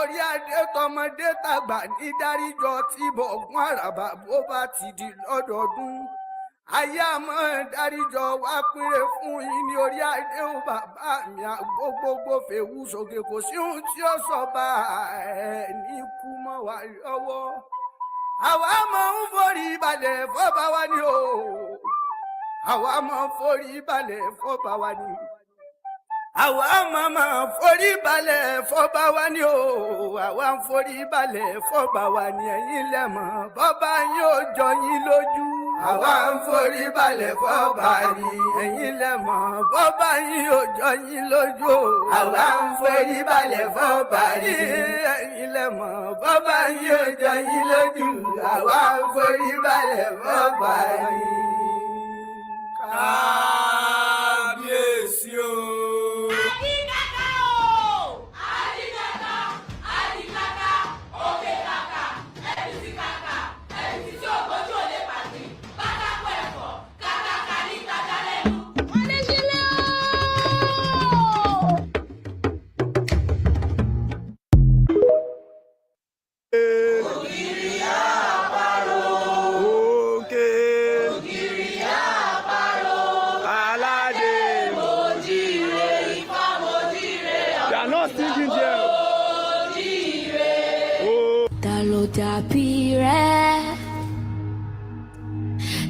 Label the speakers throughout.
Speaker 1: orí adé tọmọdé tàgbà ní dáríjọ tí bọ̀gún àràbà bó bá ti di lọ́dọọdún ayé àmọ́ dáríjọ wá pínrẹ fún yín ní orí adé ó bàbá mi àgbógbógbó fèwú sókè kò sí ohun tí ó sọ bá ẹ ní kú mọ́ wa lọ́wọ́ àwa máa ń forí balẹ̀ fọ́ba wa ni o àwa máa ń forí balẹ̀ fọ́ba wa ni àwa máa forí balẹ̀ fọ́ba wa ni o àwa ń forí balẹ̀ fọ́ba wa ni ẹ̀yin lẹ́mọ̀ bọ́ba yín ò jọ yín lójú àwa ń forí balẹ̀ fọ́ba ni ẹ̀yin lẹ́mọ̀ bọ́ba yín ò jọ yín lójú àwa ń forí balẹ̀ fọ́ba ni ẹ̀yin lẹ́mọ̀ bọ́ba yín ò jọ yín lójú àwa ń forí balẹ̀ fọ́ba ni. Kábíyèsí o.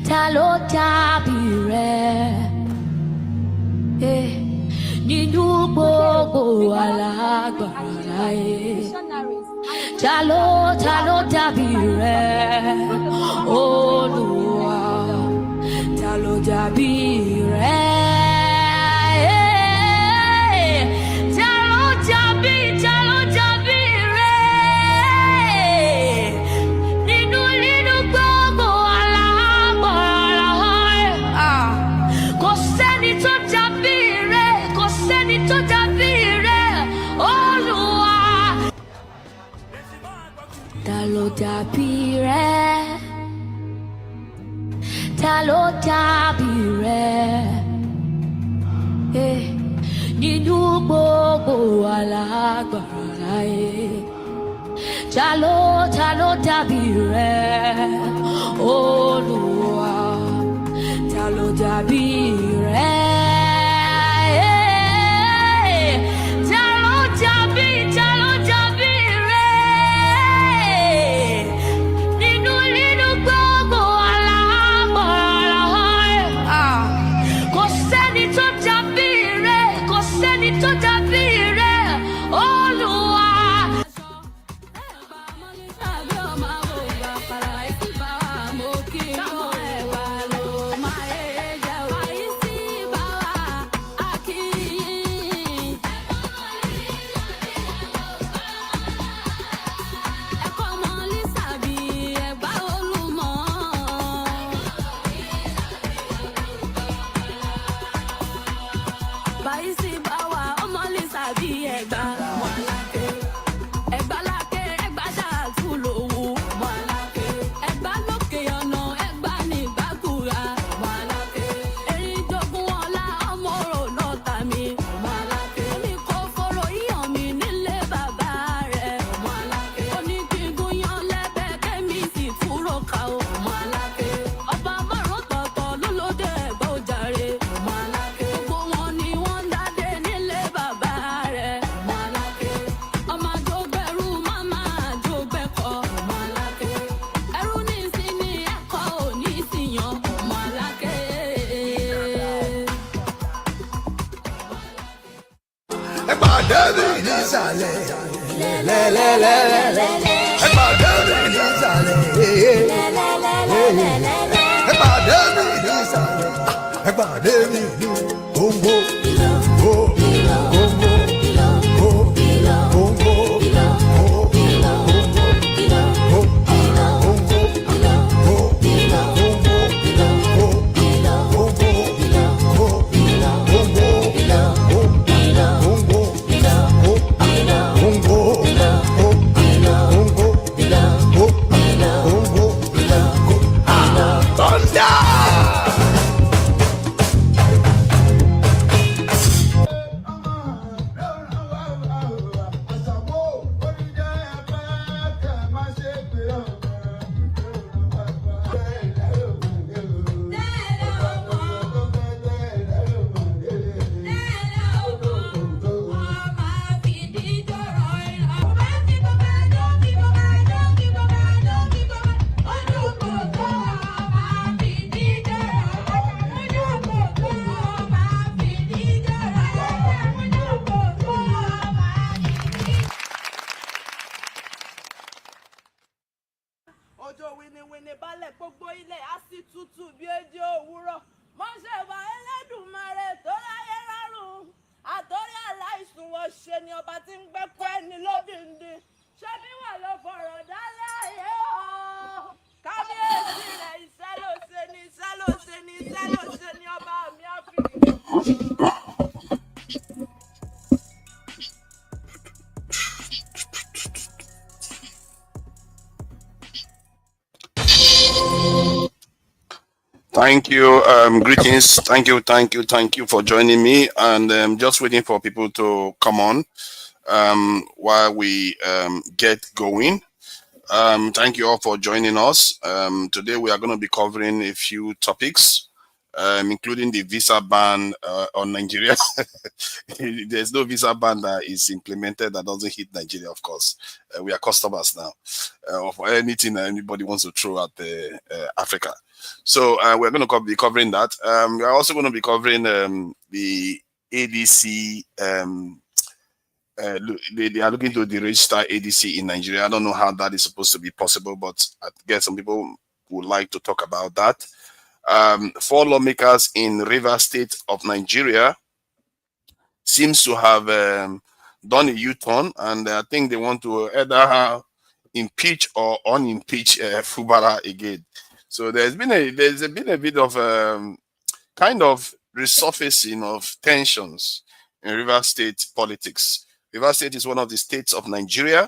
Speaker 2: Ta ló dàbí rẹ̀ nínú gbogbo alágbára ta ló dàbí rẹ̀ Olúwa ta ló dàbí rẹ̀. Dàbí rẹ̀ ta ló dàbí rẹ̀ nínú gbogbo alágbára ta ló dàbí rẹ̀ Olúwa ta ló dàbí rẹ̀.
Speaker 3: Thank you. Greetings. Thank you for joining me. And just waiting for people to come on while we get going. Thank you all for joining us. Today we are going to be covering a few topics, including the visa ban on Nigeria. There's no visa ban that is implemented that doesn't hit Nigeria, of course. We are customers now for anything that anybody wants to throw at Africa. So we're going to be covering that. We are also going to be covering the ADC. They are looking to deregister ADC in Nigeria. I don't know how that is supposed to be possible, but I guess some people would like to talk about that. 4 lawmakers in Rivers State of Nigeria seems to have done a U-turn, and I think they want to either impeach or unimpeach Fubara again. So there's been a bit of kind of resurfacing of tensions in Rivers State politics. Rivers State is one of the states of Nigeria,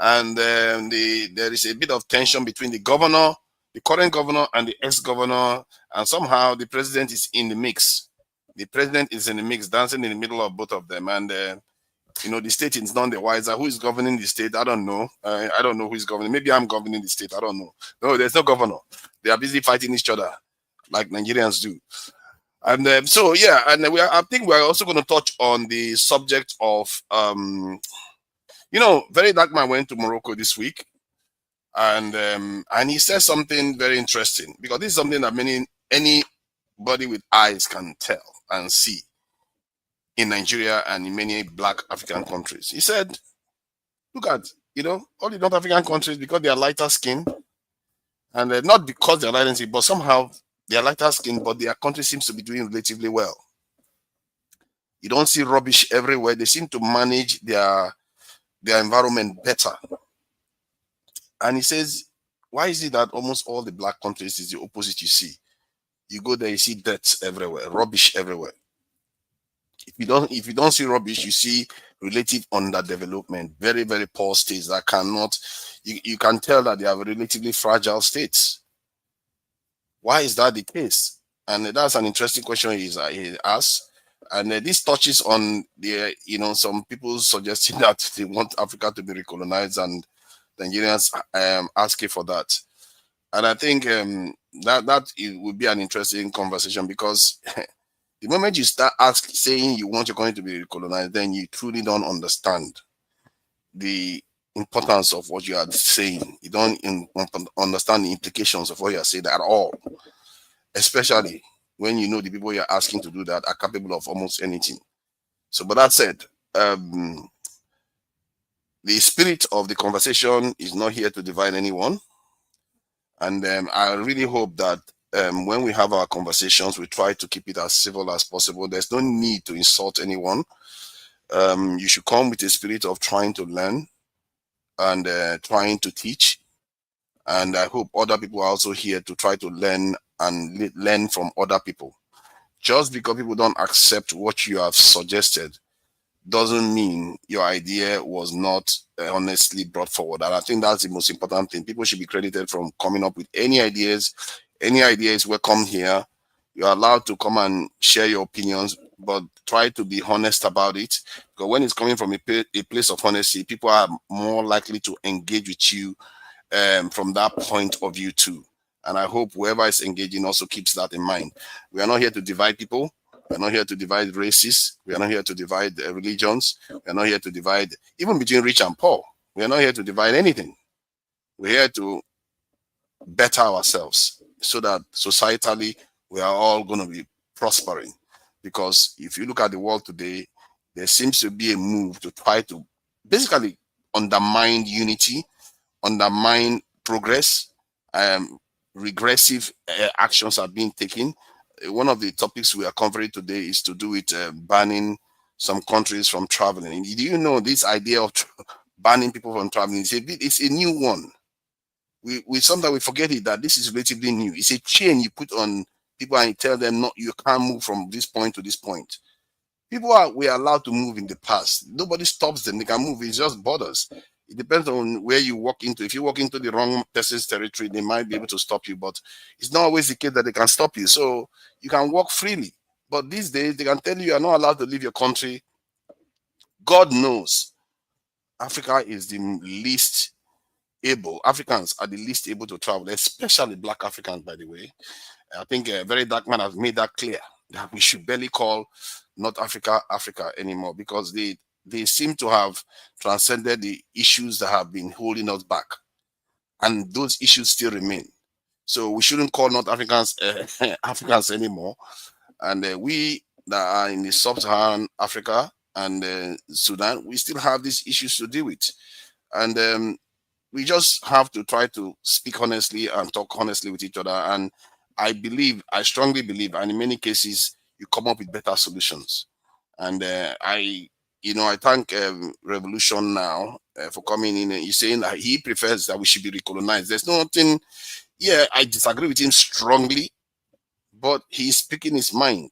Speaker 3: and there is a bit of tension between the governor, the current governor, and the ex-governor, and somehow the president is in the mix. The president is in the mix, dancing in the middle of both of them, and the state is none the wiser. Who is governing the state? I don't know. I don't know who is governing. Maybe I'm governing the state. I don't know. No, there's no governor. They are busy fighting each other, like Nigerians do. And I think we are also going to touch on the subject of, Very Dark Man went to Morocco this week, and he said something very interesting, because this is something that anybody with eyes can tell and see in Nigeria and in many black African countries. He said, look at, all the North African countries, because they are lighter skin, and not because they are lighter skin, but somehow they are lighter skin, but their country seems to be doing relatively well. You don't see rubbish everywhere. They seem to manage their environment better. And he says, why is it that almost all the black countries is the opposite you see? You go there, you see dirt everywhere, rubbish everywhere. If you don't see rubbish, you see relative underdevelopment, very, very poor states that cannot, you can tell that they have relatively fragile states. Why is that the case? And that's an interesting question he asked. And this touches on some people suggesting that they want Africa to be recolonized, and the Nigerians asking for that. And I think that it would be an interesting conversation, because the moment you start saying you want your country to be recolonized, then you truly don't understand the importance of what you are saying. You don't understand the implications of what you are saying at all, especially when you know the people you're asking to do that are capable of almost anything. So, but that said, the spirit of the conversation is not here to divide anyone. And I really hope that when we have our conversations, we try to keep it as civil as possible. There's no need to insult anyone. You should come with a spirit of trying to learn and trying to teach. And I hope other people are also here to try to learn and learn from other people. Just because people don't accept what you have suggested doesn't mean your idea was not honestly brought forward. And I think that's the most important thing. People should be credited from coming up with any ideas. Any idea is welcome here. You're allowed to come and share your opinions, but try to be honest about it. Because when it's coming from a place of honesty, people are more likely to engage with you from that point of view too. And I hope whoever is engaging also keeps that in mind. We are not here to divide people. We are not here to divide races. We are not here to divide religions. We are not here to divide even between rich and poor. We are not here to divide anything. We're here to better ourselves so that societally we are all going to be prospering. Because if you look at the world today, there seems to be a move to try to basically undermine unity, undermine progress. Regressive actions are being taken. One of the topics we are covering today is to do with banning some countries from traveling. Do you know this idea of banning people from traveling? It's a new one. We sometimes we forget it, that this is relatively new. It's a chain you put on people and you tell them, no, you can't move from this point to this point. People were allowed to move in the past. Nobody stops them. They can move. It's just borders. It depends on where you walk into. If you walk into the wrong person's territory, they might be able to stop you, but it's not always the case that they can stop you. So you can walk freely. But these days, they can tell you are not allowed to leave your country. God knows Africa is the least able, Africans are the least able to travel, especially Black Africans, by the way. I think a very dark man has made that clear, that we should barely call North Africa Africa anymore, because they seem to have transcended the issues that have been holding us back, and those issues still remain. So we shouldn't call North Africans Africans anymore. And we that are in the sub-Saharan Africa and Sudan, we still have these issues to deal with. And we just have to try to speak honestly and talk honestly with each other. And I strongly believe, and in many cases, you come up with better solutions. And I thank Revolution Now for coming in. He's saying that he prefers that we should be recolonized. There's nothing, yeah, I disagree with him strongly, but he's speaking his mind.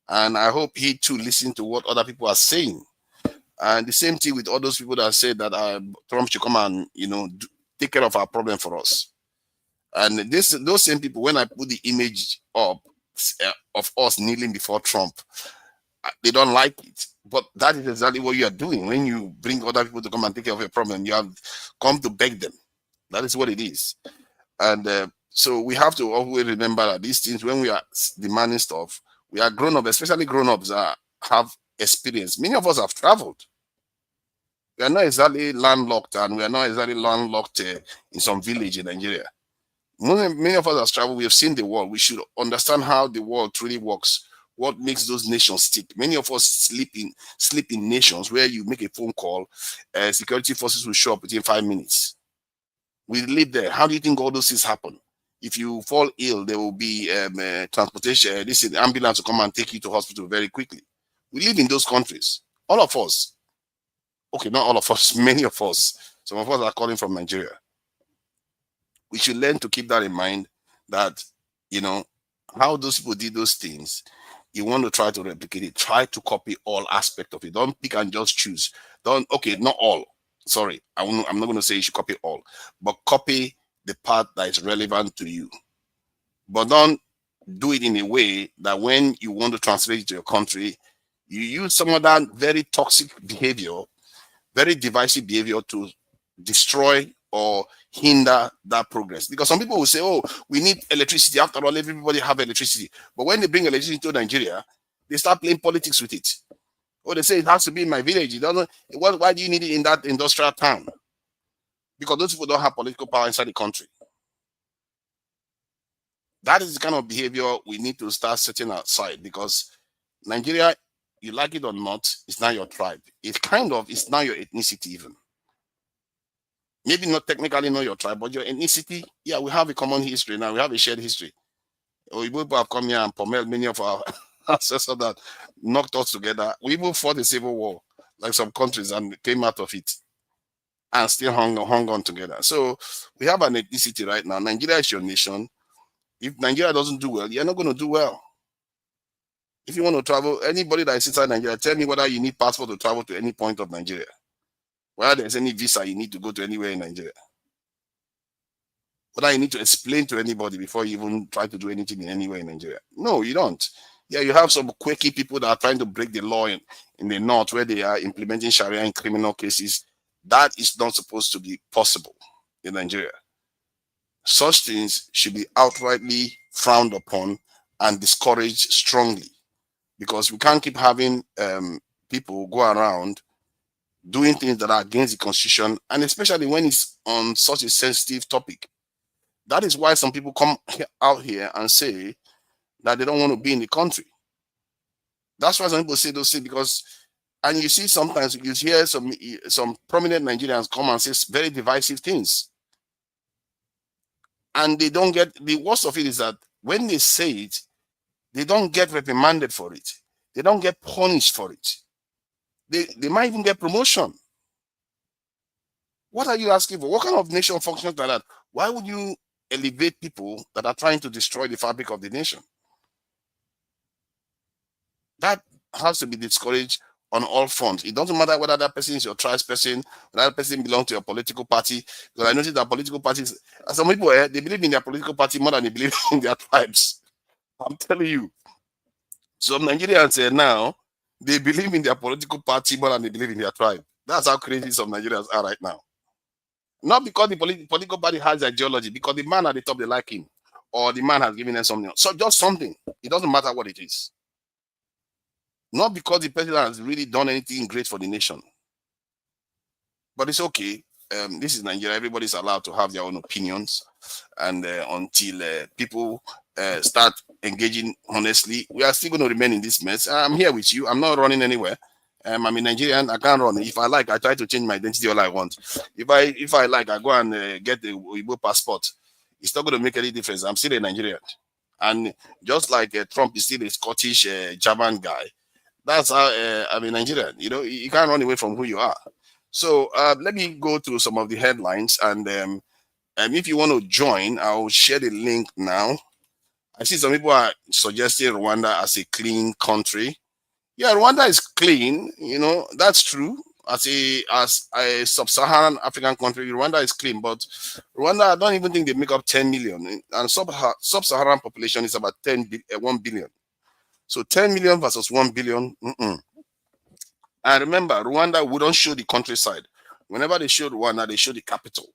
Speaker 3: And I hope he too listens to what other people are saying. And the same thing with all those people that say that Trump should come and, take care of our problem for us. And those same people, when I put the image up of us kneeling before Trump, they don't like it. But that is exactly what you are doing. When you bring other people to come and take care of your problem, you have come to beg them. That is what it is. And so we have to always remember that these things, when we are demanding stuff, we are grown up, especially grown ups that have experience. Many of us have traveled. We are not exactly landlocked, and we are not exactly landlocked in some village in Nigeria. Many of us have traveled. We have seen the world. We should understand how the world truly works. What makes those nations stick? Many of us sleep in nations where you make a phone call, security forces will show up within 5 minutes. We live there. How do you think all those things happen? If you fall ill, there will be transportation. This is ambulance to come and take you to hospital very quickly. We live in those countries. All of us. Okay, not all of us. Many of us. Some of us are calling from Nigeria. We should learn to keep that in mind, that, how those people did those things. You want to try to replicate it. Try to copy all aspects of it. Don't pick and just choose. Not all. Sorry, I'm not going to say you should copy all, but copy the part that is relevant to you. But don't do it in a way that when you want to translate it to your country, you use some of that very toxic behavior, very divisive behavior to destroy or hinder that progress. Because some people will say, oh, we need electricity. After all, everybody have electricity. But when they bring electricity to Nigeria, they start playing politics with it. Or they say it has to be in my village. It doesn't. Why do you need it in that industrial town? Because those people don't have political power inside the country. That is the kind of behavior we need to start setting aside, because Nigeria, you like it or not, it's not your tribe. It's not your ethnicity even. Maybe not technically not your tribe, but your ethnicity. Yeah, we have a common history now. We have a shared history. People have come here and pommeled many of our ancestors that knocked us together. We even fought a civil war, like some countries, and came out of it and still hung on together. So we have an ethnicity right now. Nigeria is your nation. If Nigeria doesn't do well, you're not going to do well. If you want to travel, anybody that is inside Nigeria, tell me whether you need passport to travel to any point of Nigeria. Whether there's any visa you need to go to anywhere in Nigeria. Whether you need to explain to anybody before you even try to do anything in anywhere in Nigeria. No, you don't. Yeah, you have some quirky people that are trying to break the law in the north, where they are implementing Sharia in criminal cases. That is not supposed to be possible in Nigeria. Such things should be outrightly frowned upon and discouraged strongly, because we can't keep having people go around doing things that are against the constitution, and especially when it's on such a sensitive topic. That is why some people come out here and say that they don't want to be in the country. That's why some people say those things, because, and you see sometimes you hear some prominent Nigerians come and say very divisive things. And they don't get, the worst of it is that when they say it, they don't get reprimanded for it. They don't get punished for it. They might even get promotion. What are you asking for? What kind of nation functions like that? Why would you elevate people that are trying to destroy the fabric of the nation? That has to be discouraged on all fronts. It doesn't matter whether that person is your tribes person, whether that person belongs to your political party. Because I noticed that political parties, some people, they believe in their political party more than they believe in their tribes. I'm telling you. Some Nigerians now, they believe in their political party more than they believe in their tribe. That's how crazy some Nigerians are right now. Not because the political party has ideology, because the man at the top, they like him. Or the man has given them something. So just something. It doesn't matter what it is. Not because the president has really done anything great for the nation. But it's okay. This is Nigeria. Everybody's allowed to have their own opinions. And until people start engaging honestly, we are still going to remain in this mess. I'm here with you. I'm not running anywhere. I'm a Nigerian. I can't run. If I like, I try to change my identity all I want. If I like, I go and get the Igbo passport. It's not going to make any difference. I'm still a Nigerian. And just like Trump is still a Scottish German guy, that's how I'm a Nigerian. You know, you can't run away from who you are. So let me go through some of the headlines. And if you want to join, I'll share the link now. I see some people are suggesting Rwanda as a clean country. Yeah, Rwanda is clean. You know, that's true. As a sub-Saharan African country, Rwanda is clean, but Rwanda, I don't even think they make up 10 million, and sub-Saharan population is about 1 billion. So 10 million versus 1 billion. And remember, Rwanda wouldn't show the countryside. Whenever they show Rwanda, they show the capital.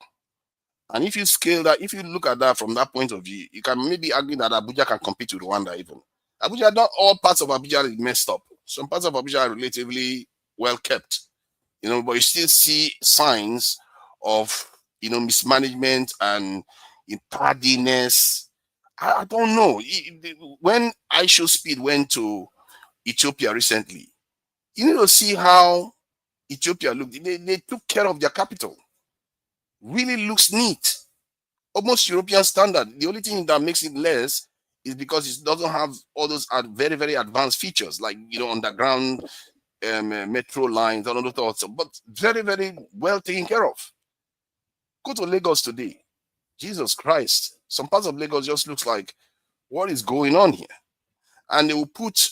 Speaker 3: And if you scale that, if you look at that from that point of view, you can maybe argue that Abuja can compete with Rwanda even. Abuja, not all parts of Abuja are messed up. Some parts of Abuja are relatively well kept. You know, but you still see signs of, you know, mismanagement and tardiness. I don't know. When I Show Speed went to Ethiopia recently, you need to see how Ethiopia looked. They took care of their capital. Really looks neat. Almost European standard. The only thing that makes it less is because it doesn't have all those very, very advanced features like, you know, underground metro lines and all those thoughts, but very, very well taken care of. Go to Lagos today. Jesus Christ. Some parts of Lagos just looks like, what is going on here? And they will put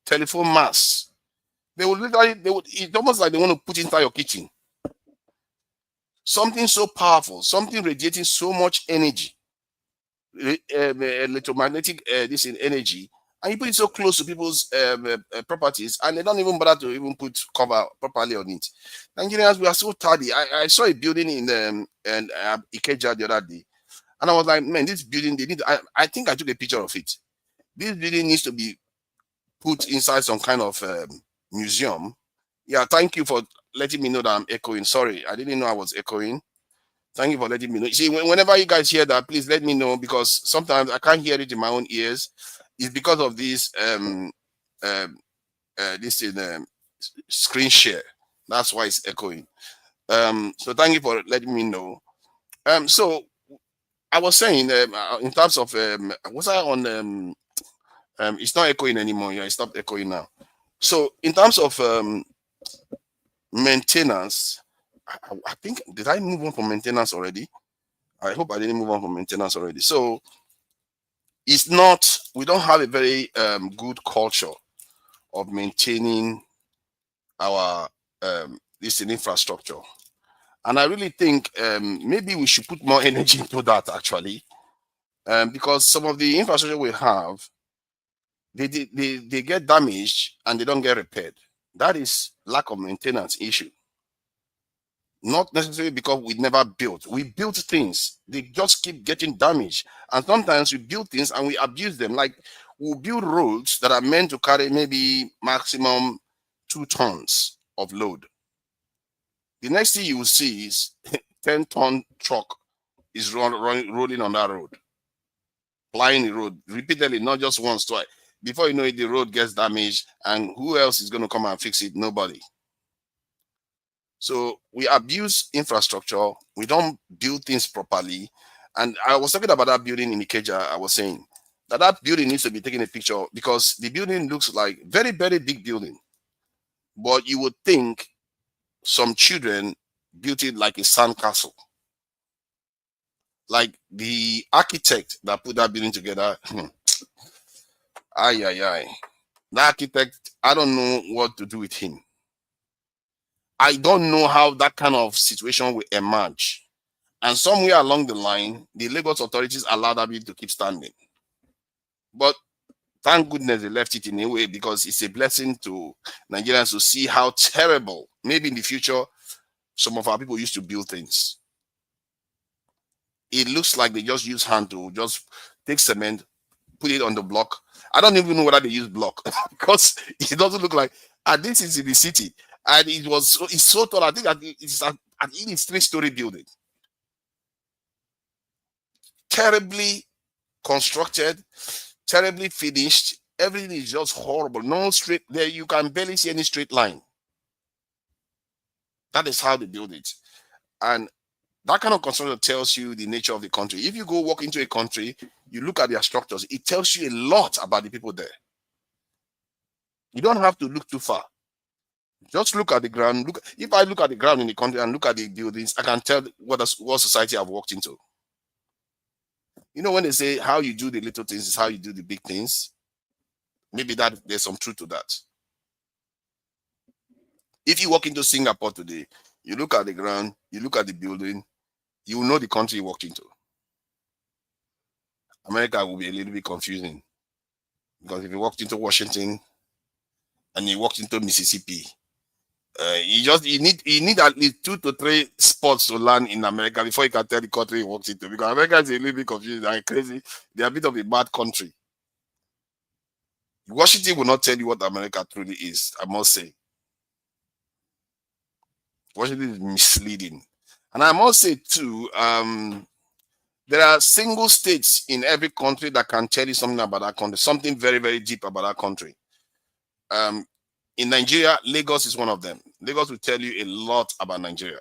Speaker 3: telephone masts. They would literally, it's almost like they want to put inside your kitchen. Something so powerful, something radiating so much energy, electromagnetic this in energy, and you put it so close to people's properties, and they don't even bother to even put cover properly on it. Nigerians, we are so tardy. I saw a building in Ikeja the other day, and I was like, man, this building, they need. I think I took a picture of it. This building needs to be put inside some kind of museum. Yeah, thank you for letting me know that I'm echoing. Sorry, I didn't know I was echoing. Thank you for letting me know. See, whenever you guys hear that, please let me know, because sometimes I can't hear it in my own ears. It's because of this screen share. That's why it's echoing. So thank you for letting me know. So I was saying in terms of was I on it's not echoing anymore. Yeah, it stopped echoing now. So in terms of maintenance, I think, did I move on from maintenance already? I hope I didn't move on from maintenance already. So it's not, we don't have a very good culture of maintaining our this infrastructure. And I really think maybe we should put more energy into that actually, because some of the infrastructure we have, they get damaged and they don't get repaired. That is lack of maintenance issue. Not necessarily because we never built. We built things. They just keep getting damaged. And sometimes we build things and we abuse them. Like we'll build roads that are meant to carry maybe maximum 2 tons of load. The next thing you will see is 10-ton truck is rolling on that road. Plying the road repeatedly, not just once, twice. Before you know it, the road gets damaged. And who else is going to come and fix it? Nobody. So we abuse infrastructure. We don't build things properly. And I was talking about that building in Ikeja. I was saying that building needs to be taken a picture, because the building looks like very, very big building. But you would think some children built it like a sandcastle. Like the architect that put that building together. Aye. The architect, I don't know what to do with him. I don't know how that kind of situation will emerge. And somewhere along the line, the Lagos authorities allowed that bill to keep standing. But thank goodness they left it in a way, because it's a blessing to Nigerians to see how terrible, maybe in the future, some of our people used to build things. It looks like they just use hand to just take cement, put it on the block. I don't even know whether they use block because it doesn't look like. And this is in the city, and it's so tall. I think it's an 3-story building, terribly constructed, terribly finished. Everything is just horrible. No straight there. You can barely see any straight line. That is how they build it, and that kind of construction tells you the nature of the country. If you go walk into a country, you look at their structures, it tells you a lot about the people there. You don't have to look too far. Just look at the ground. If I look at the ground in the country and look at the buildings, I can tell what society I've walked into. You know, when they say how you do the little things is how you do the big things, maybe that there's some truth to that. If you walk into Singapore today, you look at the ground, you look at the building, you will know the country you walked into. America will be a little bit confusing, because if you walked into Washington and you walked into Mississippi, you need at least 2 to 3 spots to land in America before you can tell the country you walked into, because America is a little bit confusing and crazy. They are a bit of a bad country. Washington will not tell you what America truly is, I must say. Washington is misleading. And I must say too, there are single states in every country that can tell you something about that country, something very, very deep about that country. In Nigeria, Lagos is one of them. Lagos will tell you a lot about Nigeria.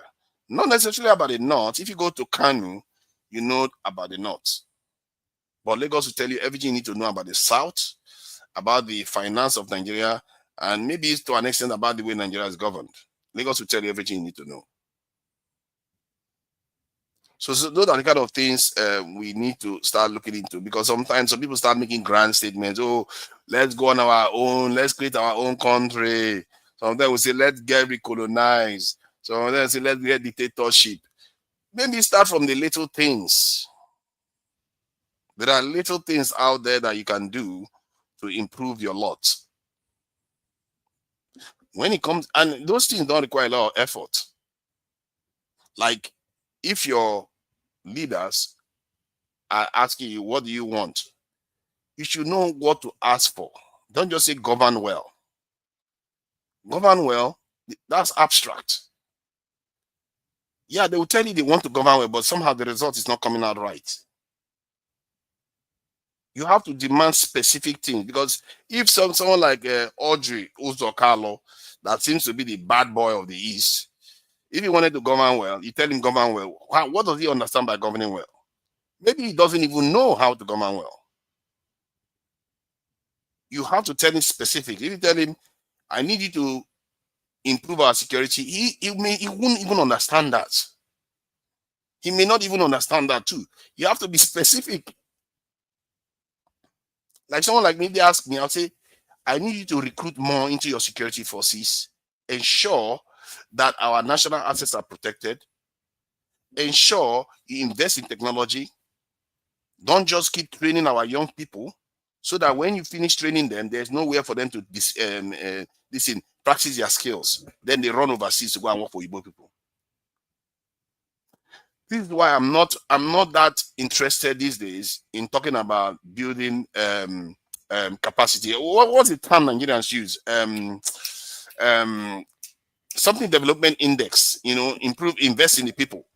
Speaker 3: Not necessarily about the north. If you go to Kanu, you know about the north. But Lagos will tell you everything you need to know about the south, about the finance of Nigeria, and maybe to an extent about the way Nigeria is governed. Lagos will tell you everything you need to know. So those are the kind of things we need to start looking into, because sometimes some people start making grand statements. Oh, let's go on our own. Let's create our own country. Sometimes we say, let's get recolonized. Sometimes say, let's get dictatorship. Maybe start from the little things. There are little things out there that you can do to improve your lot. When it comes, and those things don't require a lot of effort. Like if your leaders are asking you, what do you want? You should know what to ask for. Don't just say govern well. Govern well, that's abstract. Yeah, they will tell you they want to govern well, but somehow the result is not coming out right. You have to demand specific things, because if someone like Audrey Uzokalo, that seems to be the bad boy of the East, if he wanted to govern well, you tell him govern well. What does he understand by governing well? Maybe he doesn't even know how to govern well. You have to tell him specific. If you tell him, I need you to improve our security, he won't even understand that. He may not even understand that too. You have to be specific. Like someone like me, they ask me, I'll say, I need you to recruit more into your security forces, ensure that our national assets are protected, ensure you invest in technology. Don't just keep training our young people, so that when you finish training them, there's nowhere for them to practice their skills. Then they run overseas to go and work for Igbo people. This is why I'm not that interested these days in talking about building capacity. What's the term Nigerians use? Something development index. Invest in the people.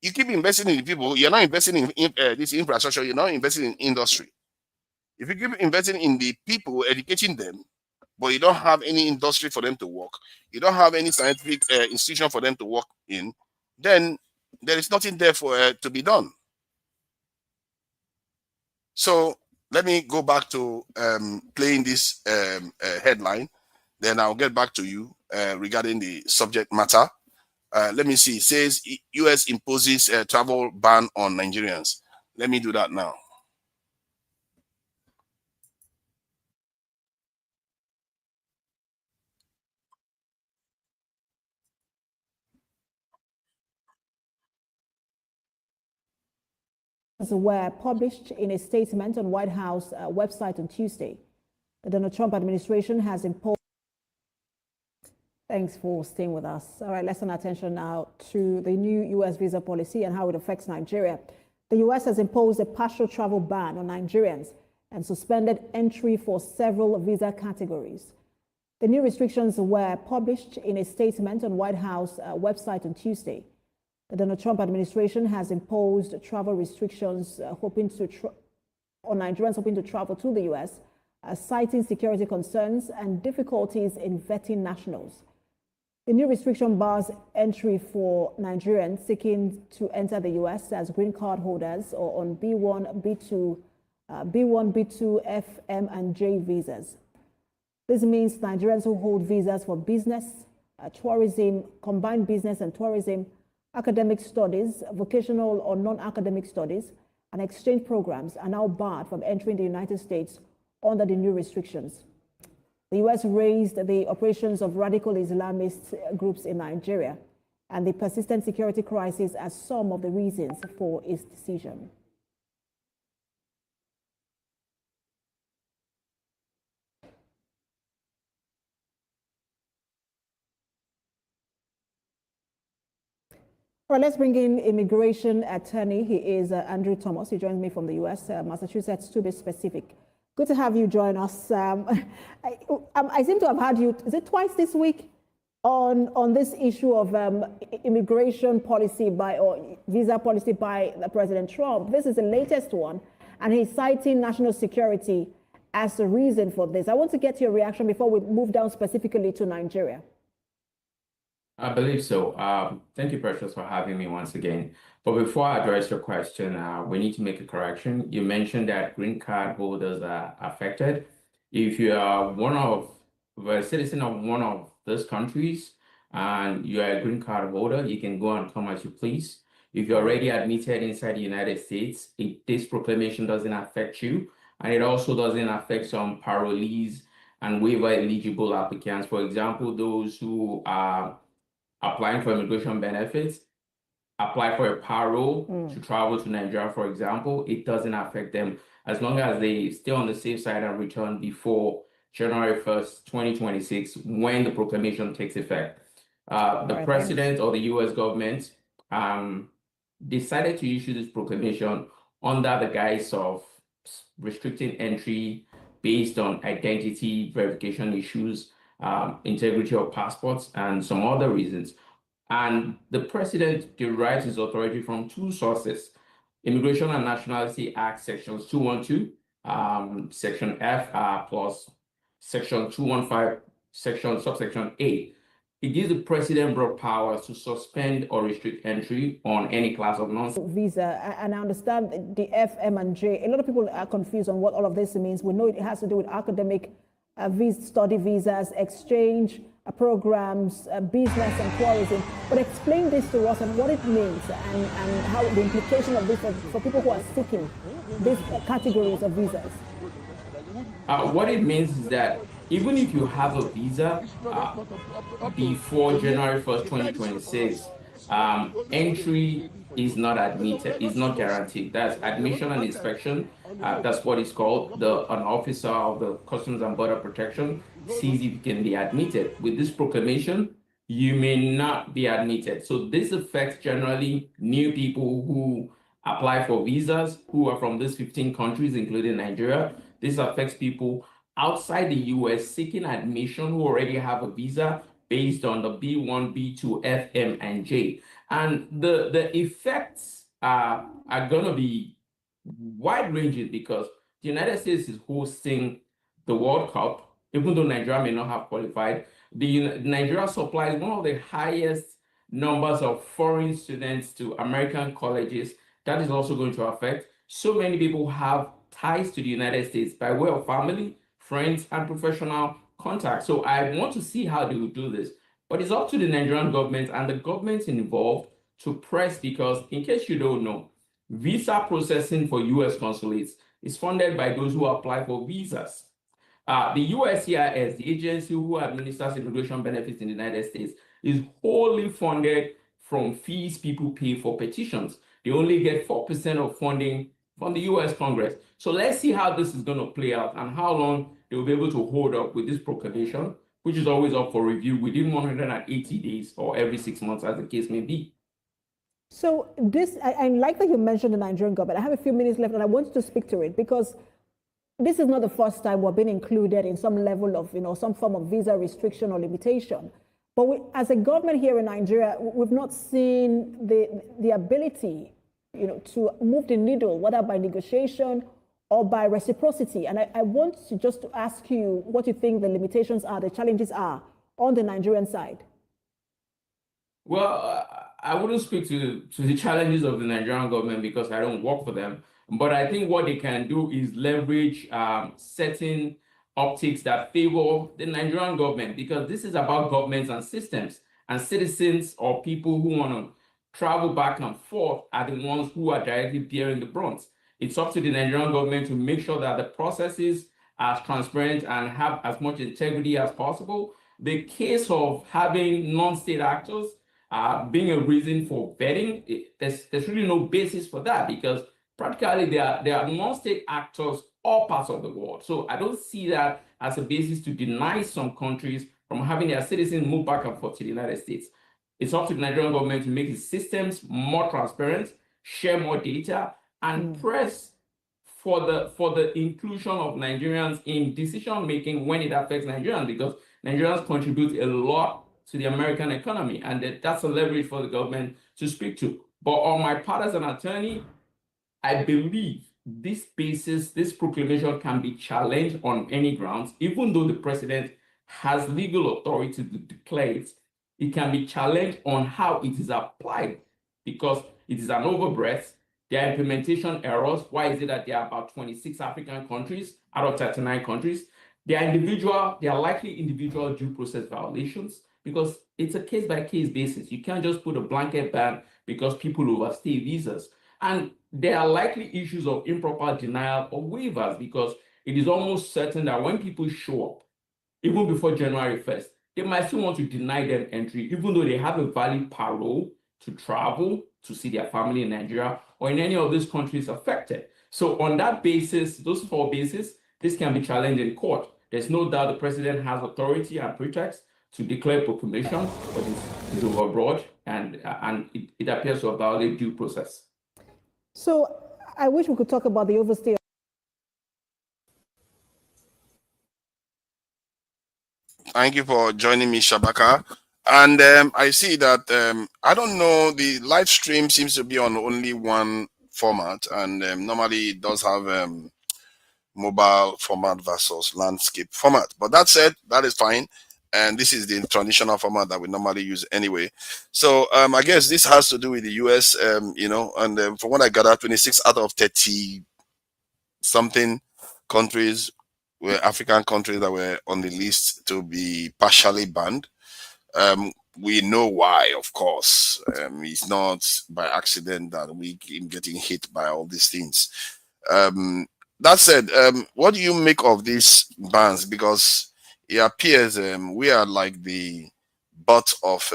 Speaker 3: You keep investing in the people, you're not investing in this infrastructure, you're not investing in industry. If you keep investing in the people, educating them, but you don't have any industry for them to work, you don't have any scientific institution for them to work in, then there is nothing there for to be done. So let me go back to playing this headline, then I'll get back to you regarding the subject matter. Let me see. It says US imposes a travel ban on Nigerians. Let me do that now.
Speaker 4: were published in a statement on White House website on Tuesday. The Donald Trump administration has imposed. Thanks for staying with us. All right, let's turn our attention now to the new U.S. visa policy and how it affects Nigeria. The U.S. has imposed a partial travel ban on Nigerians and suspended entry for several visa categories. The new restrictions were published in a statement on White House website on Tuesday. The Donald Trump administration has imposed travel restrictions on Nigerians hoping to travel to the U.S., citing security concerns and difficulties in vetting nationals. The new restriction bars entry for Nigerians seeking to enter the U.S. as green card holders or on B1, B2, F, M, and J visas. This means Nigerians who hold visas for business, tourism, combined business and tourism, academic studies, vocational or non-academic studies, and exchange programs are now barred from entering the United States under the new restrictions. The U.S. raised the operations of radical Islamist groups in Nigeria and the persistent security crisis as some of the reasons for its decision. All right, let's bring in immigration attorney. He is Andrew Thomas. He joins me from the U.S., Massachusetts, to be specific. Good to have you join us. I seem to have had you, is it twice this week, on this issue of immigration policy or visa policy by President Trump. This is the latest one, and he's citing national security as the reason for this. I want to get your reaction before we move down specifically to Nigeria.
Speaker 5: I believe so. Thank you, Precious, for having me once again. But before I address your question, we need to make a correction. You mentioned that green card holders are affected. If you are a citizen of one of those countries and you are a green card holder, you can go and come as you please. If you're already admitted inside the United States, this proclamation doesn't affect you. And it also doesn't affect some parolees and waiver eligible applicants. For example, those who are applying for immigration benefits, apply for a parole to travel to Nigeria, for example, it doesn't affect them as long as they stay on the safe side and return before January 1st, 2026, when the proclamation takes effect. The president or the U.S. government decided to issue this proclamation under the guise of restricting entry based on identity verification issues, integrity of passports, and some other reasons. And the president derives his authority from two sources: Immigration and Nationality Act sections 212, section F, plus section 215, subsection A. It gives the president broad powers to suspend or restrict entry on any class of
Speaker 4: visa. And I understand the F, M, and J. A lot of people are confused on what all of this means. We know it has to do with academic study visas, exchange programs, business and tourism. But explain this to us and what it means and how the implication of this for people who are seeking these categories of visas.
Speaker 5: What it means is that even if you have a visa before January 1st, 2026, entry is not admitted, is not guaranteed. That's admission and inspection. That's what it's called. An officer of the Customs and Border Protection sees if you can be admitted. With this proclamation, you may not be admitted. So this affects generally new people who apply for visas who are from these 15 countries, including Nigeria. This affects people outside the U.S. seeking admission who already have a visa based on the B1, B2, F, M, and J. And the effects are going to be wide-ranging because the United States is hosting the World Cup, even though Nigeria may not have qualified. Nigeria supplies one of the highest numbers of foreign students to American colleges. That is also going to affect. So many people have ties to the United States by way of family, friends, and professional contacts. So I want to see how they will do this. But it's up to the Nigerian government and the governments involved to press, because in case you don't know, visa processing for U.S. consulates is funded by those who apply for visas. The USCIS, the agency who administers immigration benefits in the United States, is wholly funded from fees people pay for petitions. They only get 4% of funding from the US Congress. So let's see how this is going to play out and how long they will be able to hold up with this proclamation, which is always up for review within 180 days or every 6 months, as the case may be.
Speaker 4: So this, I like that you mentioned the Nigerian government. I have a few minutes left and I want to speak to it because this is not the first time we're being included in some level of, some form of visa restriction or limitation. But as a government here in Nigeria, we've not seen the ability, to move the needle, whether by negotiation or by reciprocity. And I want to just ask you what you think the limitations are, the challenges are on the Nigerian side.
Speaker 5: Well, I wouldn't speak to the challenges of the Nigerian government because I don't work for them. But I think what they can do is leverage certain optics that favor the Nigerian government, because this is about governments and systems, and citizens or people who want to travel back and forth are the ones who are directly bearing the brunt. It's up to the Nigerian government to make sure that the processes are as transparent and have as much integrity as possible. The case of having non-state actors being a reason for vetting, there's really no basis for that, because practically there are non-state actors all parts of the world. So I don't see that as a basis to deny some countries from having their citizens move back and forth to the United States. It's up to the Nigerian government to make its systems more transparent, share more data, and press for the inclusion of Nigerians in decision making when it affects Nigerians, because Nigerians contribute a lot to the American economy, and that's a leverage for the government to speak to. But on my part as an attorney, I believe this proclamation can be challenged on any grounds, even though the president has legal authority to declare it. It can be challenged on how it is applied, because it is an overbreadth. There are implementation errors. Why is it that there are about 26 African countries out of 39 countries? There are likely individual due process violations, because it's a case-by-case basis. You can't just put a blanket ban because people overstay visas. And there are likely issues of improper denial or waivers, because it is almost certain that when people show up, even before January 1st, they might still want to deny them entry, even though they have a valid parole to travel to see their family in Nigeria or in any of these countries affected. So on that basis, those four bases, this can be challenged in court. There's no doubt the president has authority and pretext to declare proclamation, but it's overbroad and it appears to have violated due process.
Speaker 4: So I wish we could talk about the overstay.
Speaker 3: Thank you for joining me, Shabaka. And I see that, I don't know, the live stream seems to be on only one format, and normally it does have mobile format versus landscape format. But that said, that is fine. And this is the traditional format that we normally use anyway. So I guess this has to do with the US, and from what I gather, 26 out of 30 something countries were African countries that were on the list to be partially banned. We know why, of course. It's not by accident that we keep getting hit by all these things. That said, what do you make of these bans? Because it appears we are like the butt of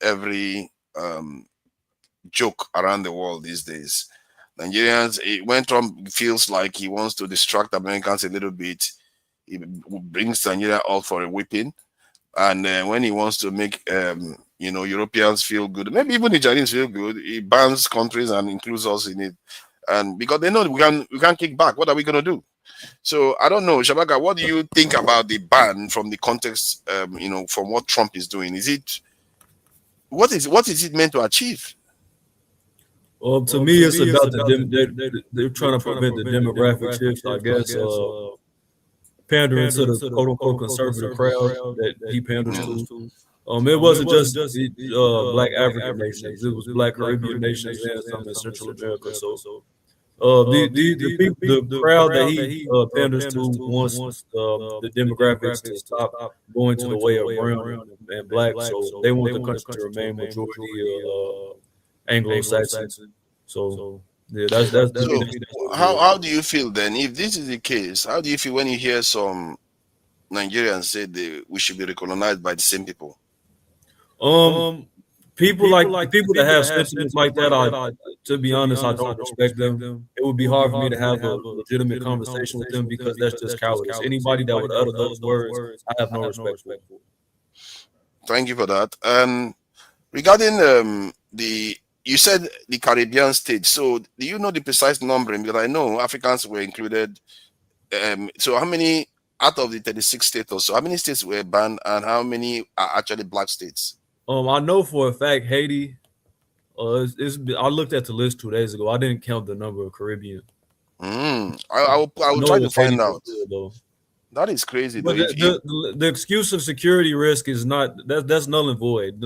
Speaker 3: every joke around the world these days. Nigerians, when Trump feels like he wants to distract Americans a little bit, he brings Nigeria out for a whipping. And when he wants to make Europeans feel good, maybe even Nigerians feel good, he bans countries and includes us in it. And because they know we can't kick back, what are we going to do? So I don't know, Shabaka, what do you think about the ban from the context, from what Trump is doing? What is it meant to achieve?
Speaker 6: Well, to me, it's about they're trying to prevent the demographic shift, I guess, pandering to the quote-unquote conservative crowd that he panders to. It wasn't just Black African nations; it was Black Caribbean nations and some in Central America. So, the crowd that he panders to wants the demographics to stop going to the way of brown and Black. So they want the country to remain majority Anglo-Saxon. So yeah, that's
Speaker 3: how do you feel then? If this is the case, how do you feel when you hear some Nigerians say we should be recolonized by the same people?
Speaker 6: people that have sentiments like that, to be honest, I don't respect them. It would be hard for me to have a legitimate conversation with them because that's just cowardice. Anybody that would utter those words, I have no respect for.
Speaker 3: Thank you for that. Regarding you said the Caribbean states. So do you know the precise numbering? Because I know Africans were included. So how many out of the 36 states or so, how many states were banned and how many are actually black states?
Speaker 6: I know for a fact Haiti. I looked at the list 2 days ago. I didn't count the number of Caribbean.
Speaker 3: I will try to find out.
Speaker 6: Though.
Speaker 3: That is crazy.
Speaker 6: But the excuse of security risk is not that's null and void.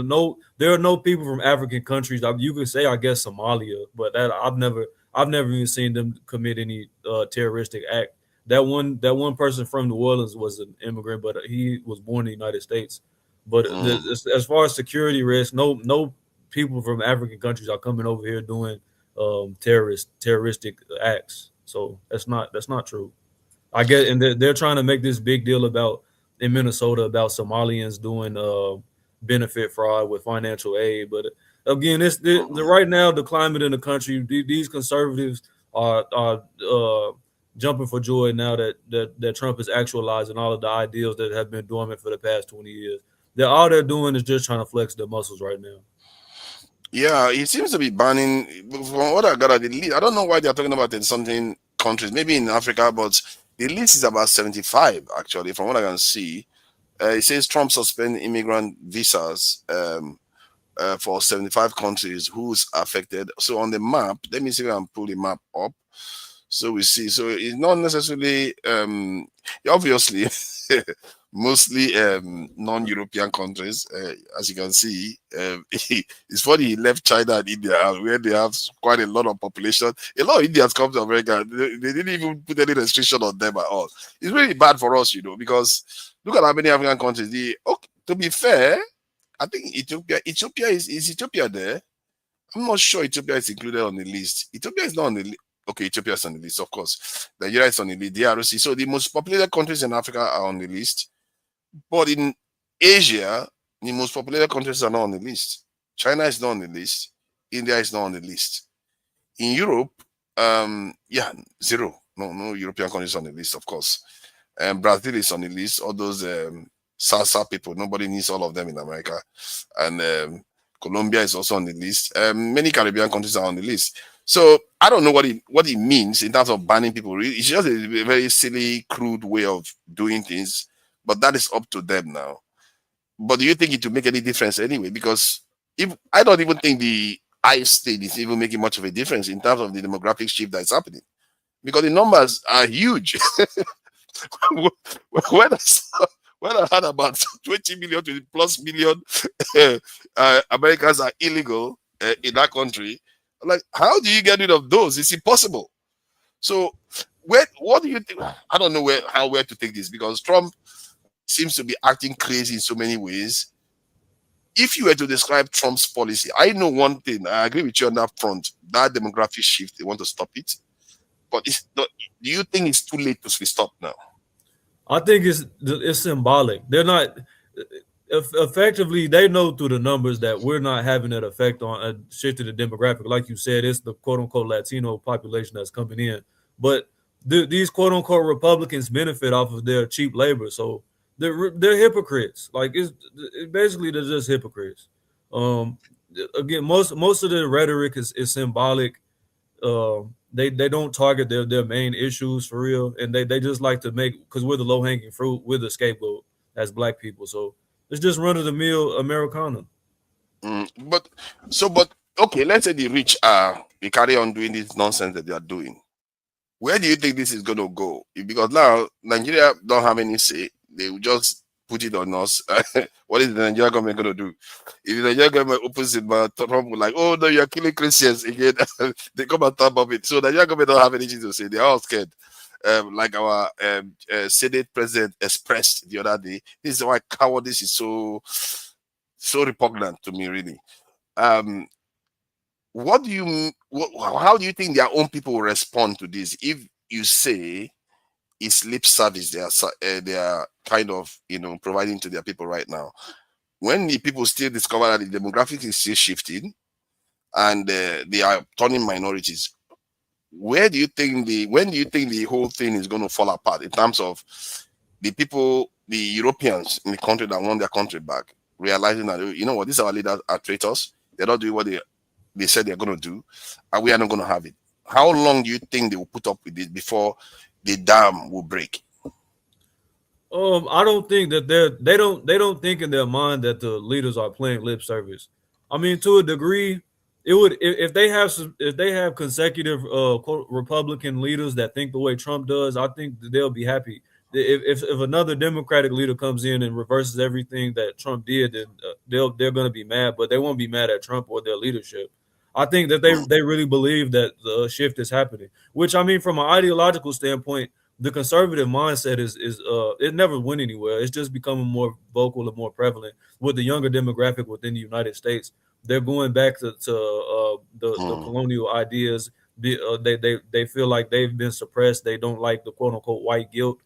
Speaker 6: There are no people from African countries. You could say, I guess, Somalia, but I've never even seen them commit any terroristic act. That one person from New Orleans was an immigrant, but he was born in the United States. But as far as security risk, no people from African countries are coming over here doing terroristic acts. So that's not true. I get, and they're trying to make this big deal in Minnesota about Somalians doing benefit fraud with financial aid. But again, right now the climate in the country, these conservatives are jumping for joy now that Trump is actualizing all of the ideals that have been dormant for the past 20 years. All they're doing is just trying to flex their muscles right now.
Speaker 3: Yeah, it seems to be banning. From what I got at the list, I don't know why they're talking about in something countries, maybe in Africa, but the list is about 75 actually. From what I can see, it says Trump suspend immigrant visas for 75 countries who's affected. So on the map, let me see if I can pull the map up. So we see. So it's not necessarily obviously mostly non-European countries, as you can see. It's funny he left China and India where they have quite a lot of population. A lot of Indians come to America. They didn't even put any restriction on them at all. It's really bad for us, because look at how many African countries. To be fair, I think Ethiopia is Ethiopia there? I'm not sure Ethiopia is included on the list. Ethiopia is not on the list. Okay, Ethiopia is on the list, of course. Nigeria is on the list. DRC. So the most populated countries in Africa are on the list. But in Asia, the most populated countries are not on the list. China is not on the list. India is not on the list. In Europe, zero. No European countries on the list, of course. Brazil is on the list. All those Salsa people, nobody needs all of them in America. And Colombia is also on the list. Many Caribbean countries are on the list. So I don't know what it means in terms of banning people. It's just a very silly, crude way of doing things. But that is up to them now. But do you think it will make any difference anyway? Because I don't even think the ICE thing is even making much of a difference in terms of the demographic shift that's happening. Because the numbers are huge. When I heard about 20 million to plus million Americans are illegal in that country, I'm like, how do you get rid of those? It's impossible. So what do you think? I don't know where to take this, because Trump seems to be acting crazy in so many ways. If you were to describe Trump's policy, I know one thing. I agree with you on that front. That demographic shift, they want to stop it. But do you think it's too late to be stopped now?
Speaker 6: I think it's symbolic. They're not effectively. They know through the numbers that we're not having that effect on a shift in the demographic. Like you said, it's the quote unquote Latino population that's coming in. But these quote unquote Republicans benefit off of their cheap labor. So they're hypocrites. Like it's basically they're just hypocrites. Again, most of the rhetoric is symbolic. They don't target their main issues for real, and they just like to make, because we're the low hanging fruit, we're the scapegoat as black people. So it's just run of the mill Americana.
Speaker 3: But okay, let's say the rich they carry on doing this nonsense that they are doing. Where do you think this is going to go? Because now Nigeria don't have any say. They will just put it on us. What is the Nigerian government going to do? If the Nigerian government opens it, but Trump will like, oh no, you're killing Christians again. They come on top of it. So the Nigerian government don't have anything to say. They're all scared. Like our Senate president expressed the other day. This is why cowardice is so repugnant to me, really. How do you think their own people will respond to this if you say it's lip service they are kind of providing to their people right now? when the people still discover that the demographic is still shifting and they are turning minorities, when do you think the whole thing is going to fall apart in terms of the people, the Europeans in the country that want their country back, realizing that, you know what, these our leaders are traitors, they're not doing what they said they're going to do, and we are not going to have it? How long do you think they will put up with it before the dam will break?
Speaker 6: I don't think that they don't think in their mind that the leaders are playing lip service. I mean, to a degree, it would if they have consecutive quote, Republican leaders that think the way Trump does. I think that they'll be happy. If another Democratic leader comes in and reverses everything that Trump did, then they're going to be mad, but they won't be mad at Trump or their leadership. I think that they really believe that the shift is happening. Which, I mean, from an ideological standpoint, the conservative mindset is it never went anywhere. It's just becoming more vocal and more prevalent with the younger demographic within the United States. They're going back to the colonial ideas. They feel like they've been suppressed. They don't like the quote unquote white guilt,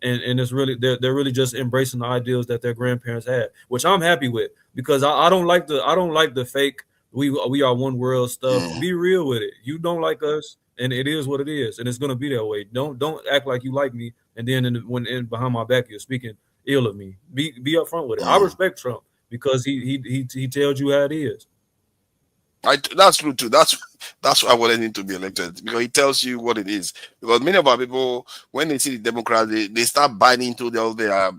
Speaker 6: and it's really they're really just embracing the ideals that their grandparents had, which I'm happy with, because I don't like the fake we are one world stuff. Be real with it. You don't like us, and it is what it is, and it's gonna be that way. Don't act like you like me, and then when behind my back you're speaking ill of me. Be upfront with it. I respect Trump because he tells you how it is.
Speaker 3: That's true too. That's why I wanted him to be elected, because he tells you what it is. Because many of our people, when they see the Democrats, they start buying into all their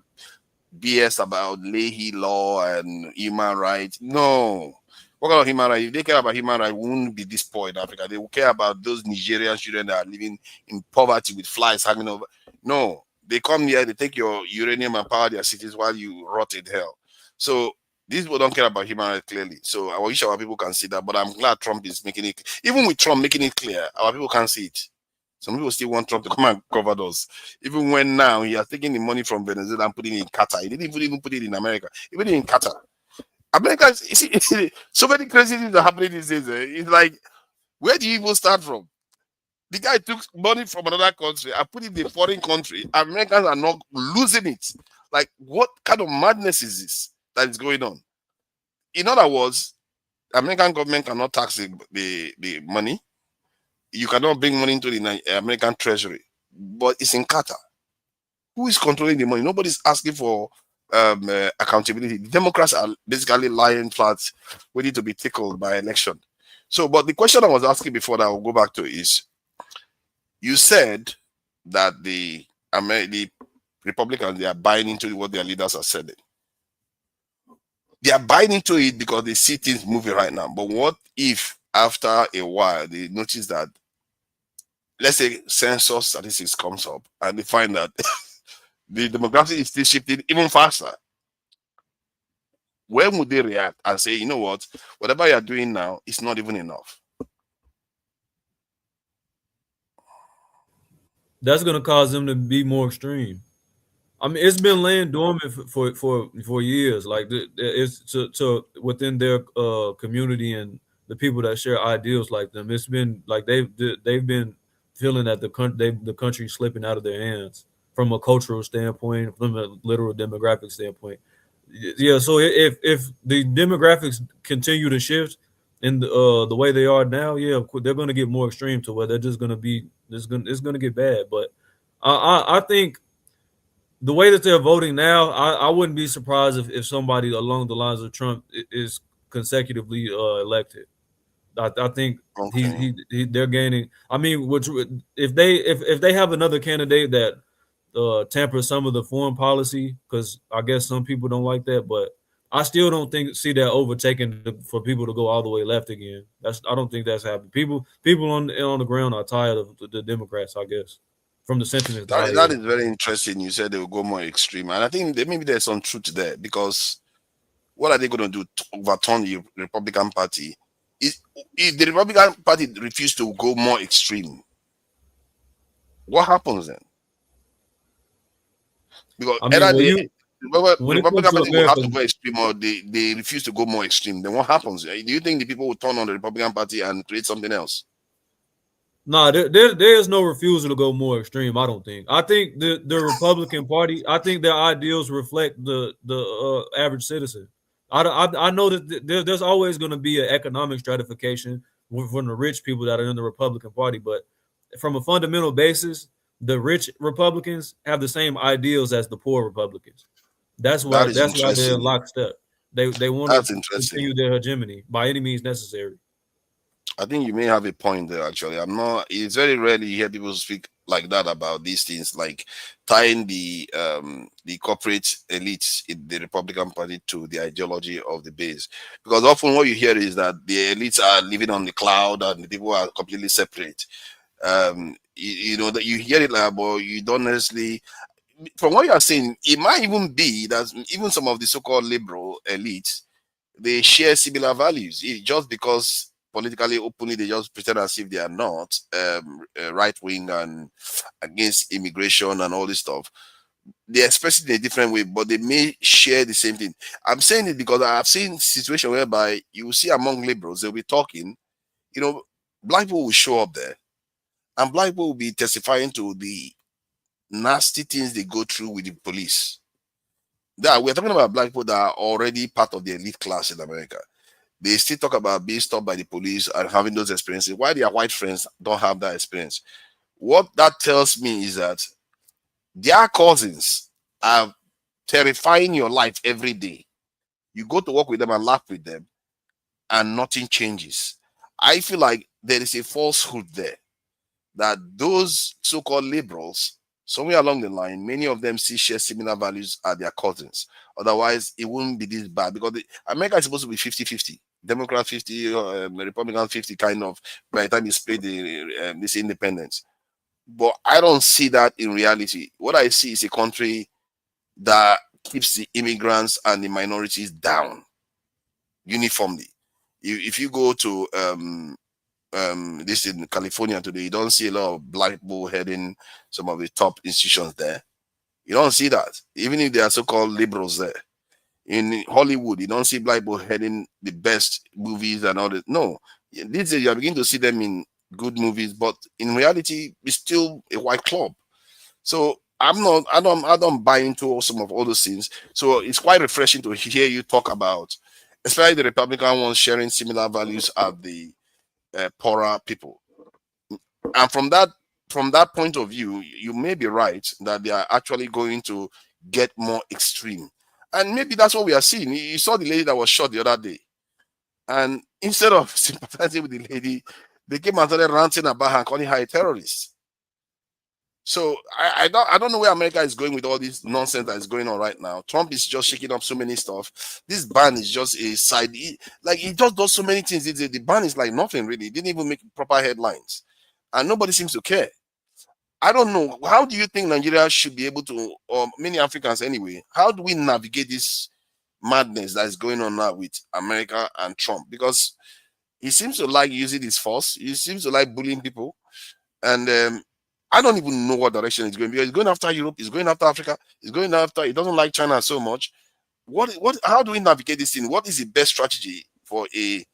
Speaker 3: BS about Leahy law and human rights. No. What kind of human rights? If they care about human rights, we wouldn't be this poor in Africa. They will care about those Nigerian children that are living in poverty with flies hanging over. No, they come here, they take your uranium and power their cities while you rot in hell. So these people don't care about human rights clearly. So I wish our people can see that, but I'm glad Trump is making it. Even with Trump making it clear, our people can't see it. Some people still want Trump to come and cover those. Even when now he has taken the money from Venezuela and put it in Qatar. He didn't even put it in America. Even in Qatar. America, you see, so many crazy things are happening these days. It's like, where do you even start from? The guy took money from another country and put it in a foreign country. Americans are not losing it. Like, what kind of madness is this that is going on? In other words, American government cannot tax the money. You cannot bring money into the American treasury, but it's in Qatar. Who is controlling the money? Nobody's asking for accountability. The Democrats are basically lying flat, waiting to be tickled by election. So, but the question I was asking before that I'll go back to is, you said that the Republicans, they are buying into what their leaders are saying. They are buying into it because they see things moving right now. But what if after a while they notice that, let's say, census statistics comes up and they find that the demographic is still shifting even faster? When would they react and say, you know what, whatever you are doing now is not even enough?
Speaker 6: That's going to cause them to be more extreme. I mean, it's been laying dormant for years. Like it's to within their community and the people that share ideals like them. It's been like they've been feeling that the country's slipping out of their hands from a cultural standpoint, from a literal demographic standpoint. Yeah. So if the demographics continue to shift in the way they are now, yeah, they're going to get more extreme to where they're just going to be. It's going to get bad. But I think the way that they're voting now, I wouldn't be surprised if somebody along the lines of Trump is consecutively elected. I think they're gaining. I mean, if they have another candidate that tempers some of the foreign policy, because I guess some people don't like that, but I still don't see that overtaking for people to go all the way left again. I don't think that's happening. People on the ground are tired of the Democrats, I guess, from the sentiment.
Speaker 3: That is very interesting. You said they will go more extreme, and I think maybe there's some truth there, because what are they going to do to overturn the Republican Party? If the Republican Party refuses to go more extreme, what happens then? Because the Republican Party will have to go extreme, or they refuse to go more extreme. Then what happens? Do you think the people will turn on the Republican Party and create something else?
Speaker 6: Nah, there is no refusal to go more extreme. I don't think. I think the Republican Party. I think their ideals reflect the average citizen. I know that there's always going to be an economic stratification from the rich people that are in the Republican Party, but from a fundamental basis, the rich Republicans have the same ideals as the poor Republicans. That's
Speaker 3: That
Speaker 6: why
Speaker 3: is
Speaker 6: they're in
Speaker 3: interesting.
Speaker 6: lockstep. They want
Speaker 3: That's
Speaker 6: to
Speaker 3: interesting.
Speaker 6: continue their hegemony by any means necessary.
Speaker 3: I think you may have a point there. Actually, I'm not. It's very rarely you hear people speak like that about these things, like tying the corporate elites in the Republican Party to the ideology of the base. Because often what you hear is that the elites are living on the cloud and the people are completely separate. You know that you hear it like, but you don't necessarily. From what you are saying, it might even be that even some of the so-called liberal elites, they share similar values. Just because politically openly they just pretend as if they are not right wing and against immigration and all this stuff. They express it in a different way, but they may share the same thing. I'm saying it because I've seen situations whereby you will see among liberals they'll be talking. You know, black people will show up there, and black people will be testifying to the nasty things they go through with the police. That we're talking about black people that are already part of the elite class in America. They still talk about being stopped by the police and having those experiences. Why their white friends don't have that experience? What that tells me is that their cousins are terrifying your life every day. You go to work with them and laugh with them, and nothing changes. I feel like there is a falsehood there that those so-called liberals, somewhere along the line, many of them see share similar values as their cousins. Otherwise, it wouldn't be this bad because America is supposed to be 50-50. Democrat 50, Republican 50, kind of, by the time you split this independence. But I don't see that in reality. What I see is a country that keeps the immigrants and the minorities down uniformly. If you go to this in California today, you don't see a lot of black people heading some of the top institutions there. You don't see that, even if they are so-called liberals there. In Hollywood, you don't see black people heading the best movies and all that. No, these days you are beginning to see them in good movies, but in reality, it's still a white club. So I don't buy into some of all those things. So it's quite refreshing to hear you talk about, especially the Republican ones sharing similar values as the poorer people. And from that point of view, you may be right that they are actually going to get more extreme. And maybe that's what we are seeing. You saw the lady that was shot the other day. And instead of sympathizing with the lady, they came and started ranting about her and calling her a terrorist. So I don't know where America is going with all this nonsense that is going on right now. Trump is just shaking up so many stuff. This ban is just a side. Like he just does so many things. The ban is like nothing really. It didn't even make proper headlines, and nobody seems to care. I don't know. How do you think Nigeria should be able to, or many Africans anyway? How do we navigate this madness that is going on now with America and Trump? Because he seems to like using his force. He seems to like bullying people, and I don't even know what direction it's going. Because he's going after Europe, he's going after Africa, he's going after. He doesn't like China so much. What? How do we navigate this thing? What is the best strategy for a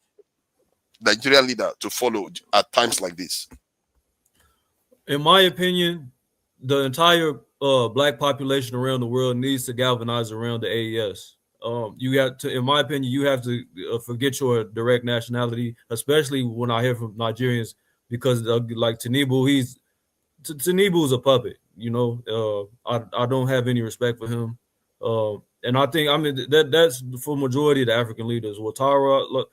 Speaker 3: Nigerian leader to follow at times like this?
Speaker 6: In my opinion, the entire black population around the world needs to galvanize around the AES. You have to, in my opinion, you have to forget your direct nationality, especially when I hear from Nigerians, because like Tinubu, Tinubu's a puppet. You know, I don't have any respect for him, and I think that's for majority of the African leaders. Ouattara,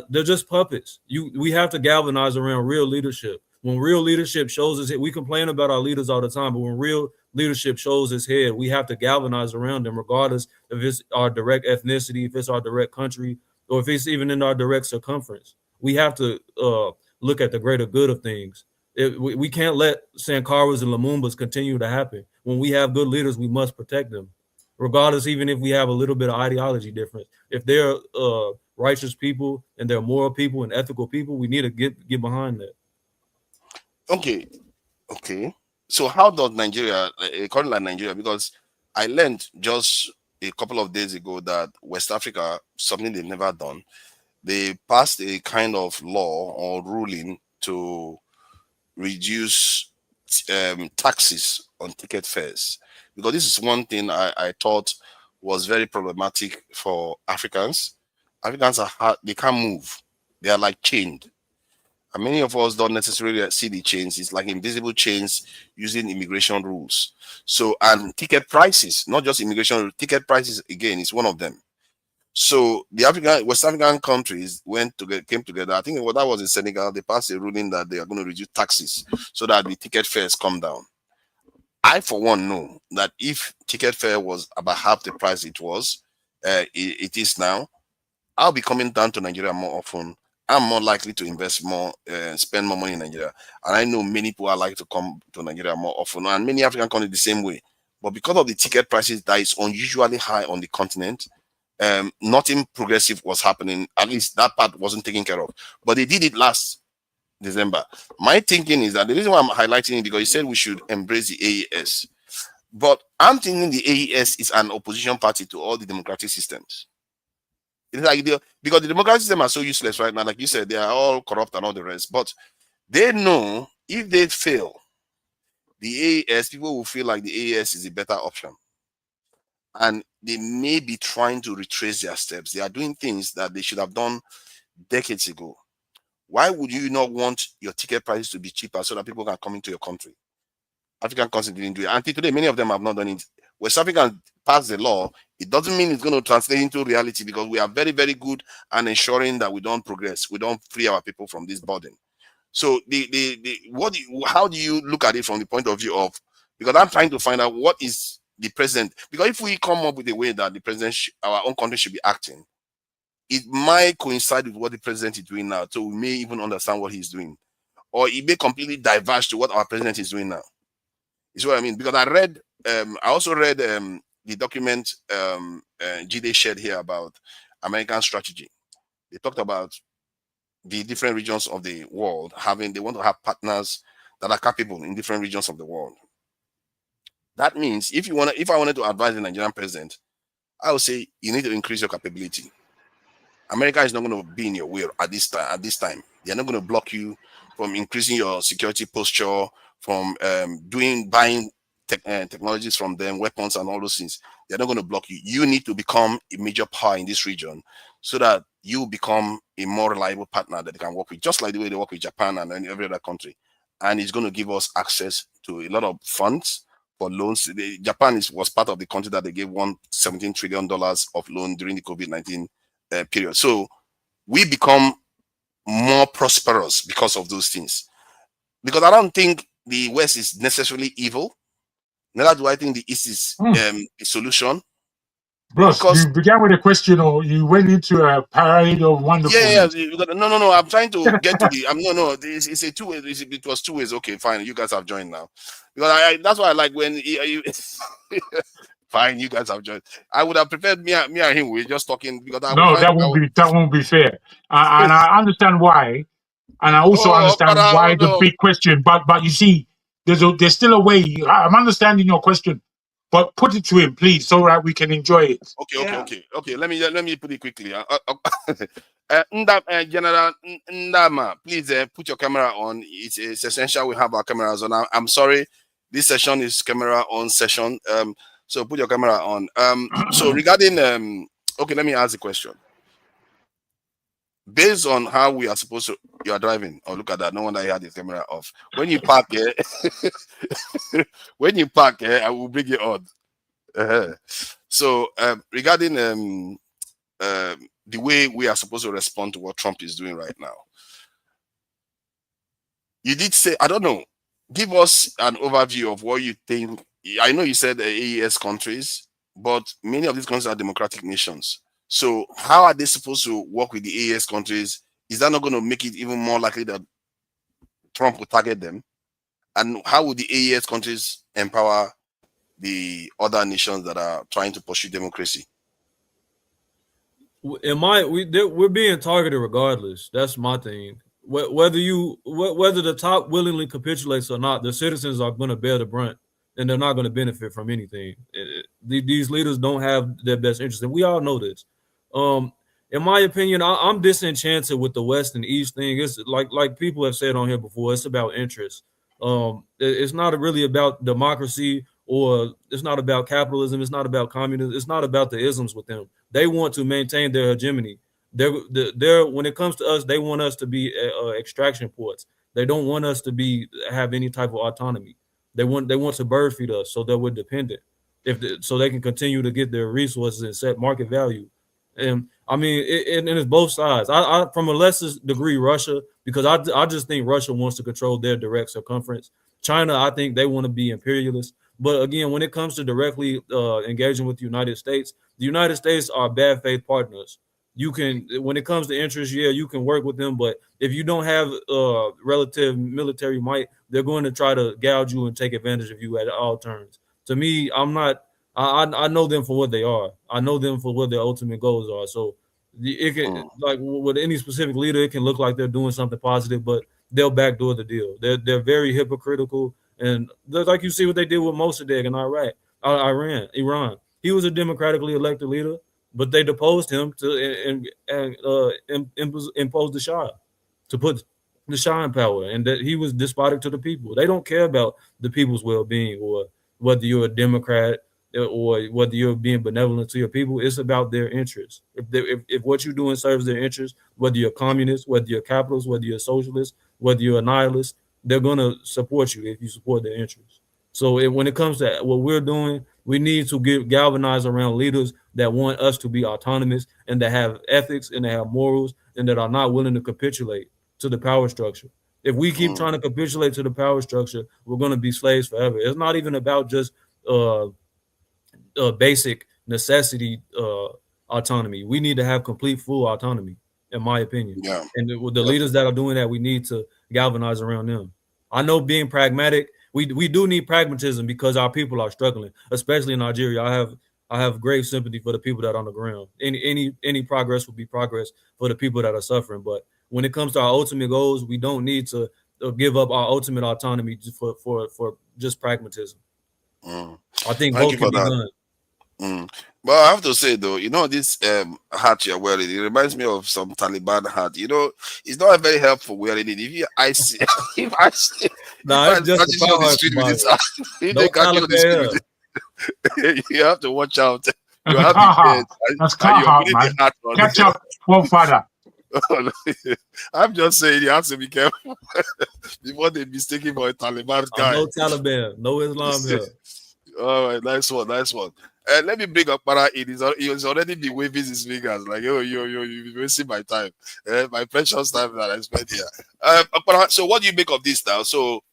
Speaker 6: they're just puppets. We have to galvanize around real leadership. When real leadership shows us, we complain about our leaders all the time, but when real leadership shows its head, we have to galvanize around them, regardless if it's our direct ethnicity, if it's our direct country, or if it's even in our direct circumference. We have to look at the greater good of things. We can't let Sankaras and Lumumbas continue to happen. When we have good leaders, we must protect them, regardless, even if we have a little bit of ideology difference. If they're righteous people and they're moral people and ethical people, we need to get behind that.
Speaker 3: Okay. So how does Nigeria, a country like Nigeria, because I learned just a couple of days ago that West Africa, something they've never done, they passed a kind of law or ruling to reduce taxes on ticket fares, because this is one thing I thought was very problematic for Africans. Africans are hard, they can't move. They are like chained. And many of us don't necessarily see the chains. It's like invisible chains using immigration rules. So, and ticket prices, not just immigration, ticket prices, again, is one of them. So the West African countries came together. I think that was in Senegal. They passed a ruling that they are going to reduce taxes so that the ticket fares come down. I, for one, know that if ticket fare was about half the price it is now, I'll be coming down to Nigeria more often. I'm more likely to invest more, spend more money in Nigeria. And I know many people are likely to come to Nigeria more often, and many African countries the same way. But because of the ticket prices that is unusually high on the continent, nothing progressive was happening. At least that part wasn't taken care of. But they did it last December. My thinking is that the reason why I'm highlighting it, because he said we should embrace the AES. But I'm thinking the AES is an opposition party to all the democratic systems. It's like because the democratic system are so useless right now. Like you said, they are all corrupt and all the rest. But they know if they fail, the AES, people will feel like the AES is a better option. And they may be trying to retrace their steps. They are doing things that they should have done decades ago. Why would you not want your ticket prices to be cheaper so that people can come into your country? African countries didn't do it. Until today, many of them have not done it. West African passed the law, it doesn't mean it's going to translate into reality, because we are very, very good at ensuring that we don't progress. We don't free our people from this burden. So how do you look at it from the point of view of, because I'm trying to find out what is the president, because if we come up with a way that the president, our own country should be acting, it might coincide with what the president is doing now. So we may even understand what he's doing, or it may completely diverge to what our president is doing now. Is what I mean. Because I also read the document Jide shared here about American strategy. They talked about the different regions of the world they want to have partners that are capable in different regions of the world. That means if I wanted to advise the Nigerian president, I would say you need to increase your capability. America is not going to be in your way at this time. They're not going to block you from increasing your security posture, from buying technologies from them, weapons and all those things. They're not going to block you. You need to become a major power in this region so that you become a more reliable partner that they can work with, just like the way they work with Japan and every other country. And it's going to give us access to a lot of funds for loans. Japan was part of the country that they gave $17 trillion of loan during the COVID-19 period. So we become more prosperous because of those things. Because I don't think the West is necessarily evil. Neither do I think the East is a solution.
Speaker 7: Bros, you began with a question, or you went into a parade of wonderful.
Speaker 3: Yeah. No. I'm trying to get to the. No. It's a 2 way. It was 2 ways. Okay, fine. You guys have joined now, because that's why I like when you. Fine, you guys have joined. I would have preferred me and him. We're just talking because that
Speaker 7: won't be fair. And I understand why, and I also understand why the big question. But you see, there's still a way. I'm understanding your question. But put it to him, please, so that we can enjoy it.
Speaker 3: Okay. Let me put it quickly. General Ndama, please put your camera on. It's essential we have our cameras on. I'm sorry, this session is camera on session. So put your camera on. So regarding let me ask the question. Based on how we are supposed to, you are driving. Oh, look at that! No wonder you had the camera off. When you park here, I will bring it on. So regarding the way we are supposed to respond to what Trump is doing right now, you did say, I don't know. Give us an overview of what you think. I know you said the AES countries, but many of these countries are democratic nations. So how are they supposed to work with the AES countries? Is that not going to make it even more likely that Trump will target them? And how would the AES countries empower the other nations that are trying to pursue democracy?
Speaker 6: We're being targeted regardless. That's my thing. Whether the top willingly capitulates or not, the citizens are going to bear the brunt, and they're not going to benefit from anything. These leaders don't have their best interest, and we all know this. in my opinion, I'm disenchanted with the West and East thing. It's like people have said on here before. It's about interest. It's not really about democracy, or it's not about capitalism. It's not about communism. It's not about the isms with them. They want to maintain their hegemony. They're when it comes to us, they want us to be extraction ports. They don't want us to have any type of autonomy. They want to bird feed us so that we're dependent, so they can continue to get their resources and set market value. And I mean, it's both sides. I from a lesser degree, Russia, because I just think Russia wants to control their direct circumference. China, I think they want to be imperialist. But again, when it comes to directly engaging with the United States are bad faith partners. You can, when it comes to interest, yeah, you can work with them, but if you don't have relative military might, they're going to try to gouge you and take advantage of you at all turns. To me, I know them for what they are. I know them for what their ultimate goals are. So it can, like with any specific leader, it can look like they're doing something positive, but they'll backdoor the deal. They're very hypocritical, and like you see what they did with Mossadegh in Iran. He was a democratically elected leader, but they deposed him to impose the Shah, to put the Shah in power, and that he was despotic to the people. They don't care about the people's well-being, or whether you're a Democrat or whether you're being benevolent to your people. It's about their interests. If what you're doing serves their interests, whether you're a communist, whether you're a capitalist, whether you're a socialist, whether you're a nihilist, they're going to support you if you support their interests. So when it comes to what we're doing, we need to galvanize around leaders that want us to be autonomous and that have ethics and that have morals and that are not willing to capitulate to the power structure. If we keep trying to capitulate to the power structure, we're going to be slaves forever. It's not even about just basic necessity autonomy. We need to have complete, full autonomy, in my opinion.
Speaker 3: Yeah.
Speaker 6: And with the leaders that are doing that, we need to galvanize around them. I know being pragmatic, we do need pragmatism because our people are struggling, especially in Nigeria. I have great sympathy for the people that are on the ground. Any progress will be progress for the people that are suffering. But when it comes to our ultimate goals, we don't need to give up our ultimate autonomy for just pragmatism. I think both can be done.
Speaker 3: But I have to say though, this hat you're wearing, it reminds me of some Taliban hat. It's not very helpful wearing it. If I see
Speaker 6: it's just
Speaker 3: the street with this hat, you have to watch out. You have
Speaker 7: That's car man. Catch up, one father.
Speaker 3: I'm just saying you have to be careful before they mistake him for a Taliban guy.
Speaker 6: No Taliban, no Islam here.
Speaker 3: All right, nice one. Let me bring up Para. He's already been waving his fingers like, you're wasting my time, my precious time that I spent here. So what do you make of this now? So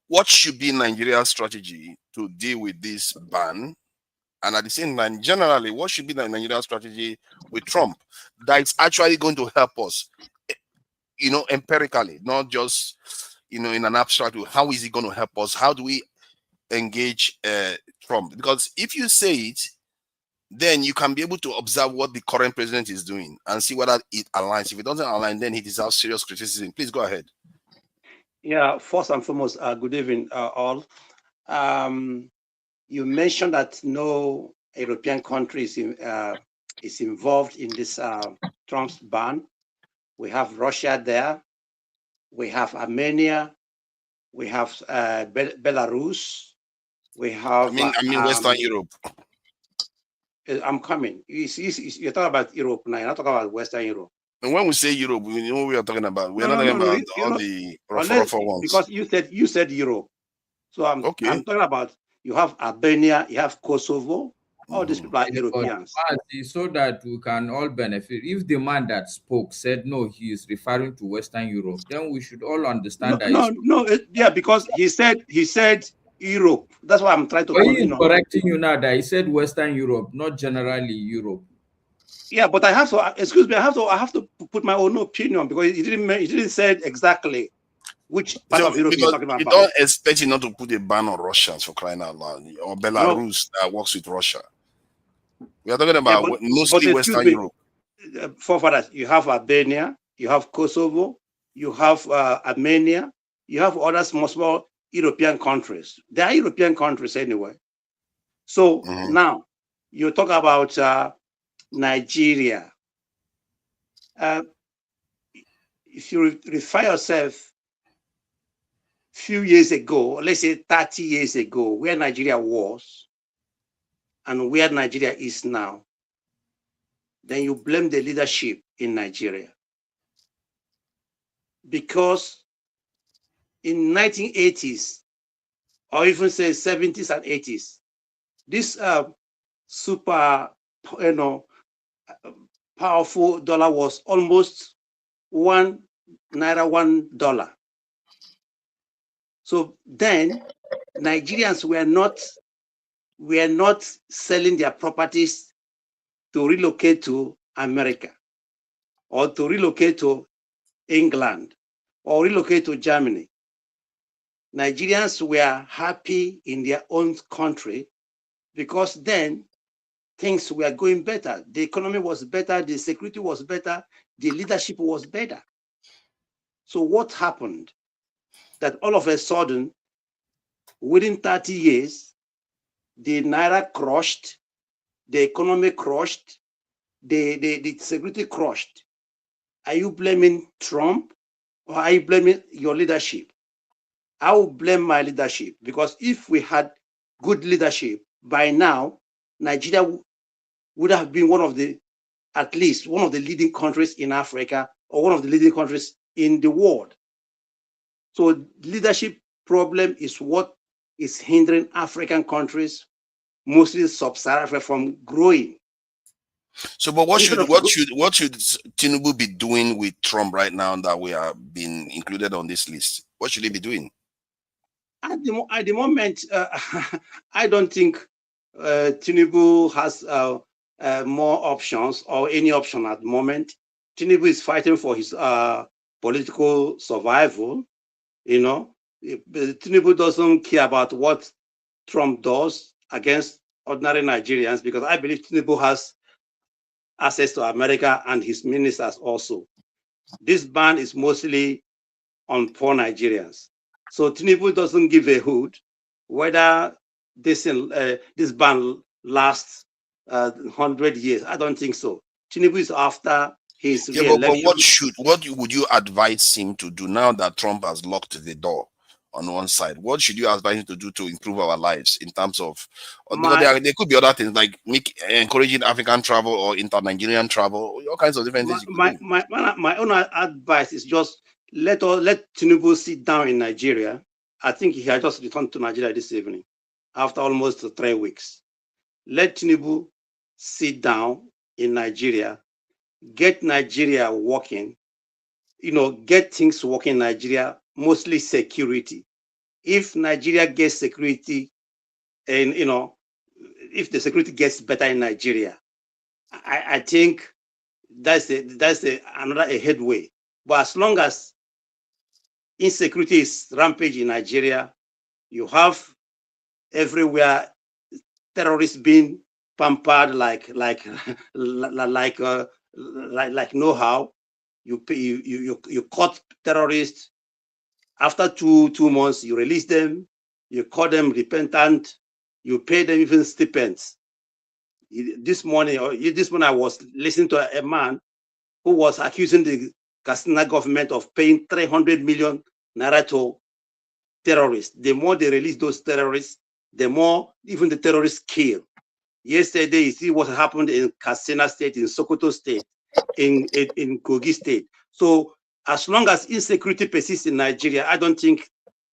Speaker 3: what should be Nigeria's strategy to deal with this ban? And at the same time, generally, what should be the Nigerian strategy with Trump that it's actually going to help us, empirically, not just, in an abstract way? How is it going to help us? How do we engage Trump? Because if you say it, then you can be able to observe what the current president is doing and see whether it aligns. If it doesn't align, then he deserves serious criticism. Please go ahead.
Speaker 8: Yeah, first and foremost, good evening, all. You mentioned that no European country is involved in this Trump's ban. We have Russia there. We have Armenia. We have Belarus. We have.
Speaker 3: I mean Western Europe.
Speaker 8: I'm coming. You're talking about Europe now. You're not talking about Western Europe.
Speaker 3: And when we say Europe, we know what we are talking about. We're not talking about all the rougher ones.
Speaker 8: Because you said Europe. So I'm talking about, you have Albania, you have Kosovo. All these people are Europeans.
Speaker 5: So that we can all benefit. If the man that spoke said no, he is referring to Western Europe, then we should all understand
Speaker 8: because he said Europe. That's why I'm trying to.
Speaker 5: He's correcting you now that he said Western Europe, not generally Europe.
Speaker 8: Yeah, but I have to excuse me. I have to put my own opinion because he didn't say exactly which part of Europe you're talking about.
Speaker 3: You don't expect you not to put a ban on Russians, for crying out loud, or Belarus that works with Russia. We are talking about mostly Western Europe.
Speaker 8: Forefathers, you have Albania, you have Kosovo, you have Armenia, you have other small European countries. They are European countries anyway. So now you talk about Nigeria. if you refer yourself few years ago, let's say 30 years ago, where Nigeria was and where Nigeria is now, then you blame the leadership in Nigeria. Because in 1980s, or even say 70s and 80s, this super, powerful dollar was almost $1. So then Nigerians were not selling their properties to relocate to America or to relocate to England or relocate to Germany. Nigerians were happy in their own country because then things were going better. The economy was better, the security was better, the leadership was better. So what happened? That all of a sudden, within 30 years, the Naira crushed, the economy crushed, the security crushed. Are you blaming Trump or are you blaming your leadership? I will blame my leadership, because if we had good leadership, by now, Nigeria would have been at least one of the leading countries in Africa or one of the leading countries in the world. So leadership problem is what is hindering African countries, mostly sub-Saharan Africa, from growing.
Speaker 3: So, but what should Tinubu be doing with Trump right now that we are being included on this list? What should he be doing?
Speaker 8: At the moment, I don't think Tinubu has more options or any option at the moment. Tinubu is fighting for his political survival. Tinubu doesn't care about what Trump does against ordinary Nigerians, because I believe Tinubu has access to America and his ministers also. This ban is mostly on poor Nigerians. So Tinubu doesn't give a hoot whether this ban lasts 100 years. I don't think so. Tinubu is after his re-election.
Speaker 3: But what would you advise him to do now that Trump has locked the door on one side? What should you advise him to do to improve our lives in terms of, because there could be other things like encouraging African travel or inter-Nigerian travel, all kinds of different things.
Speaker 8: My own advice is just let Tinubu sit down in Nigeria. I think he had just returned to Nigeria this evening after almost 3 weeks. Let Tinubu sit down in Nigeria, get Nigeria working, get things working in Nigeria, mostly security. If Nigeria gets security, and if the security gets better in Nigeria, I think that's another headway. But as long as insecurity is rampage in Nigeria, you have everywhere terrorists being pampered like know-how. You caught terrorists. After two months, you release them. You call them repentant. You pay them even stipends. This morning I was listening to a man who was accusing the Katsina government of paying 300 million naira to terrorists. The more they release those terrorists, the more even the terrorists kill. Yesterday, you see what happened in Katsina State, in Sokoto State, in Kogi State. So as long as insecurity persists in Nigeria, I don't think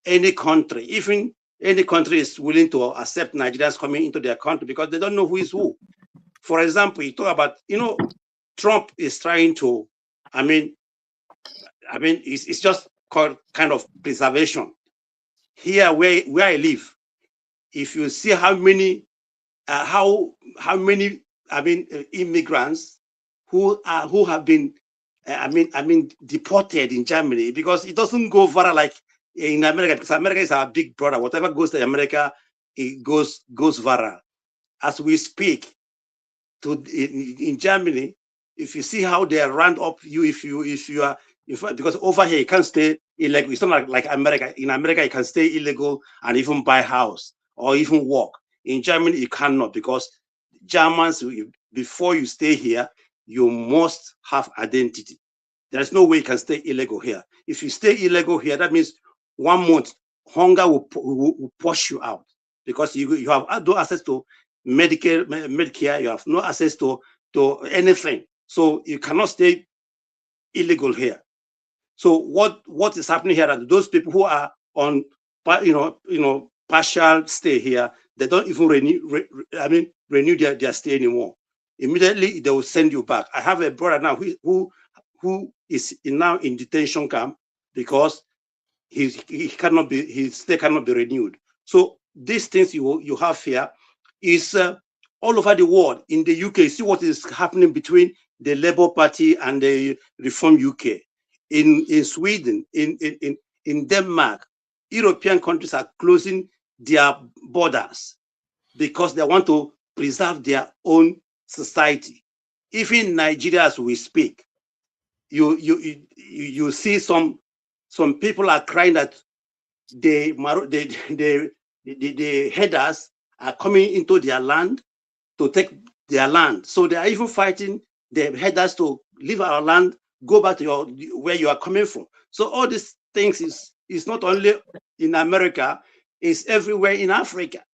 Speaker 8: any country, even any country, is willing to accept Nigerians coming into their country, because they don't know who is who. For example, you talk about, Trump is trying to, it's just called kind of preservation. Here where I live, if you see how many immigrants who have been deported in Germany, because it doesn't go viral like in America, because America is our big brother. Whatever goes to America, it goes viral. As we speak, in Germany, if you see how they round up you, because over here you can't stay illegal. It's not like America. In America, you can stay illegal and even buy a house or even work. In Germany, you cannot, because Germans, before you stay here, you must have identity. There's no way you can stay illegal here. If you stay illegal here, that means 1 month, hunger will push you out, because you have no access to Medicare, you have no access to anything. So you cannot stay illegal here. So what is happening here, that those people who are on partial stay here, they don't even renew their stay anymore. Immediately they will send you back. I have a brother now who is now in detention camp because his stay cannot be renewed. So these things you have here is all over the world. In the UK, see what is happening between the Labour Party and the Reform UK. In Sweden, in Denmark, European countries are closing their borders because they want to preserve their own society. Even in Nigeria, as we speak, you see some people are crying that the headers are coming into their land to take their land. So they are even fighting the headers to leave our land, go back to where you are coming from. So all these things is not only in America, it's everywhere in Africa.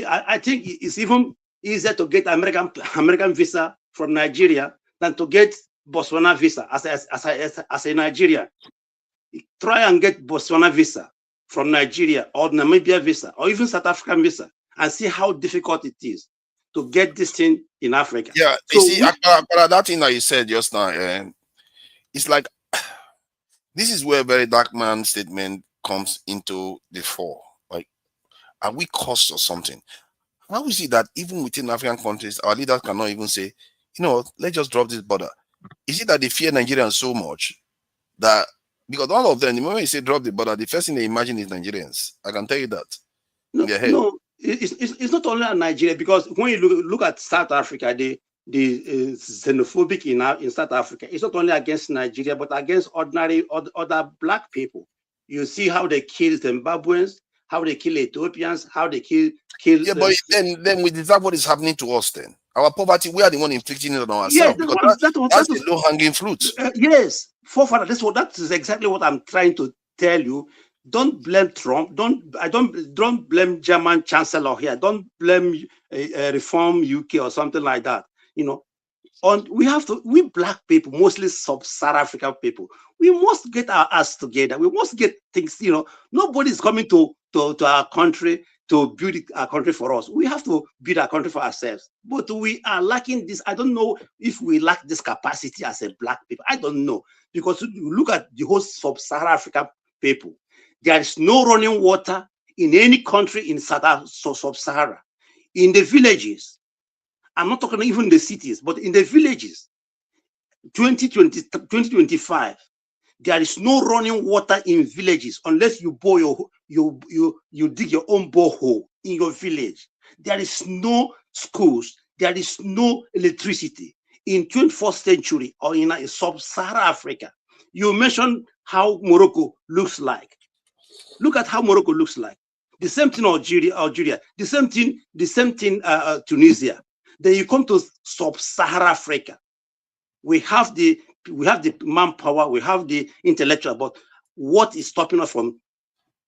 Speaker 8: I think it's even easier to get American visa from Nigeria than to get Botswana visa as a Nigerian. Try and get Botswana visa from Nigeria, or Namibia visa, or even South African visa, and see how difficult it is to get this thing in Africa.
Speaker 3: Yeah,
Speaker 8: so
Speaker 3: you see, that thing that you said just now, it's like, this is where very dark man statement comes into the fore. Like, are we cursed or something? How is it that even within African countries, our leaders cannot even say, let's just drop this border? Is it that they fear Nigerians so much that, because all of them, the moment you say drop the border, the first thing they imagine is Nigerians? I can tell you that.
Speaker 8: No, it's not only Nigeria, because when you look at South Africa, the xenophobic in South Africa, it's not only against Nigeria, but against other black people. You see how they kill Zimbabweans, how they kill Ethiopians, how they kill.
Speaker 3: Yeah, but then we deserve what is happening to us. Then our poverty, we are the one inflicting it on ourselves.
Speaker 8: Yeah,
Speaker 3: that's the low-hanging fruit.
Speaker 8: Yes, forefather. That is exactly what I'm trying to tell you. Don't blame Trump. Don't blame German Chancellor here. Don't blame Reform UK or something like that. We black people, mostly sub-Saharan African people, we must get our ass together. We must get things. Nobody's coming to our country to build our country for us. We have to build our country for ourselves. But we are lacking this. I don't know if we lack this capacity as a black people. I don't know, because you look at the whole sub-Saharan African people. There is no running water in any country in sub-Sahara. In the villages, I'm not talking even the cities, but in the villages, 2025, there is no running water in villages unless you dig your own borehole in your village. There is no schools. There is no electricity in 21st century or in sub-Saharan Africa. You mentioned how Morocco looks like. Look at how Morocco looks like. The same thing Algeria. The same thing Tunisia. Then you come to sub-Saharan Africa. We have the manpower, we have the intellectual, but what is stopping us from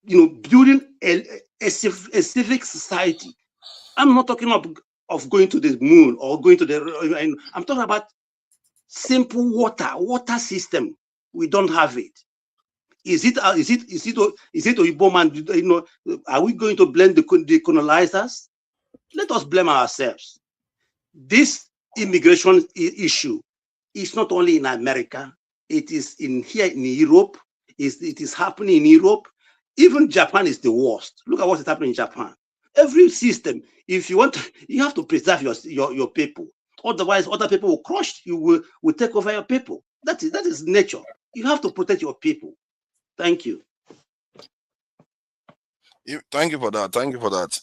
Speaker 8: building a civic society? I'm not talking of going to the moon or going to the. I'm talking about simple water system. We don't have it. Is it Igbo man? Are we going to blame the colonizers? Let us blame ourselves. This immigration issue is not only in America. It is here in Europe. It is happening in Europe. Even Japan is the worst. Look at what is happening in Japan. Every system, if you want, you have to preserve your people. Otherwise, other people will crush you. Will take over your people. That is nature. You have to protect your people. Thank you.
Speaker 3: Thank you for that. Thank you for that.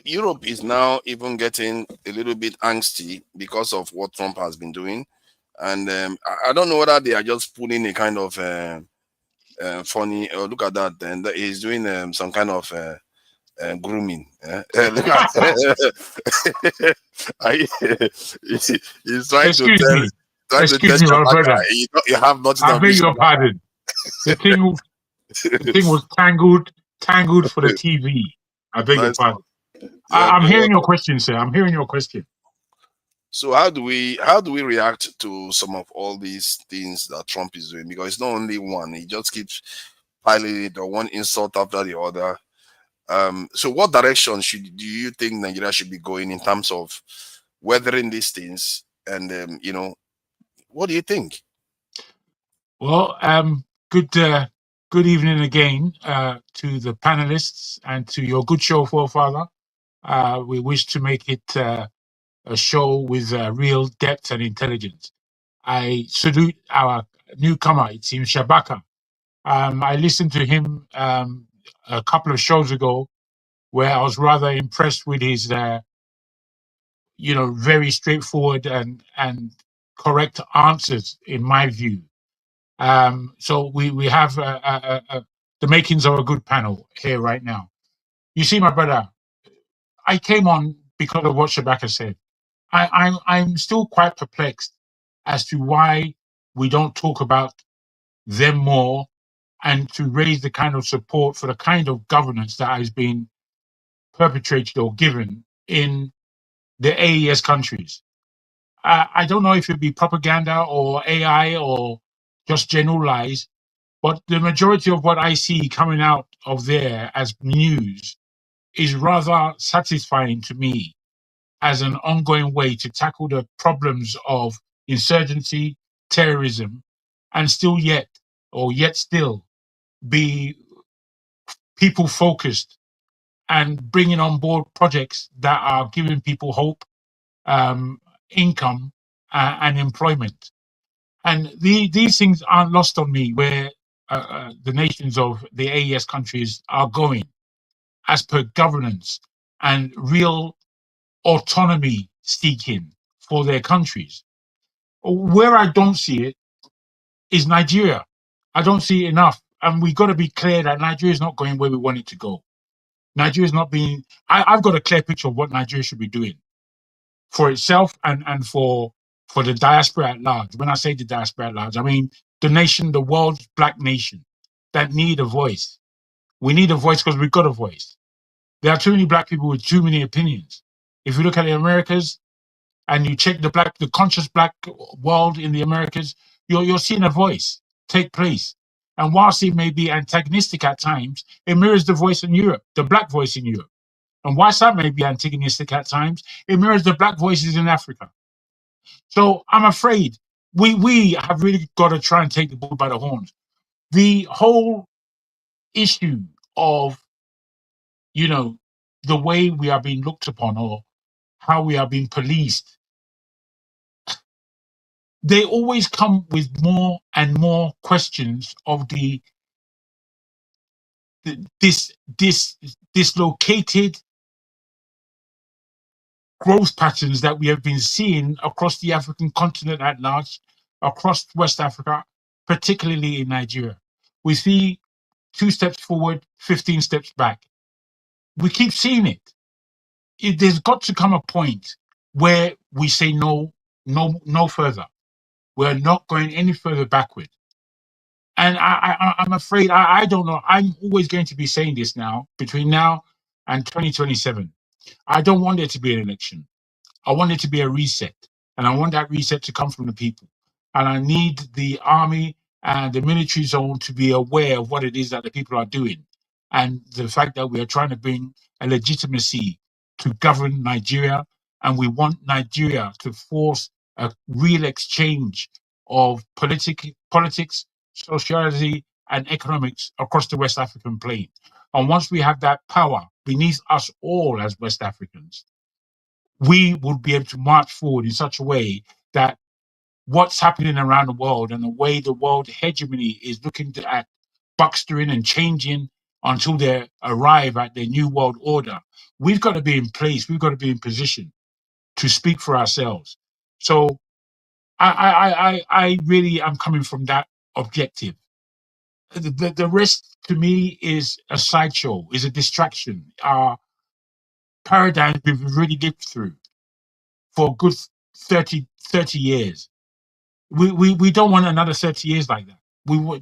Speaker 3: Europe is now even getting a little bit angsty because of what Trump has been doing. And I don't know whether they are just pulling a kind of funny, look at that, and he's doing some kind of grooming. Look at he's trying
Speaker 7: Excuse
Speaker 3: to tell
Speaker 7: me.
Speaker 3: Trying to
Speaker 7: Excuse
Speaker 3: test
Speaker 7: me,
Speaker 3: your
Speaker 7: my
Speaker 3: back.
Speaker 7: brother.
Speaker 3: You have nothing
Speaker 7: I
Speaker 3: on
Speaker 7: beg
Speaker 3: me.
Speaker 7: your pardon. The thing was tangled for the TV. I beg your
Speaker 3: Nice
Speaker 7: pardon.
Speaker 3: one. Yeah,
Speaker 7: I'm
Speaker 3: go
Speaker 7: hearing
Speaker 3: on.
Speaker 7: your question, sir. I'm hearing your question.
Speaker 3: So how do we react to some of all these things that Trump is doing? Because it's not only one; he just keeps piling it on one insult after the other. So what direction do you think Nigeria should be going in terms of weathering these things? And what do you think?
Speaker 7: Well, good evening again to the panelists and to your good show, forefather. We wish to make it a show with real depth and intelligence. I salute our newcomer, it seems Shabaka. I listened to him a couple of shows ago, where I was rather impressed with his, very straightforward and correct answers, in my view. So we have the makings of a good panel here right now. You see, my brother, I came on because of what Shabaka said. I'm still quite perplexed as to why we don't talk about them more and to raise the kind of support for the kind of governance that has been perpetrated or given in the AES countries. I don't know if it'd be propaganda or AI or just general lies, but the majority of what I see coming out of there as news is rather satisfying to me as an ongoing way to tackle the problems of insurgency, terrorism, and yet still be people focused and bringing on board projects that are giving people hope, income, and employment. And these things aren't lost on me, where the nations of the AES countries are going as per governance and real autonomy seeking for their countries. Where I don't see it is Nigeria. I don't see it enough. And we've got to be clear that Nigeria is not going where we want it to go. Nigeria is not being. I've got a clear picture of what Nigeria should be doing for itself and for the diaspora at large. When I say the diaspora at large, I mean the nation, the world's black nation that need a voice. We need a voice because we've got a voice. There are too many black people with too many opinions. If you look at the Americas and you check the conscious black world in the Americas, you're seeing a voice take place. And whilst it may be antagonistic at times, it mirrors the voice in Europe, the black voice in Europe. And whilst that may be antagonistic at times, it mirrors the black voices in Africa. So I'm afraid we have really got to try and take the bull by the horns. The whole issue of, the way we are being looked upon or how we are being policed, they always come with more and more questions of this dislocated growth patterns that we have been seeing across the African continent at large, across West Africa, particularly in Nigeria. We see 2 steps forward, 15 steps back. We keep seeing it. There's got to come a point where we say no further. We're not going any further backward. And I'm afraid, I don't know. I'm always going to be saying this now, between now and 2027. I don't want there to be an election. I want it to be a reset. And I want that reset to come from the people. And I need the army and the military zone to be aware of what it is that the people are doing. And the fact that we are trying to bring a legitimacy to govern Nigeria. And we want Nigeria to force a real exchange of politics, sociology, and economics across the West African plain. And once we have that power beneath us all as West Africans, we would be able to march forward in such a way that what's happening around the world and the way the world hegemony is looking at buckstering and changing until they arrive at their new world order, we've got to be in place. We've got to be in position to speak for ourselves. So I really am coming from that objective. The rest to me is a sideshow, is a distraction. Our paradigms we've really lived through for a good 30 years. We don't want another 30 years like that.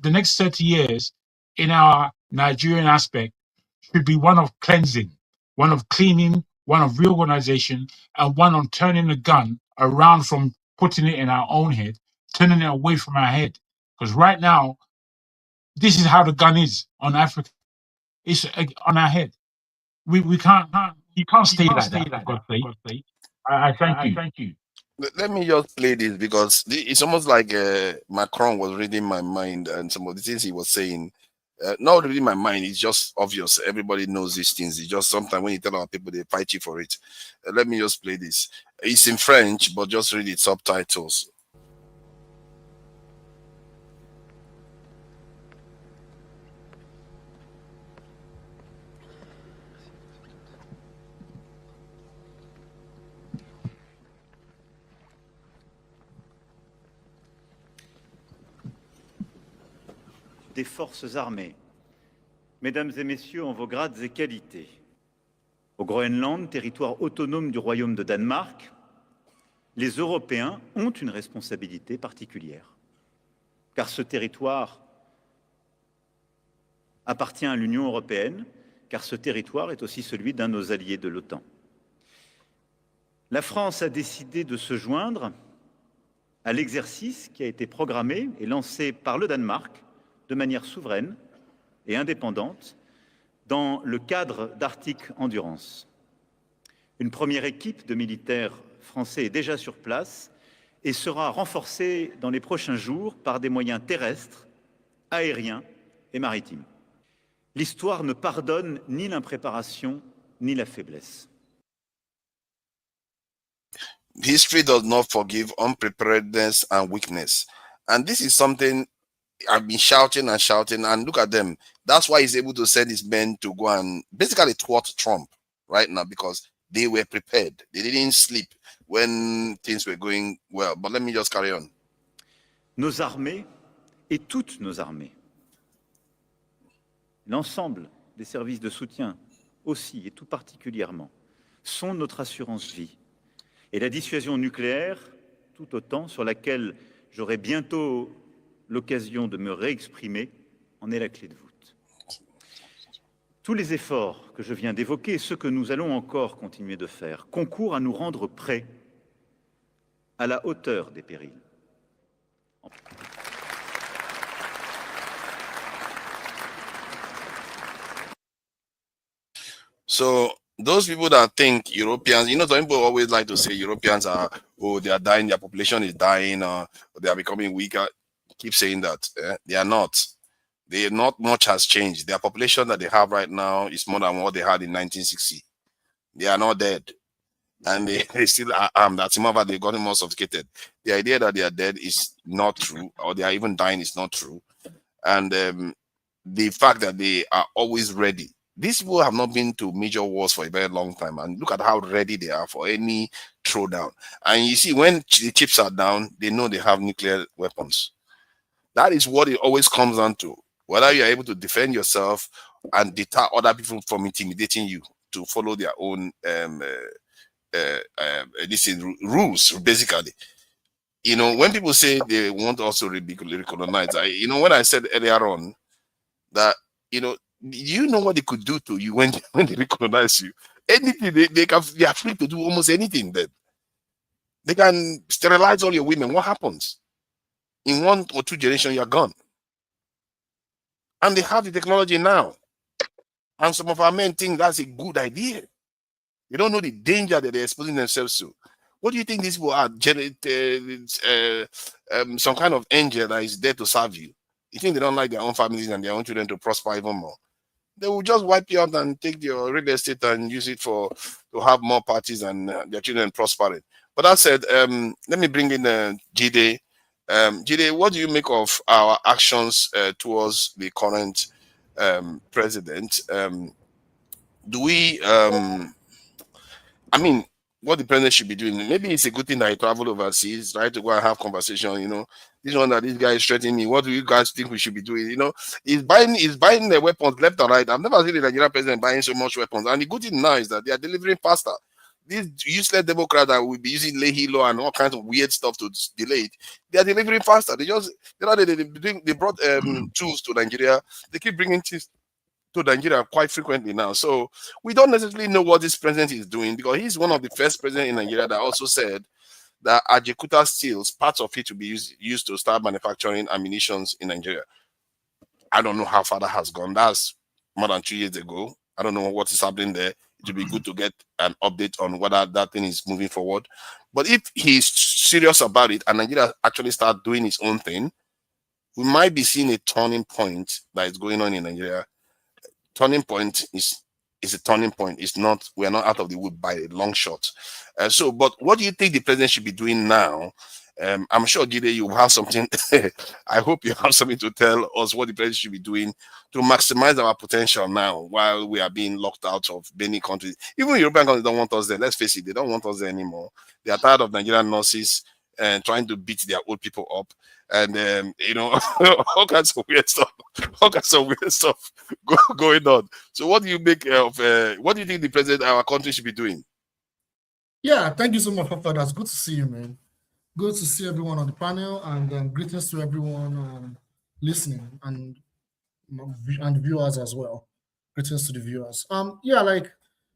Speaker 7: The next 30 years in our Nigerian aspect should be one of cleansing, one of cleaning, one of reorganization, and one on turning the gun around from putting it in our own head, turning it away from our head. Because right now, this is how the gun is on Africa. It's on our head. You can't stay like that, for God's sake. I thank you.
Speaker 3: Let me just play this because it's almost like Macron was reading my mind, and some of the things he was saying, not reading my mind, it's just obvious. Everybody knows these things. It's just sometimes when you tell our people, they fight you for it. Let me just play this. It's in French, but just read its subtitles.
Speaker 9: Des forces armées, mesdames et messieurs, en vos grades et qualités, au Groenland, territoire autonome du Royaume de Danemark, les Européens ont une responsabilité particulière, car ce territoire appartient à l'Union européenne, car ce territoire est aussi celui d'un de nos alliés de l'OTAN. La France a décidé de se joindre à l'exercice qui a été programmé et lancé par le Danemark de manière souveraine et indépendante dans le cadre d'Arctic Endurance. Une première équipe de militaires français est déjà sur place et sera renforcée dans les prochains jours par des moyens terrestres, aériens et maritimes. L'histoire ne pardonne ni l'impréparation ni la faiblesse.
Speaker 3: History does not forgive unpreparedness and weakness. And this is something I've been shouting and shouting, and look at them. That's why he's able to send his men to go and basically thwart Trump right now, because they were prepared. They didn't sleep when things were going well. But let me just carry on.
Speaker 9: Nos armées et toutes nos armées, l'ensemble des services de soutien aussi et tout particulièrement, sont notre assurance vie. Et la dissuasion nucléaire, tout autant, sur laquelle j'aurai bientôt l'occasion de me réexprimer, en est la clé de voûte. Tous les efforts que je viens d'évoquer et ceux que nous allons encore continuer de faire concourent à nous rendre prêts à la hauteur des périls.
Speaker 3: So those people that think Europeans, some people always like to say Europeans are, they are dying, their population is dying, or they are becoming weaker. Keep saying that. They are not. Not much has changed. Their population that they have right now is more than what they had in 1960. They are not dead. And they still are armed. That's more they've gotten more sophisticated. The idea that they are dead is not true, or they are even dying is not true. And the fact that they are always ready. These people have not been to major wars for a very long time, and look at how ready they are for any throwdown. And you see, when the chips are down, they know they have nuclear weapons. That is what it always comes down to. Whether you are able to defend yourself and deter other people from intimidating you to follow their own rules, basically. When people say they want also recolonize, when I said earlier on that, you know what they could do to you when they recolonize you? Anything, they are free to do almost anything then. They can sterilize all your women. What happens? In 1 or 2 generations, you're gone. And they have the technology now. And some of our men think that's a good idea. They don't know the danger that they're exposing themselves to. What do you think these people are? Some kind of angel that is there to serve you. You think they don't like their own families and their own children to prosper even more? They will just wipe you out and take your real estate and use it to have more parties and their children prospering. But that said, let me bring in Jide. Jide, what do you make of our actions towards the current president? Do we, what the president should be doing? Maybe it's a good thing that he traveled overseas, right, to go and have conversation. This one that this guy is threatening me. What do you guys think we should be doing? He's buying the weapons left and right. I've never seen the Nigerian president buying so much weapons. And the good thing now is that they are delivering faster. these useless Democrats that will be using Leahy law and all kinds of weird stuff to delay it, they are delivering faster. They brought tools to Nigeria. They keep bringing things to Nigeria quite frequently now. So we don't necessarily know what this president is doing, because he's one of the first presidents in Nigeria that also said that Ajekuta steels, parts of it to be used to start manufacturing ammunition in Nigeria. I don't know how far that has gone. That's more than 2 years ago. I don't know what is happening there. It would be good to get an update on whether that thing is moving forward. But if he's serious about it and Nigeria actually start doing its own thing, we might be seeing a turning point that is going on in Nigeria. Turning point is a turning point. It's not, we are not out of the wood by a long shot. But what do you think the president should be doing now? I'm sure, Gide, you have something. I hope you have something to tell us what the president should be doing to maximize our potential now while we are being locked out of many countries. Even European countries don't want us there. Let's face it, they don't want us there anymore. They are tired of Nigerian nurses and trying to beat their old people up. And, all kinds of weird stuff. All kinds of weird stuff going on. So what do you make of, what do you think the president of our country should be doing?
Speaker 10: Yeah, thank you so much, Papa. That's good to see you, man. Good to see everyone on the panel, and greetings to everyone listening and viewers as well. Greetings to the viewers.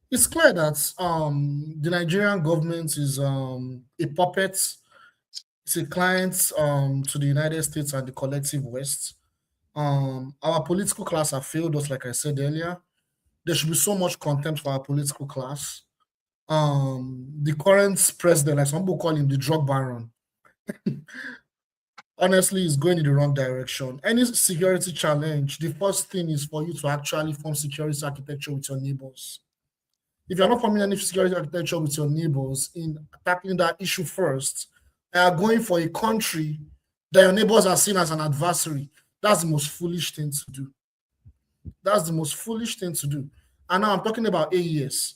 Speaker 10: It's clear that the Nigerian government is a puppet. It's a client to the United States and the collective West. Our political class have failed us, like I said earlier. There should be so much contempt for our political class. The current president, like some people call him the drug baron, honestly is going in the wrong direction. Any security challenge, the first thing is for you to actually form security architecture with your neighbors. If you're not forming any security architecture with your neighbors in tackling that issue first, and are going for a country that your neighbors are seen as an adversary, that's the most foolish thing to do. That's the most foolish thing to do. And now I'm talking about AES.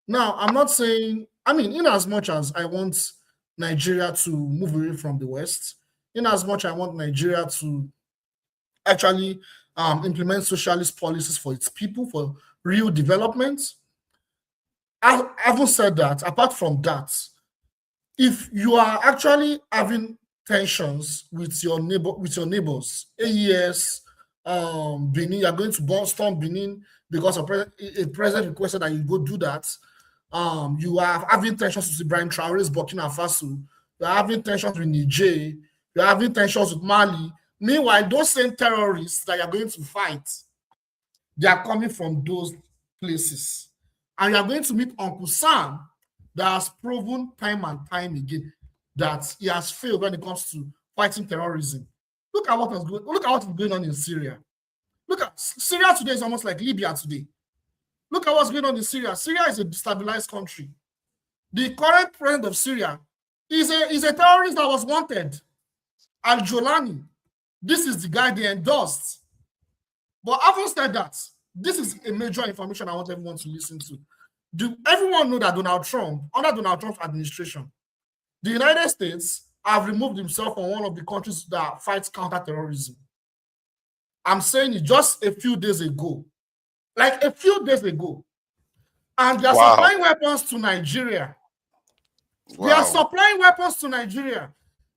Speaker 10: Now, I'm not saying, in as much as I want Nigeria to move away from the West, in as much I want Nigeria to actually implement socialist policies for its people, for real development, I haven't said that. Apart from that, if you are actually having tensions with your neighbors, AES, Benin, you are going to storm Benin because a president requested that you go do that. You are having tensions with Ibrahim Traore's Burkina Faso. You are having tensions with Niger. You are having tensions with Mali. Meanwhile, those same terrorists that you are going to fight, they are coming from those places. And you are going to meet Uncle Sam that has proven time and time again that he has failed when it comes to fighting terrorism. Look at what is going on in Syria. Look at Syria today is almost like Libya today. Look at what's going on in Syria. Syria is a destabilized country. The current president of Syria is a terrorist that was wanted. Al-Jolani. This is the guy they endorsed. But having said that, this is a major information I want everyone to listen to. Do everyone know that Donald Trump, under Donald Trump's administration, the United States have removed himself from one of the countries that fights counterterrorism? I'm saying it just a few days ago. Like a few days ago. And they are supplying weapons to Nigeria. Wow. They are supplying weapons to Nigeria.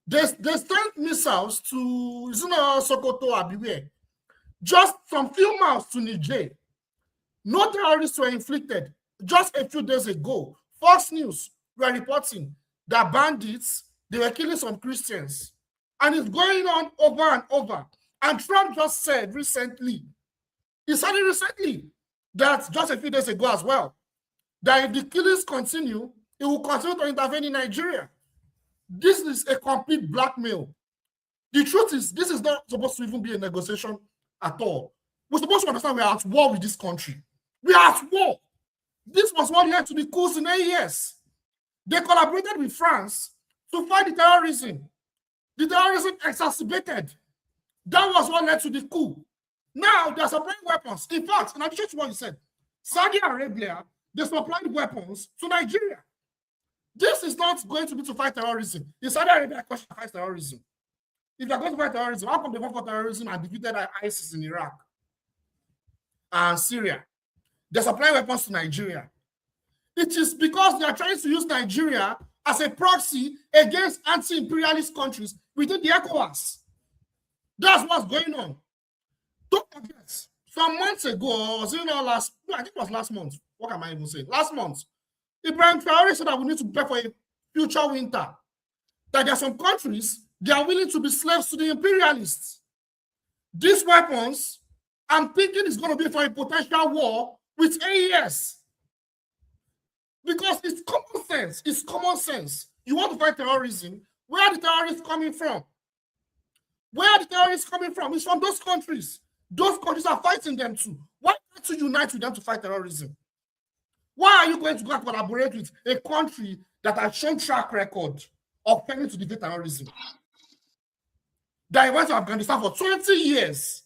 Speaker 10: They sent missiles to Sokoto, Abiwe. Just some few miles to Niger. No terrorists were inflicted. Just a few days ago, Fox News were reporting that bandits, they were killing some Christians. And it's going on over and over. And Trump just said recently, that just a few days ago as well, that if the killings continue, it will continue to intervene in Nigeria. This is a complete blackmail. The truth is, this is not supposed to even be a negotiation at all. We're supposed to understand we are at war with this country. We are at war. This was what led to the coups in AES. They collaborated with France to fight the terrorism. The terrorism exacerbated. That was what led to the coup. Now they're supplying weapons. In fact, in addition to what you said, Saudi Arabia, they supplied weapons to Nigeria. This is not going to be to fight terrorism. In Saudi Arabia, question fight terrorism. If they're going to fight terrorism, how come they fought for terrorism and defeated ISIS in Iraq and Syria? They're supplying weapons to Nigeria. It is because they are trying to use Nigeria as a proxy against anti-imperialist countries within the ECOWAS. That's what's going on. Don't forget, some months ago, or was it not last? No, I think it was last month. What am I even saying? Last month, Ibrahim Traore said that we need to prepare for a future winter. That there are some countries, they are willing to be slaves to the imperialists. These weapons, I'm thinking it's going to be for a potential war with AES. Because it's common sense. It's common sense. You want to fight terrorism, where are the terrorists coming from? Where are the terrorists coming from? It's from those countries. Those countries are fighting them too. Why not to unite with them to fight terrorism? Why are you going to go and collaborate with a country that has shown track record of failing to defeat terrorism? That went to Afghanistan for 20 years.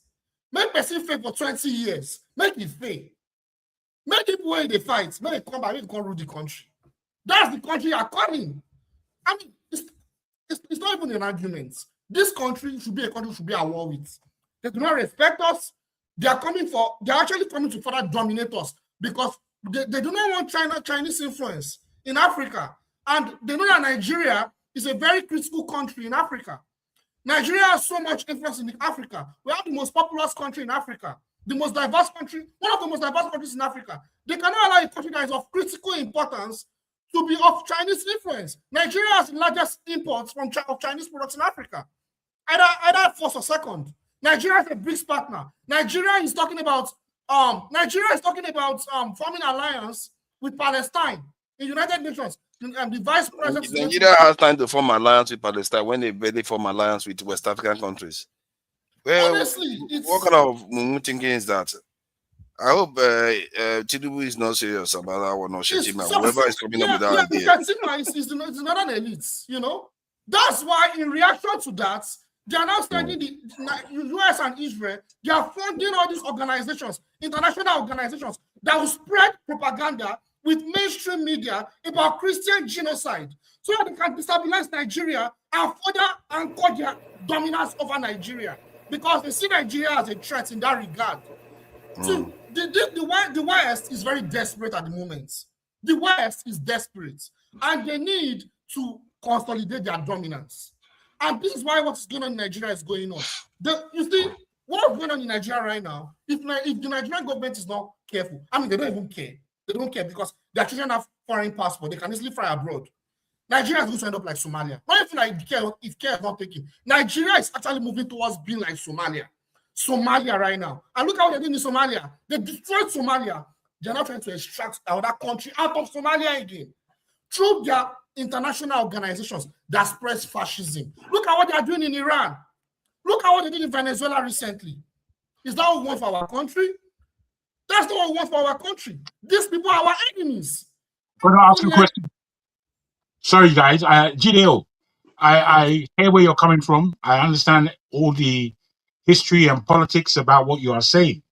Speaker 10: Make person fail for 20 years. Make it fail. Make people where they fight. Make it come back. Make it come rule the country. That's the country you are calling. I mean, it's not even an argument. This country should be a country we should be at war with. They do not respect us. They're actually coming to further dominate us because they do not want Chinese influence in Africa. And they know that Nigeria is a very critical country in Africa. Nigeria has so much influence in Africa. We have the most populous country in Africa, the most diverse country, one of the most diverse countries in Africa. They cannot allow a country that is of critical importance to be of Chinese influence. Nigeria has the largest imports of Chinese products in Africa, either first or second. Nigeria is a BRICS partner. Nigeria is talking about forming alliance with Palestine in United Nations. And the vice president.
Speaker 3: Nigeria has time to form alliance with Palestine when they barely form alliance with West African countries. Well,
Speaker 10: honestly,
Speaker 3: what kind of thinking is that? I hope Tinubu is not serious about that one or Shetima. Whoever is coming up with that idea.
Speaker 10: It's not an elite, you know. That's why, in reaction to that, they are now sending the US and Israel. They are funding all these organizations, international organizations, that will spread propaganda with mainstream media about Christian genocide, so that they can destabilize Nigeria and further anchor their dominance over Nigeria, because they see Nigeria as a threat in that regard. So the West is very desperate at the moment. The West is desperate, and they need to consolidate their dominance. And this is why what is going on in Nigeria is going on. You see, what's going on in Nigeria right now, if the Nigerian government is not careful, I mean, they don't even care. They don't care because their children have foreign passport. They can easily fly abroad. Nigeria is going to end up like Somalia. Not even like if care is not taken. Nigeria is actually moving towards being like Somalia. Somalia right now. And look at what they're doing in Somalia. They destroyed Somalia. They're now trying to extract another country out of Somalia again through their international organizations that spread fascism. Look at what they're doing in Iran. Look at what they did in Venezuela recently. Is that what we want for our country? That's not what we want for our country. These people are our enemies.
Speaker 7: I'm going to ask you a question. Sorry, guys. GDO, I hear where you're coming from. I understand all the history and politics about what you are saying.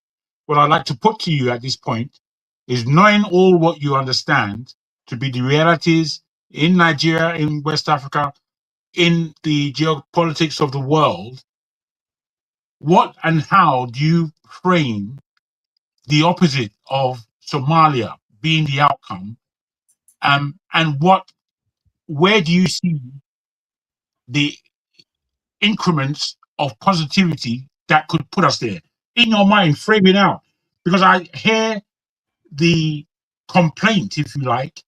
Speaker 7: What I'd like to put to you at this point is, knowing all what you understand to be the realities in Nigeria, in West Africa, in the geopolitics of the world, what and how do you frame the opposite of Somalia being the outcome, and where do you see the increments of positivity that could put us there? In your mind, frame it out, because I hear the complaint, if you like,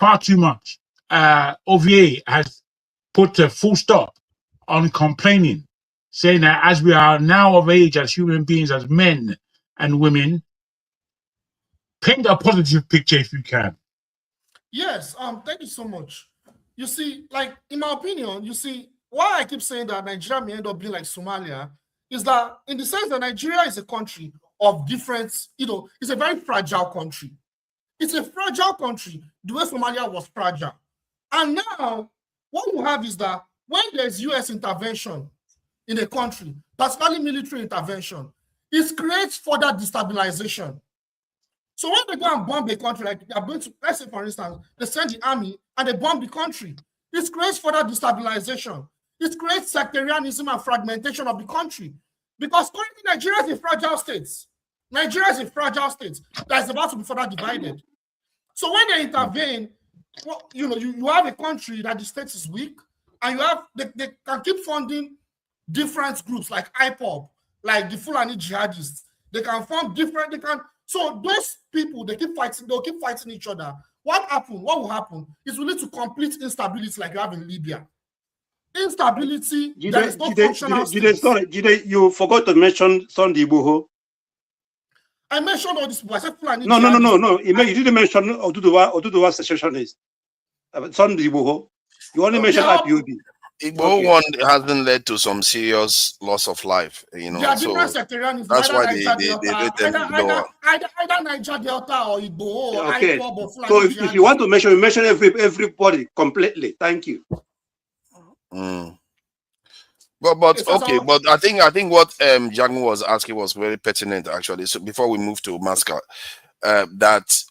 Speaker 7: far too much. OVA has put a full stop on complaining, saying that as we are now of age as human beings, as men and women, paint a positive picture if you can.
Speaker 10: Yes, thank you so much. You see, like, in my opinion, you see, why I keep saying that Nigeria may end up being like Somalia is that, in the sense that Nigeria is a country of different, it's a very fragile country. It's a fragile country, the way Somalia was fragile. And now, what you have is that when there's US intervention in a country, particularly military intervention, it creates further destabilization. So when they go and bomb a country, like they're going to, let's say for instance, they send the army and they bomb the country, it creates further destabilization. It creates sectarianism and fragmentation of the country. Because currently Nigeria is a fragile state. Nigeria is a fragile state that is about to be further divided. So when they intervene, well, you have a country that the state is weak, and they can keep funding different groups like IPOB, like the Fulani jihadists. They can form different. So those people, they'll keep fighting each other. What will happen is we lead to complete instability like you have in Libya. Instability. There is no functional state.
Speaker 8: You forgot to mention Sunday Igboho.
Speaker 10: I mentioned all this. I said Fulani.
Speaker 8: No. You didn't mention Oduduwa secessionists. Sunday Igboho. You only mentioned IPOB.
Speaker 3: Igbo one hasn't led to some serious loss of life,
Speaker 10: So
Speaker 3: that's why they rate them lower.
Speaker 10: Either Niger Delta or Igbo.
Speaker 8: Okay. So if you want to mention everybody completely. Thank you.
Speaker 3: But I think what Jagun was asking was very pertinent actually. So before we move to Masca, that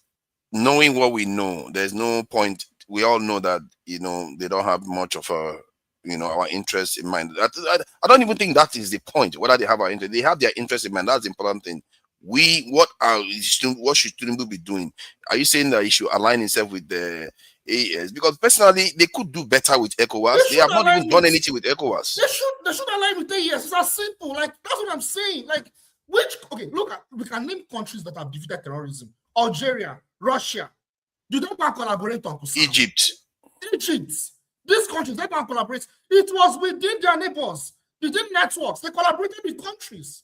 Speaker 3: knowing what we know, there's no point. We all know that they don't have much of a our interest in mind. I don't even think that is the point. Whether they have our interest, they have their interest in mind. That's the important thing. What should Tinubu be doing? Are you saying that he should align himself with the AES? Because personally, they could do better with ECOWAS. They have not even done anything with ECOWAS.
Speaker 10: They should align with AES. It's as simple. Like that's what I'm saying. Like we can name countries that have defeated terrorism: Algeria, Russia. You don't want to collaborate on
Speaker 3: Egypt.
Speaker 10: These countries, they don't collaborate. It was within their neighbors, within networks. They collaborated with countries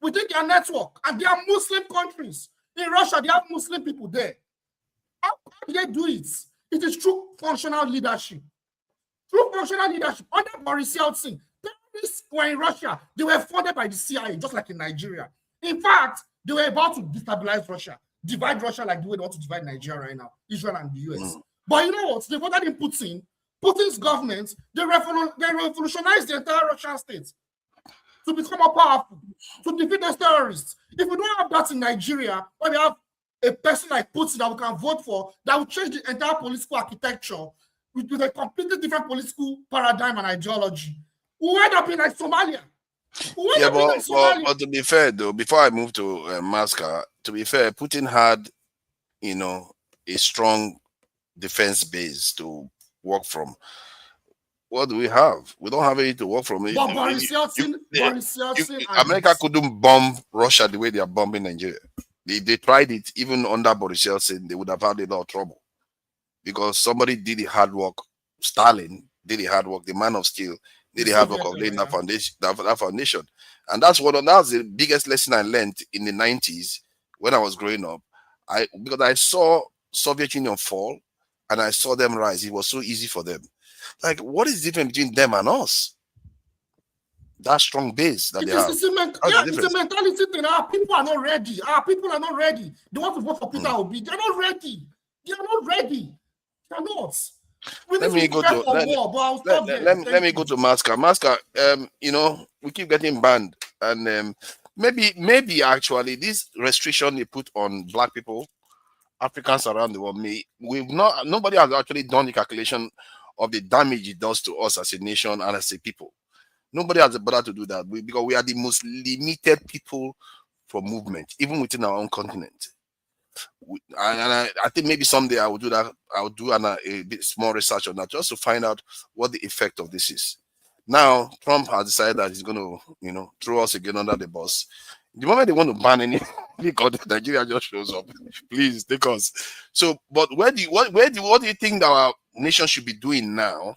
Speaker 10: within their network, and they are Muslim countries. In Russia, they have Muslim people there. How do they do it? It is through functional leadership. Through functional leadership, under Boris Yeltsin, terrorists were in Russia. They were funded by the CIA, just like in Nigeria. In fact, they were about to destabilize Russia, divide Russia like the way they want to divide Nigeria right now, Israel and the US. But you know what? They voted in Putin. Putin's government, they revolutionized the entire Russian state to become more powerful, to defeat those terrorists. If we don't have that in Nigeria, where we have a person like Putin that we can vote for, that will change the entire political architecture with a completely different political paradigm and ideology, we'll end up in like Somalia.
Speaker 3: But to be fair, though, before I move to Masca, to be fair, Putin had, a strong defense base to work from. What do we have? We don't have any to work from.
Speaker 10: But Boris Yeltsin,
Speaker 3: America couldn't bomb Russia the way they are bombing Nigeria. They tried it even under Boris Yeltsin. They would have had a lot of trouble because somebody did the hard work. Stalin did the hard work. The man of steel did the hard work of laying that foundation. And that's the biggest lesson I learned in the 90s when I was growing up. Because I saw Soviet Union fall and I saw them rise. It was so easy for them. Like, what is the difference between them and us? That strong base that they have.
Speaker 10: It's a mentality thing. Our people are not ready. They want to vote for Peter Obi. They're not ready. They're not.
Speaker 3: Let me go to Masca. Masca, we keep getting banned. And maybe actually this restriction they put on Black people, Africans around the world, nobody has actually done the calculation of the damage it does to us as a nation and as a people. Nobody has bothered to do that because we are the most limited people for movement, even within our own continent. I think maybe someday I will do that. I will do a bit small research on that just to find out what the effect of this is. Now, Trump has decided that he's going to, throw us again under the bus. The moment they want to ban any, because Nigeria just shows up, please take us. So, but what do you think that our nation should be doing now?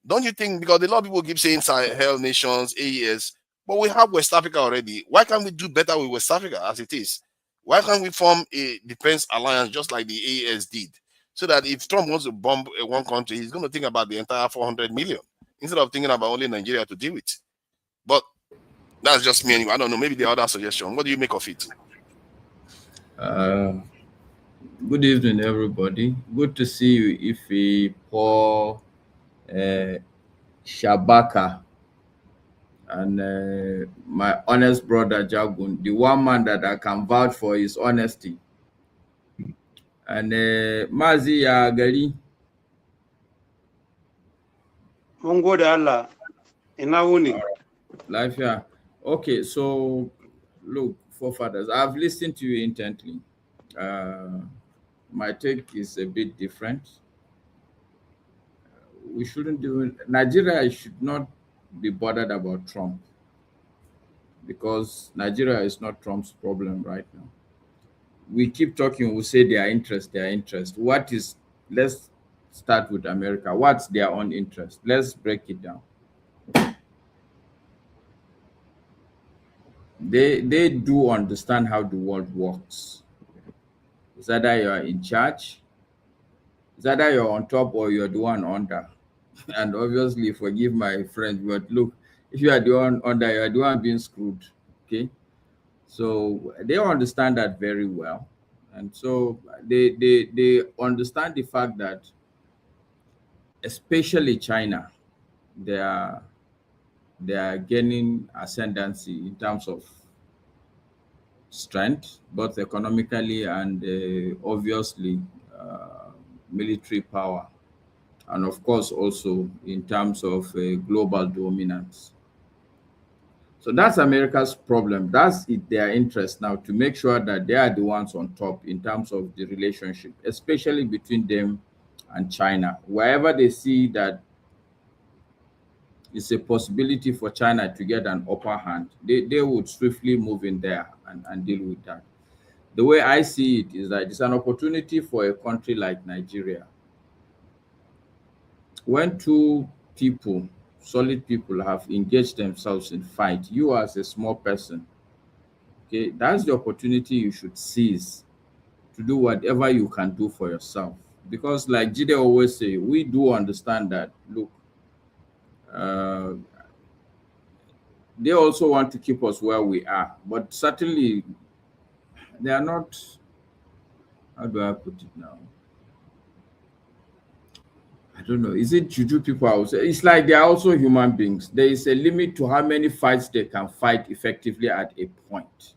Speaker 3: Don't you think, because a lot of people keep saying Sahel nations, AES, but we have West Africa already. Why can't we do better with West Africa as it is? Why can't we form a defense alliance just like the AES did? So that if Trump wants to bomb one country, he's going to think about the entire 400 million instead of thinking about only Nigeria to deal with. But that's just me anyway. I don't know. Maybe the other suggestion. What do you make of it?
Speaker 11: Good evening, everybody. Good to see you, Ife, Paul, Shabaka, and my honest brother Jagun, the one man that I can vouch for his honesty. And Mazi Yagari.
Speaker 8: Mungo de Allah. Inauni.
Speaker 11: Life, yeah. Okay, so look, forefathers, I've listened to you intently. my take is a bit different. We shouldn't do Nigeria should not be bothered about Trump, because Nigeria is not Trump's problem right now. We keep talking, we say their interest. What is, let's start with America. What's their own interest? Let's break it down. They do understand how the world works. It's either you are in charge, it's either you're on top or you're the one under. And obviously, forgive my friends, but look, if you are the one under, you are the one being screwed. Okay. So they understand that very well. And so they understand the fact that, especially China, they are gaining ascendancy in terms of strength, both economically and obviously military power, and of course also in terms of global dominance. So that's America's problem. That's their interest now, to make sure that they are the ones on top in terms of the relationship, especially between them and China. Wherever they see that it's a possibility for China to get an upper hand, they would swiftly move in there and deal with that. The way I see it is that it's an opportunity for a country like Nigeria. When two people, solid people, have engaged themselves in fight, you as a small person, okay, that's the opportunity you should seize to do whatever you can do for yourself. Because like Jide always say, we do understand that, look, they also want to keep us where we are, but certainly they are not, how do I put it now? I don't know. Is it juju people? I would say it's like they are also human beings. There is a limit to how many fights they can fight effectively at a point.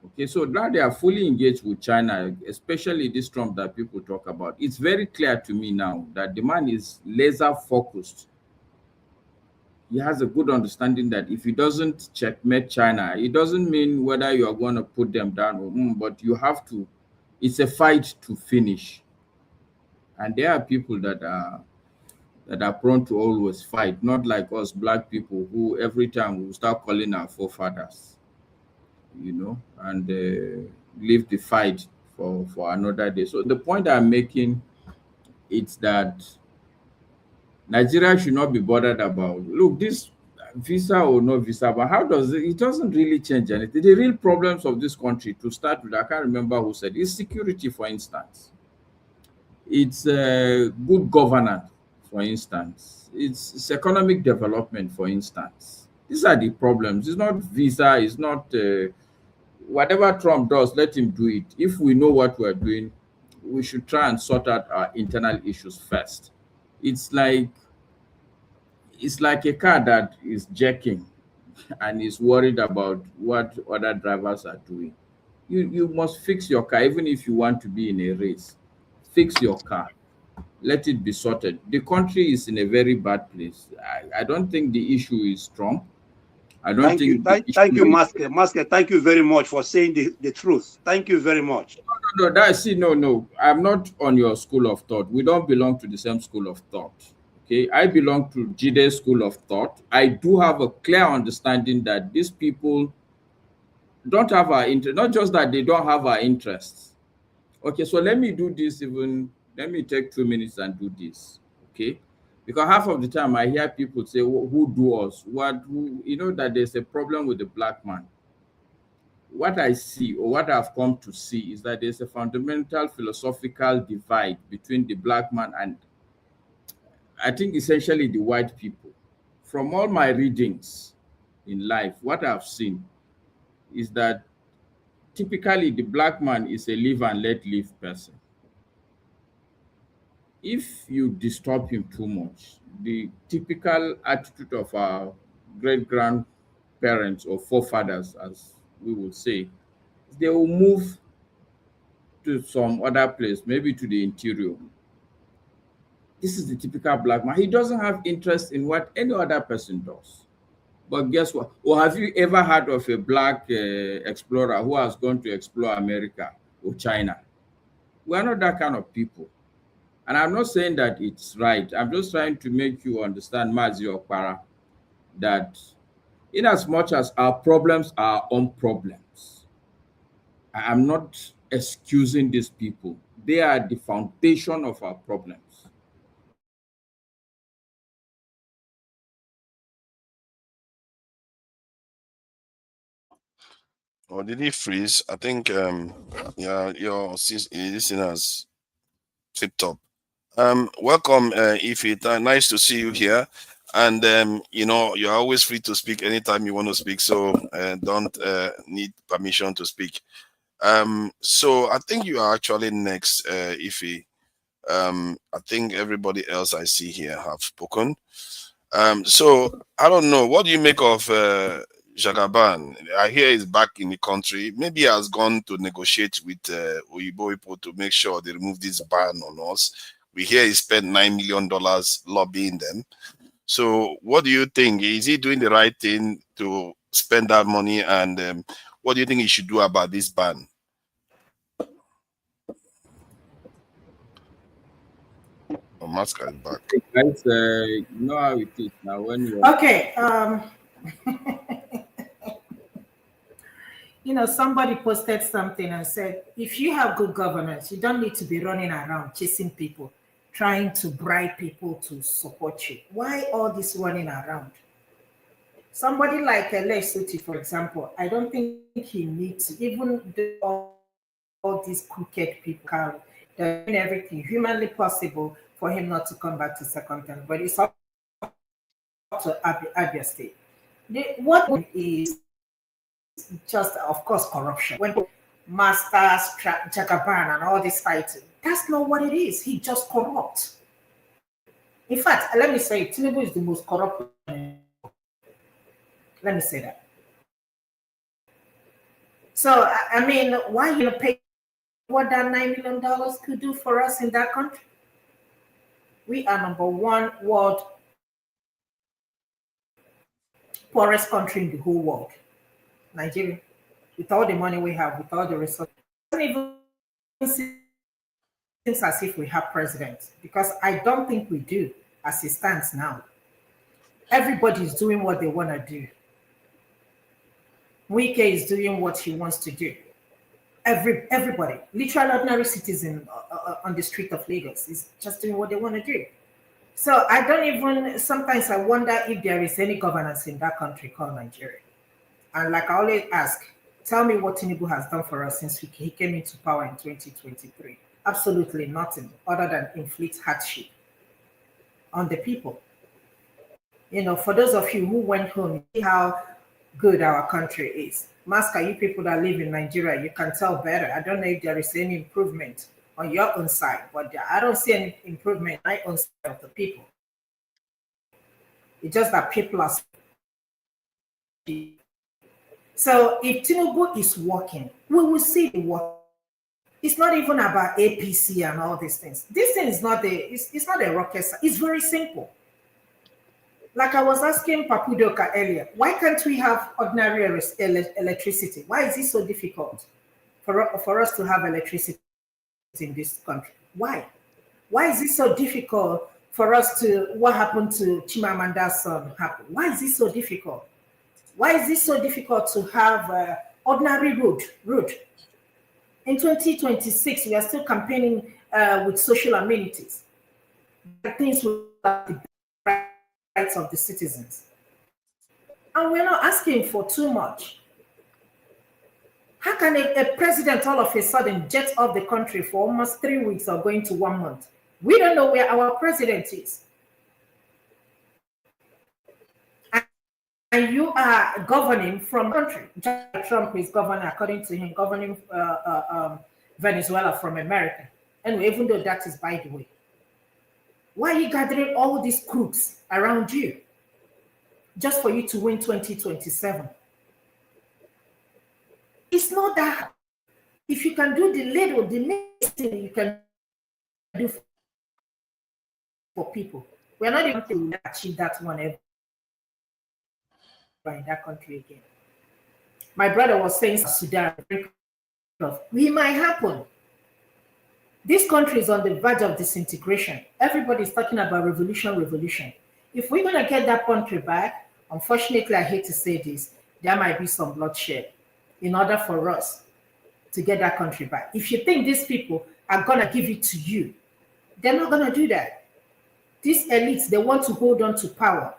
Speaker 11: Okay, so now they are fully engaged with China, especially this Trump that people talk about. It's very clear to me now that the man is laser focused. He has a good understanding that if he doesn't checkmate China, it doesn't mean whether you are going to put them down, but you have to. It's a fight to finish. And there are people that are prone to always fight, not like us black people who every time we start calling our forefathers, you know, and leave the fight for another day. So the point I'm making is that Nigeria should not be bothered about, look, this visa or no visa, but how does it doesn't really change anything. The real problems of this country, to start with, I can't remember who said, is security, for instance. It's good governance, for instance. It's economic development, for instance. These are the problems. It's not visa. It's not whatever Trump does, let him do it. If we know what we're doing, we should try and sort out our internal issues first. It's like a car that is jerking and is worried about what other drivers are doing. You must fix your car, even if you want to be in a race. Fix your car, let it be sorted. The country is in a very bad place. I don't think the issue is strong. I don't
Speaker 8: thank
Speaker 11: think.
Speaker 8: Thank you, Masker. Thank you very much for saying the truth. Thank you very much.
Speaker 11: No. I'm not on your school of thought. We don't belong to the same school of thought. Okay, I belong to Jide's school of thought. I do have a clear understanding that these people don't have our interest. Not just that they don't have our interests. Okay, so let me do this let me take 2 minutes and do this, okay? Because half of the time I hear people say, who do us? You know that there's a problem with the black man. What I see, or what I've come to see, is that there's a fundamental philosophical divide between the black man and, I think, essentially the white people. From all my readings in life, what I've seen is that typically the black man is a live and let live person. If you disturb him too much, the typical attitude of our great-grandparents or forefathers, as we would say, they will move to some other place, maybe to the interior. This is the typical black man. He doesn't have interest in what any other person does. But guess what? Or have you ever heard of a black explorer who has gone to explore America or China? We're not that kind of people. And I'm not saying that it's right. I'm just trying to make you understand, Mazi Okpara, that in as much as our problems are our own problems, I'm not excusing these people. They are the foundation of our problems.
Speaker 3: Or did he freeze? I think yeah, your listeners tipped up. Welcome, Ifit. Nice to see you here. And you know, you're always free to speak anytime you want to speak, so don't need permission to speak. So I think you are actually next, Ife. I think everybody else I see here have spoken. So I don't know. What do you make of Jagaban? I hear he's back in the country. Maybe he has gone to negotiate with Oyibo people to make sure they remove this ban on us. We hear he spent $9 million lobbying them. So what do you think? Is he doing the right thing to spend that money? And what do you think he should do about this ban? Oh, Maska is back.
Speaker 11: Guys, you know how it is now when you
Speaker 12: okay. You know, somebody posted something and said, if you have good governance, you don't need to be running around chasing people, trying to bribe people to support you. Why all this running around? Somebody like Lesuti, for example, I don't think he needs to even do all these crooked people. They're doing everything humanly possible for him not to come back to second term. But it's up to Abia State. What is just, of course, corruption. When Masters, Jagaban, and all this fighting, that's not what it is. He just corrupt. In fact, let me say, Tinubu is the most corrupt. Let me say that. So, I mean, why you pay what that $9 million could do for us in that country? We are #1 world poorest country in the whole world. Nigeria, with all the money we have, with all the resources, it doesn't even seems as if we have presidents, because I don't think we do as it stands now. Everybody's doing what they want to do. Wike is doing what he wants to do. Everybody, literal ordinary citizen on the street of Lagos, is just doing what they want to do. So I don't even, sometimes I wonder if there is any governance in that country called Nigeria. And like I always ask, tell me what Tinubu has done for us since he came into power in 2023. Absolutely nothing other than inflict hardship on the people. You know, for those of you who went home, see how good our country is. Maska, you people that live in Nigeria, you can tell better. I don't know if there is any improvement on your own side, but I don't see any improvement on my own side of the people. It's just that people are. So if Tinubu is working, we will see the work. It's not even about APC and all these things. This thing is not it's not a rocket science. It's very simple. Like I was asking Papudoka earlier, why can't we have ordinary electricity? Why is it so difficult for us to have electricity in this country? Why? Why is it so difficult for us to, what happened to Chimamanda's son happen? Why is it so difficult? Why is it so difficult to have ordinary road? In 2026, we are still campaigning with social amenities. Things with the rights of the citizens. And we're not asking for too much. How can a president all of a sudden jet off the country for almost 3 weeks or going to 1 month? We don't know where our president is. And you are governing from country. Trump is governing, according to him, governing Venezuela from America. And even though that is by the way, why are you gathering all these crooks around you just for you to win 2027? It's not that. If you can do the next thing you can do for people, we're not even going to achieve that one ever in that country again. My brother was saying Sudan, we might happen. This country is on the verge of disintegration. Everybody's talking about revolution. If we're going to get that country back, unfortunately, I hate to say this, there might be some bloodshed in order for us to get that country back. If you think these people are going to give it to you, they're not going to do that. These elites, they want to hold on to power.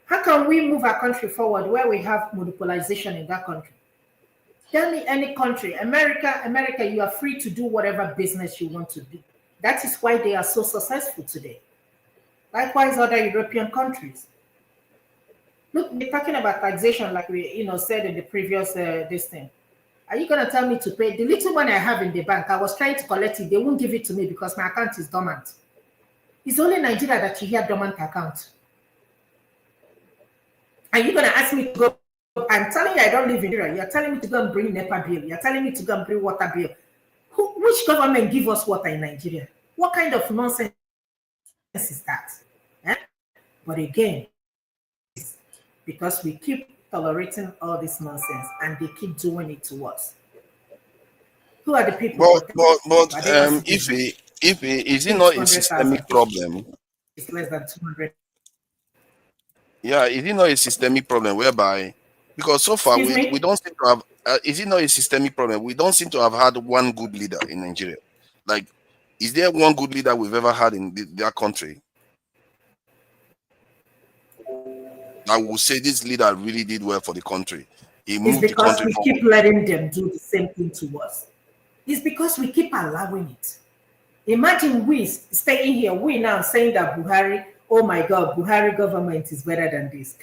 Speaker 12: How can we move our country forward where we have monopolization in that country? Tell me any country, America, you are free to do whatever business you want to do. That is why they are so successful today. Likewise, other European countries. Look, we're talking about taxation like we said in the previous this thing. Are you going to tell me to pay? The little money I have in the bank, I was trying to collect it. They won't give it to me because my account is dormant. It's only Nigeria that you hear dormant account. Are you going to ask me to go? I'm telling you, I don't live in Nigeria. You're telling me to go and bring NEPA bill. You're telling me to go and bring water bill. Which government give us water in Nigeria? What kind of nonsense is that? Eh? But again, because we keep tolerating all this nonsense and they keep doing it to us. Who are the people?
Speaker 3: But if is it not a systemic problem?
Speaker 12: It's less than 200.
Speaker 3: Yeah, is it not a systemic problem whereby, because so far we don't seem to have, is it not a systemic problem? We don't seem to have had one good leader in Nigeria. Like, is there one good leader we've ever had in their country? I will say this leader really did well for the country. He moved the country
Speaker 12: we keep letting them do the same thing to us. It's because we keep allowing it. Imagine we staying here, we now saying that Buhari, oh my God, Buhari government is better than this.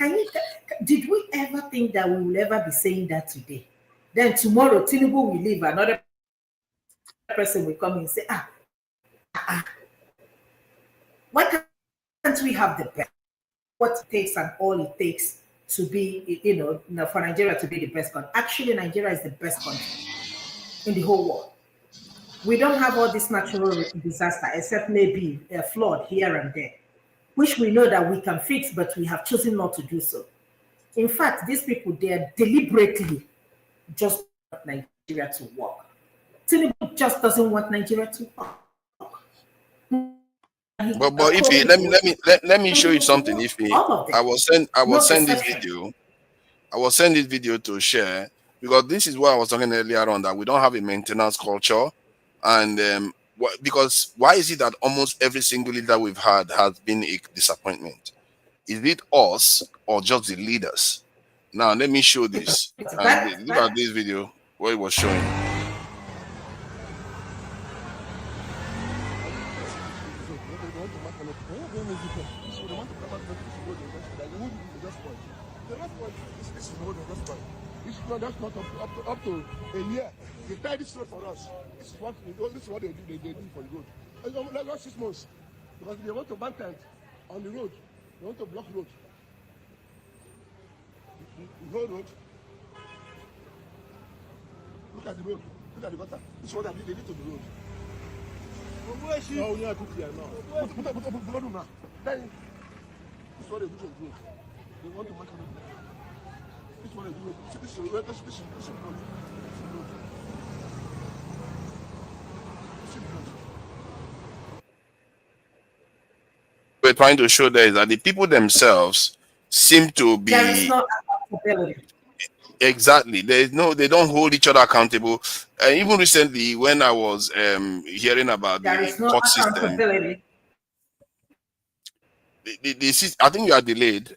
Speaker 12: Did we ever think that we will ever be saying that today? Then tomorrow, Tinubu will leave, another person will come and say, why can't we have the best? What it takes and all it takes to be, for Nigeria to be the best country. Actually, Nigeria is the best country in the whole world. We don't have all this natural disaster, except maybe a flood here and there, which we know that we can fix, but we have chosen not to do so. In fact, these people, they are deliberately just want Nigeria to work. Tinubu just doesn't want Nigeria to work.
Speaker 3: But if let me show you something. If I will send this video. I will send this video to share, because this is what I was talking earlier on, that we don't have a maintenance culture, and because why is it that almost every single leader we've had has been a disappointment? Is it us or just the leaders? Now let me show this. And look at this video what it was showing.
Speaker 13: No, that's not up to a year. They tie this road for us. This is what they do. They do for the road. Not 6 months, because they want to ban tent on the road. They want to block road. The whole road. Look at the road. Look at the gutter. This is what they did to the road. No, we are cooking here now. Put now. Then this is what they do to the road. They want to make a road. This is what they do. This is road.
Speaker 3: We're trying to show there is that the people themselves seem to be.
Speaker 12: There is no accountability.
Speaker 3: Exactly. They don't hold each other accountable. Even recently, when I was hearing about the court system, I think you are delayed.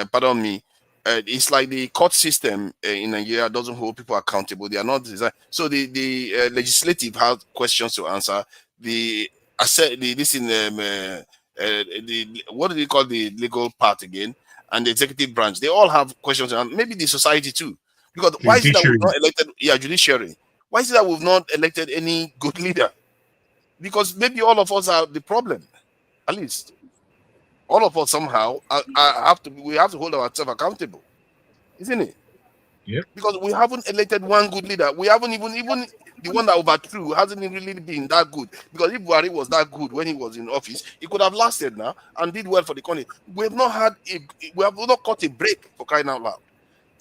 Speaker 3: Pardon me. It's like the court system in Nigeria doesn't hold people accountable. They are not designed. So the legislative has questions to answer. What do they call the legal part again? And the executive branch, they all have questions, and maybe the society too. Because why is it that we've not elected? Yeah, judiciary. Why is it that we've not elected any good leader? Because maybe all of us are the problem. At least all of us somehow we have to hold ourselves accountable, isn't it?
Speaker 7: Yeah.
Speaker 3: Because we haven't elected one good leader. We haven't even the one that overthrew hasn't really been that good. Because if Buhari was that good when he was in office, he could have lasted now and did well for the country. We have not caught a break, for crying out loud.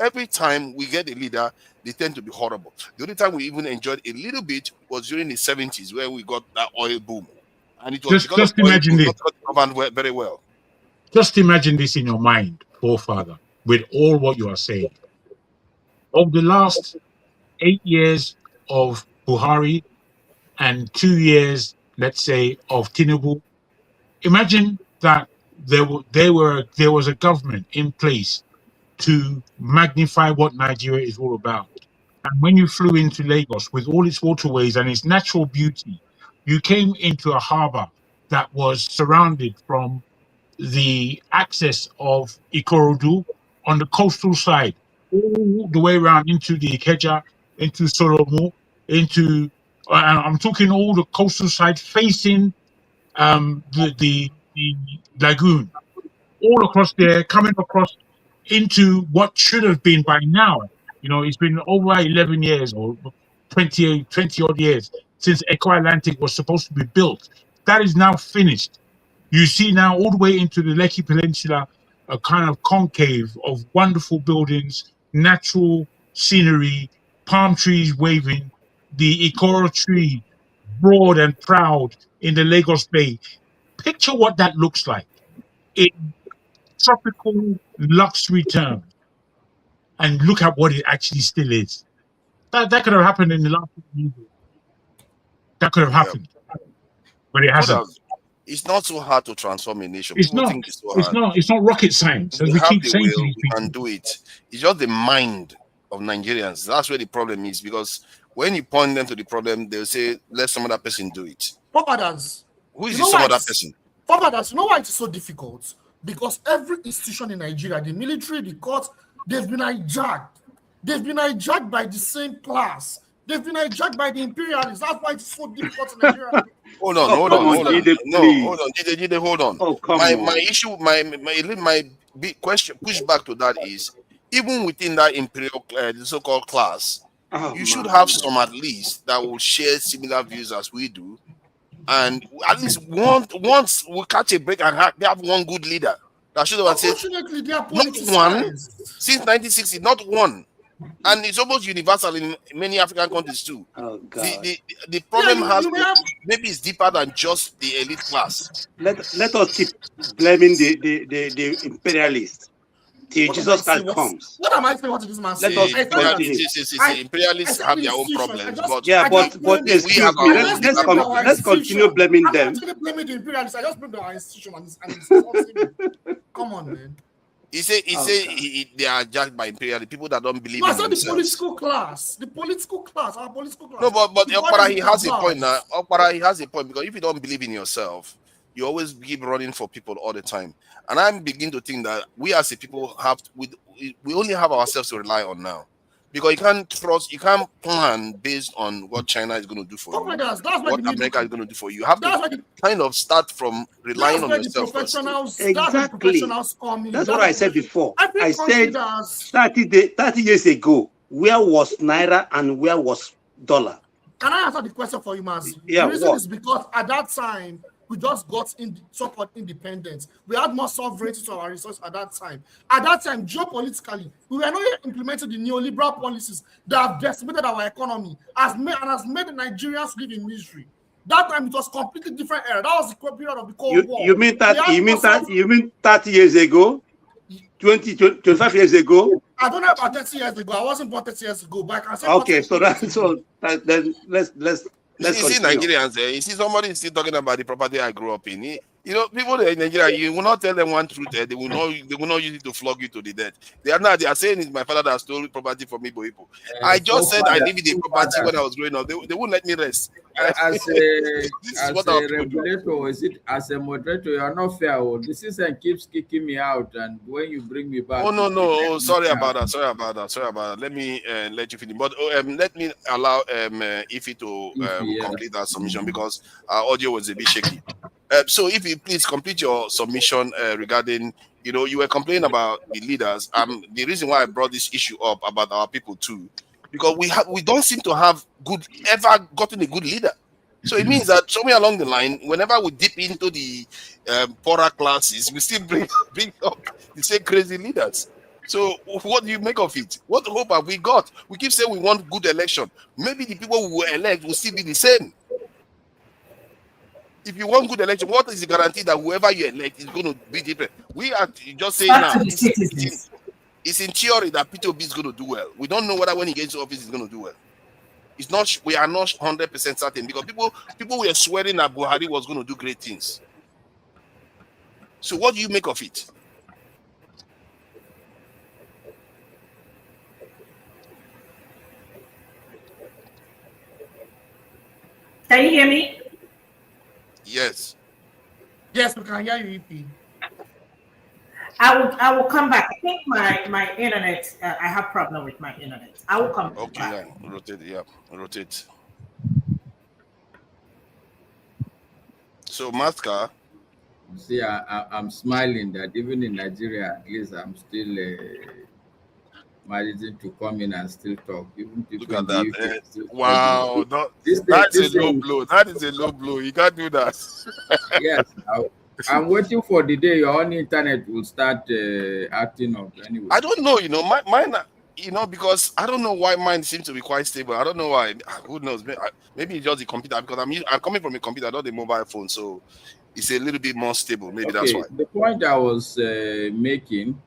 Speaker 3: every time we get a leader, they tend to be horrible. The only time we even enjoyed a little bit was during the 70s, where we got that oil boom. And it was because of oil boom, not governed very well.
Speaker 7: Just imagine this in your mind, forefather, with all what you are saying. Of the last 8 years of Buhari and 2 years, let's say, of Tinubu, imagine that there was a government in place to magnify what Nigeria is all about. And when you flew into Lagos with all its waterways and its natural beauty, you came into a harbor that was surrounded from the access of Ikorodu on the coastal side, all the way around into the Ikeja, into Solomo, into, I'm talking all the coastal side facing the lagoon, all across there, coming across into what should have been by now. It's been over 11 years or 20 odd years since Eco Atlantic was supposed to be built. That is now finished. You see now all the way into the Lekki Peninsula, a kind of concave of wonderful buildings, natural scenery, palm trees waving, the Ikoro tree, broad and proud in the Lagos Bay. Picture what that looks like in tropical luxury terms, and look at what it actually still is. That could have happened in the last 2 years. That could have happened, but it hasn't.
Speaker 3: It's not so hard to transform a nation.
Speaker 7: It's
Speaker 3: People
Speaker 7: not.
Speaker 3: think it's so hard.
Speaker 7: It's not rocket science, as we keep saying to these people.
Speaker 3: We can do it. It's just the mind of Nigerians. That's where the problem is, because when you point them to the problem, they'll say, let some other person do it.
Speaker 10: Forefathers.
Speaker 3: Who is some other person?
Speaker 10: Forefathers, you know why it's so difficult? Because every institution in Nigeria, the military, the courts, they've been hijacked. They've been hijacked by the same class. They've been hijacked by the imperialists. That's why it's so difficult in Nigeria.
Speaker 3: Hold on. Hold on.
Speaker 8: Oh,
Speaker 3: my issue, my big question, pushback to that is, even within that imperial, the so-called class, you should have some at least that will share similar views as we do, and at least once we catch a break and they have one good leader that should have said,
Speaker 10: unfortunately, they are
Speaker 3: not one since 1960, not one. And it's almost universal in many African countries too.
Speaker 8: Oh, God.
Speaker 3: The problem maybe it's deeper than just the elite class.
Speaker 8: Let us keep blaming the imperialists till Jesus Christ comes.
Speaker 10: What am I saying? What did this man say?
Speaker 3: Imperialists have their own problems, but
Speaker 8: let's continue blaming them.
Speaker 10: I'm blaming the imperialists. I just blame our institution and come on, man.
Speaker 3: He said they are judged by imperial people that don't believe in themselves.
Speaker 10: The political class, our political class.
Speaker 3: No, but Okpara, he has a point now. Okpara, he has a point, because if you don't believe in yourself, you always keep running for people all the time. And I'm beginning to think that we as a people we only have ourselves to rely on now. Because you can't plan based on what China is going to do for you, what America is going to do for you. You have to kind of start from relying on yourself first.
Speaker 8: Exactly. That's what I said before. I said 30 years ago, where was Naira and where was dollar?
Speaker 10: Can I answer the question for you, Mazi?
Speaker 8: Yeah,
Speaker 10: the reason is because at that time, we just got so-called independence. We had more sovereignty to our resources at that time. At that time, geopolitically, we were not yet implementing the neoliberal policies that have decimated our economy and has made the Nigerians live in misery. That time, it was completely different era. That was the period of the Cold War.
Speaker 8: You mean 30 years ago? 25 years ago?
Speaker 10: I don't know about 30 years ago. I wasn't born 30 years ago, but I can say.
Speaker 8: Okay, then let's
Speaker 3: see Nigerians there. You see somebody still talking about the property I grew up in. People in Nigeria, you will not tell them one truth. They will not use it to flog you to the death. They are saying it's my father that stole property from me, Igbo. I just said I live in the property when I was growing up. They wouldn't let me rest.
Speaker 11: As a regulator, as a moderator, you are not fair. The system keeps kicking me out, and when you bring me back.
Speaker 3: Oh no! Sorry about that. Let me let you finish. But let me allow Ify to complete that submission, because our audio was a bit shaky. So if you please complete your submission regarding, you were complaining about the leaders. The reason why I brought this issue up about our people too, because we don't seem to have ever gotten a good leader. So it means that somewhere along the line, whenever we dip into the poorer classes, we still bring up the same crazy leaders. So what do you make of it? What hope have we got? We keep saying we want good election. Maybe the people we will elect will still be the same. If you want good election, what is the guarantee that whoever you elect is going to be different? We are just saying now, it's in theory that Peter Obi is going to do well. We don't know whether when he gets to office he's going to do well. It's not. We are not 100% certain because people were swearing that Buhari was going to do great things. So what do you make of it?
Speaker 12: Can you hear me?
Speaker 3: Yes.
Speaker 10: Yes, we can hear you, EP.
Speaker 12: I will come back. I think my internet. I have problem with my internet. I will come back.
Speaker 3: Okay, yeah. Rotate. Yeah, rotate. So, Matka.
Speaker 11: See, I'm smiling that even in Nigeria, at least I'm still managing to come in and still talk. Even people
Speaker 3: look at that.
Speaker 11: UK,
Speaker 3: wow, that's a low blow. That is a low blow. You can't do that.
Speaker 11: Yes, I'm waiting for the day your own internet will start acting up. Anyway,
Speaker 3: I don't know. Mine. Because I don't know why mine seems to be quite stable. I don't know why. Who knows? Maybe it's just the computer because I'm coming from a computer, not a mobile phone, so it's a little bit more stable. Maybe that's why.
Speaker 11: The point I was making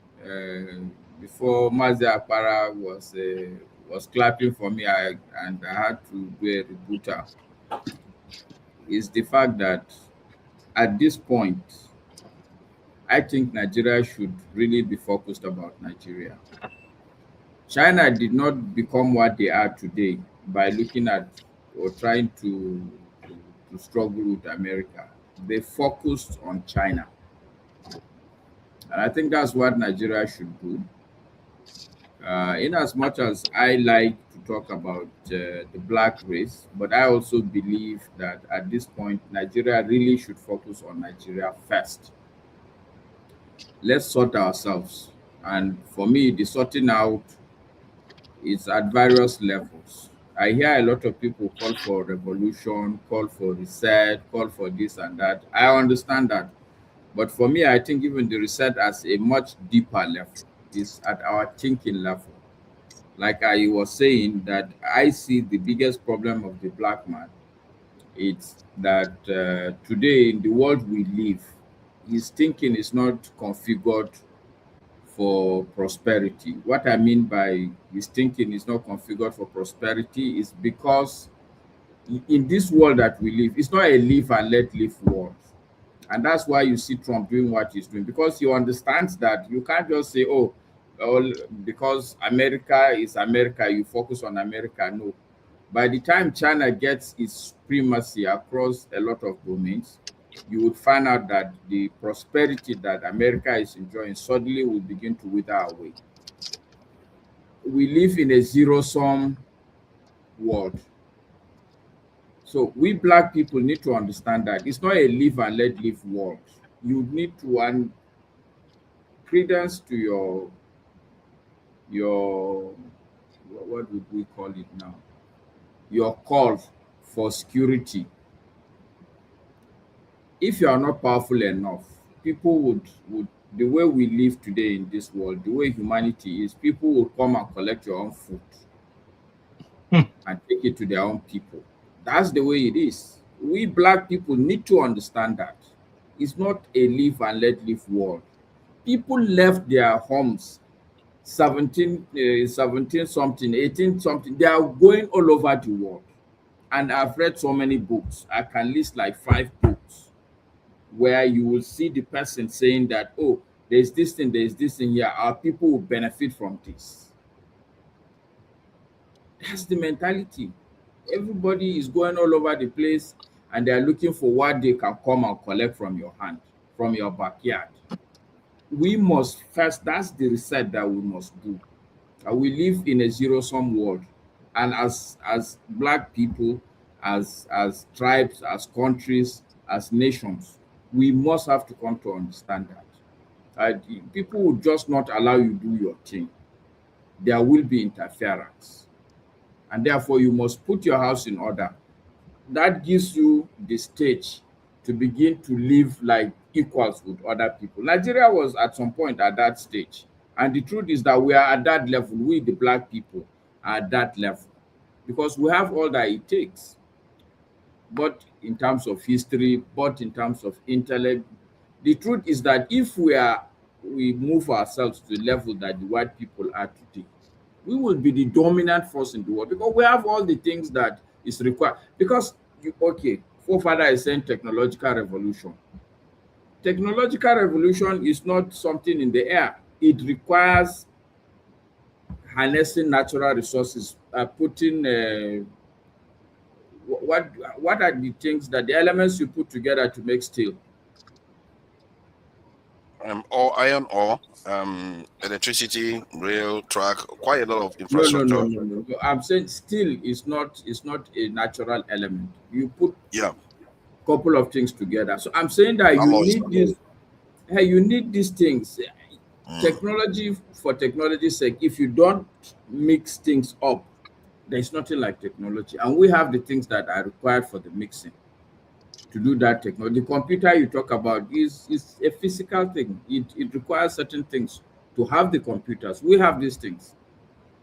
Speaker 11: before Mazda Akpara was clapping for me, and I had to do a rebuttal, is the fact that at this point, I think Nigeria should really be focused about Nigeria. China did not become what they are today by looking at or trying to struggle with America. They focused on China. And I think that's what Nigeria should do. In as much as I like to talk about the black race, but I also believe that at this point, Nigeria really should focus on Nigeria first. Let's sort ourselves. And for me, the sorting out is at various levels. I hear a lot of people call for revolution, call for reset, call for this and that. I understand that. But for me, I think even the reset as a much deeper level is at our thinking level. Like I was saying, that I see the biggest problem of the black man. It's that today in the world we live, his thinking is not configured for prosperity. What I mean by his thinking is not configured for prosperity is because in this world that we live, it's not a live and let live world. And that's why you see Trump doing what he's doing, because he understands that you can't just say, oh, because America is America, you focus on America. No. By the time China gets its supremacy across a lot of domains, you would find out that the prosperity that America is enjoying suddenly will begin to wither away. We live in a zero-sum world. So we black people need to understand that it's not a live and let live world. You need to add credence to your what would we call it now? Your call for security. If you are not powerful enough, people would the way we live today in this world, the way humanity is, people will come and collect your own food and take it to their own people. That's the way it is. We black people need to understand that. It's not a live and let live world. People left their homes 17 something, 18 something. They are going all over the world. And I've read so many books. I can list like 5 books where you will see the person saying that, oh, there's this thing here. Our people will benefit from this. That's the mentality. Everybody is going all over the place and they are looking for what they can come and collect from your hand, from your backyard. We must first, that's the reset that we must do. We live in a zero-sum world. And as black people, as tribes, as countries, as nations, we must have to come to understand that. People will just not allow you to do your thing. There will be interference. And therefore, you must put your house in order. That gives you the stage to begin to live like equals with other people. Nigeria was at some point at that stage. And the truth is that we are at that level. We, the black people, are at that level because we have all that it takes. But in terms of history, but in terms of intellect, the truth is that if we move ourselves to the level that the white people are today, we will be the dominant force in the world because we have all the things that is required. Because forefather is saying technological revolution. Technological revolution is not something in the air. It requires harnessing natural resources, putting what are the things that the elements you put together to make steel?
Speaker 3: Iron ore, electricity, rail, track, quite a lot of infrastructure.
Speaker 11: No. I'm saying steel is not a natural element. You put a couple of things together. So I'm saying that you need these things. Technology for technology's sake, if you don't mix things up, there's nothing like technology. And we have the things that are required for the mixing to do that technology. The computer you talk about is a physical thing. It requires certain things to have the computers. We have these things.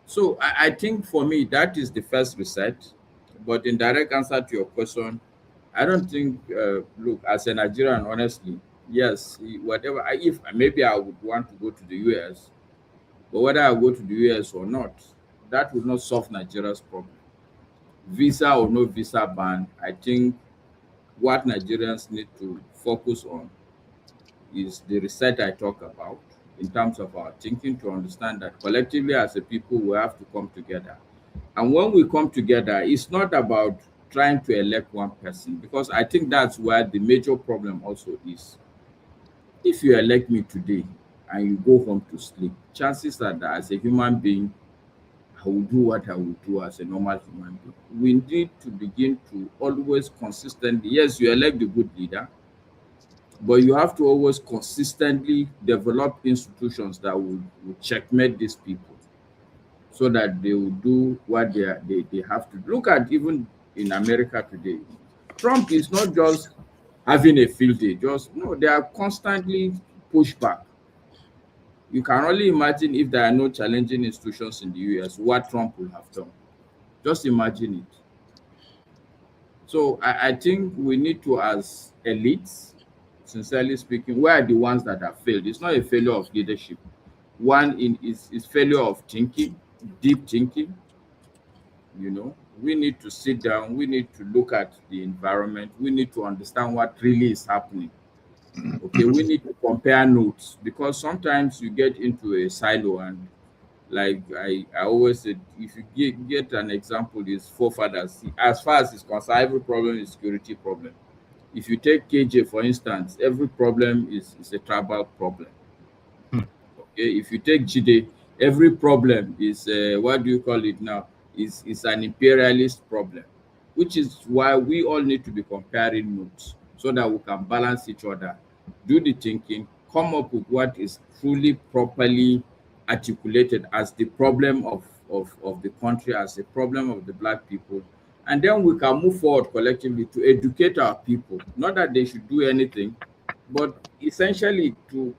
Speaker 11: So I think for me, that is the first reset. But in direct answer to your question, I don't think, look, as a Nigerian, honestly, yes, whatever, if maybe I would want to go to the US, but whether I go to the US or not, that will not solve Nigeria's problem. Visa or no visa ban, I think what Nigerians need to focus on is the reset I talk about in terms of our thinking, to understand that collectively as a people, we have to come together. And when we come together, it's not about trying to elect one person, because I think that's where the major problem also is. If you elect me today and you go home to sleep, chances are that as a human being, I will do what I will do as a normal human being. We need to begin to always consistently, yes, you elect the good leader, but you have to always consistently develop institutions that will checkmate these people so that they will do what they have to. Look at even in America today. Trump is not just having a field day, they are constantly pushed back. You can only imagine if there are no challenging institutions in the US, what Trump will have done. Just imagine it. So I think we need to, as elites, sincerely speaking, we are the ones that have failed. It's not a failure of leadership. One is failure of thinking, deep thinking. We need to sit down. We need to look at the environment. We need to understand what really is happening. Okay, we need to compare notes, because sometimes you get into a silo, and like I always said, if you get an example, is forefathers. As far as it's concerned, every problem is security problem. If you take KJ, for instance, every problem is a tribal problem. Okay, if you take Jide, every problem is what do you call it now? Is an imperialist problem, which is why we all need to be comparing notes so that we can balance each other, do the thinking, come up with what is truly properly articulated as the problem of the country, as the problem of the Black people. And then we can move forward collectively to educate our people. Not that they should do anything, but essentially you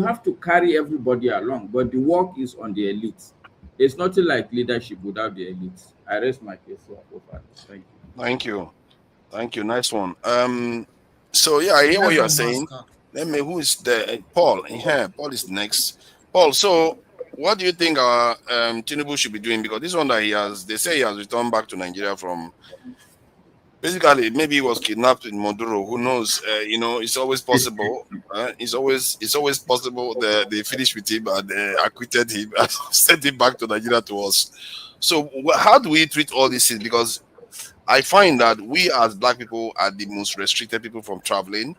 Speaker 11: have to carry everybody along. But the work is on the elites. It's nothing like leadership without the elites. I rest my case so far. Thank you.
Speaker 3: Thank you. Nice one. So yeah, I hear what you are saying. Let me, who is there? Paul. Yeah, Paul is next. Paul, so what do you think our Tinubu should be doing? Because this one that they say he has returned back to Nigeria from, basically, maybe he was kidnapped in Maduro. Who knows? It's always possible. It's always possible that they finished with him and acquitted him and sent him back to Nigeria to us. So how do we treat all these things? Because I find that we as Black people are the most restricted people from traveling,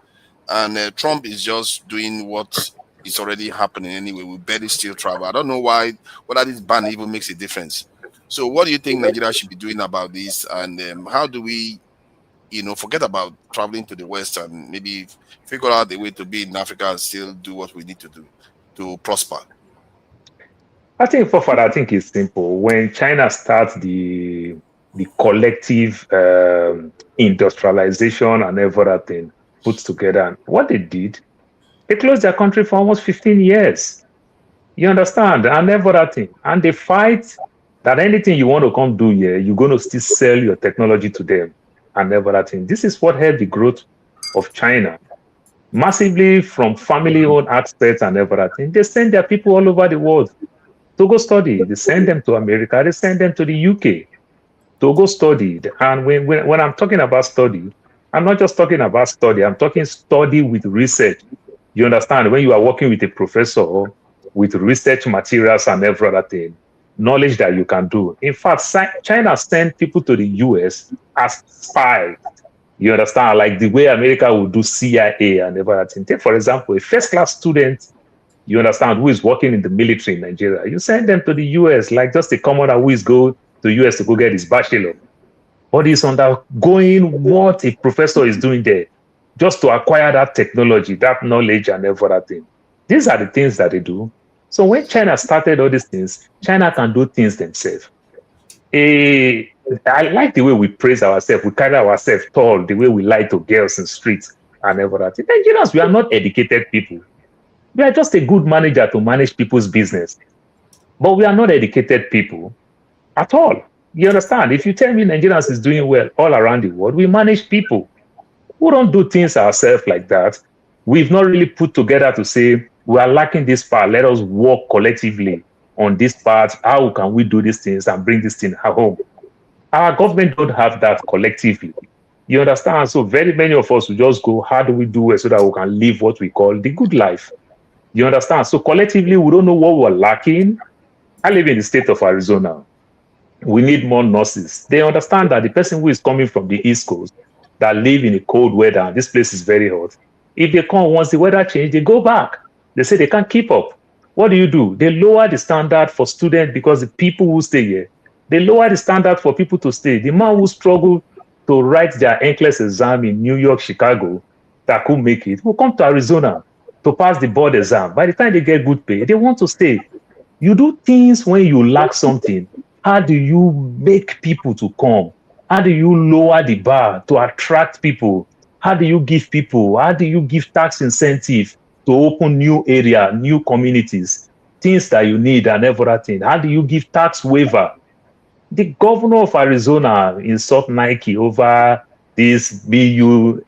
Speaker 3: and Trump is just doing what is already happening anyway. We barely still travel. I don't know whether this ban even makes a difference. So what do you think Nigeria should be doing about this, and how do we forget about traveling to the West and maybe figure out a way to be in Africa and still do what we need to do to prosper?
Speaker 14: I think it's simple. When China starts the collective industrialization and everything put together, what they did, they closed their country for almost 15 years. You understand? And every other thing. And they fight that anything you want to come do here, you're going to still sell your technology to them and every other thing. This is what helped the growth of China. Massively from family-owned aspects and every other thing. They send their people all over the world to go study. They send them to America. They send them to the UK to go study. And when I'm talking about study, I'm not just talking about study. I'm talking study with research. You understand? When you are working with a professor with research materials and every other thing, knowledge that you can do. In fact, China sent people to the US as spies. You understand? Like the way America would do CIA and every other thing. Take, for example, a first-class student, you understand, who is working in the military in Nigeria. You send them to the US, like just a commoner who is go to US to go get his bachelor. But he's undergoing what a professor is doing there, just to acquire that technology, that knowledge and everything. These are the things that they do. So when China started all these things, China can do things themselves. I like the way we praise ourselves, we carry ourselves tall, the way we lie to girls in streets and everything. Nigerians, we are not educated people. We are just a good manager to manage people's business. But we are not educated people at all. You understand? If you tell me Nigerians is doing well all around the world, we manage people. We don't do things ourselves like that. We've not really put together to say, we are lacking this part. Let us work collectively on this part. How can we do these things and bring this thing home? Our government don't have that collectively. You understand? So very many of us will just go, how do we do it so that we can live what we call the good life? You understand? So collectively, we don't know what we're lacking. I live in the state of Arizona. We need more nurses. They understand that the person who is coming from the East Coast that live in a cold weather, and this place is very hot, if they come once the weather change, they go back. They say they can't keep up. What do? They lower the standard for students because the people who stay here, they lower the standard for people to stay. The man who struggled to write their NCLEX exam in New York, Chicago, that could make it, will come to Arizona to pass the board exam. By the time they get good pay, they want to stay. You do things when you lack something. How do you make people to come? How do you lower the bar to attract people? How do you give tax incentive to open new area, new communities, things that you need and everything? How do you give tax waiver? The governor of Arizona insult Nike over this me you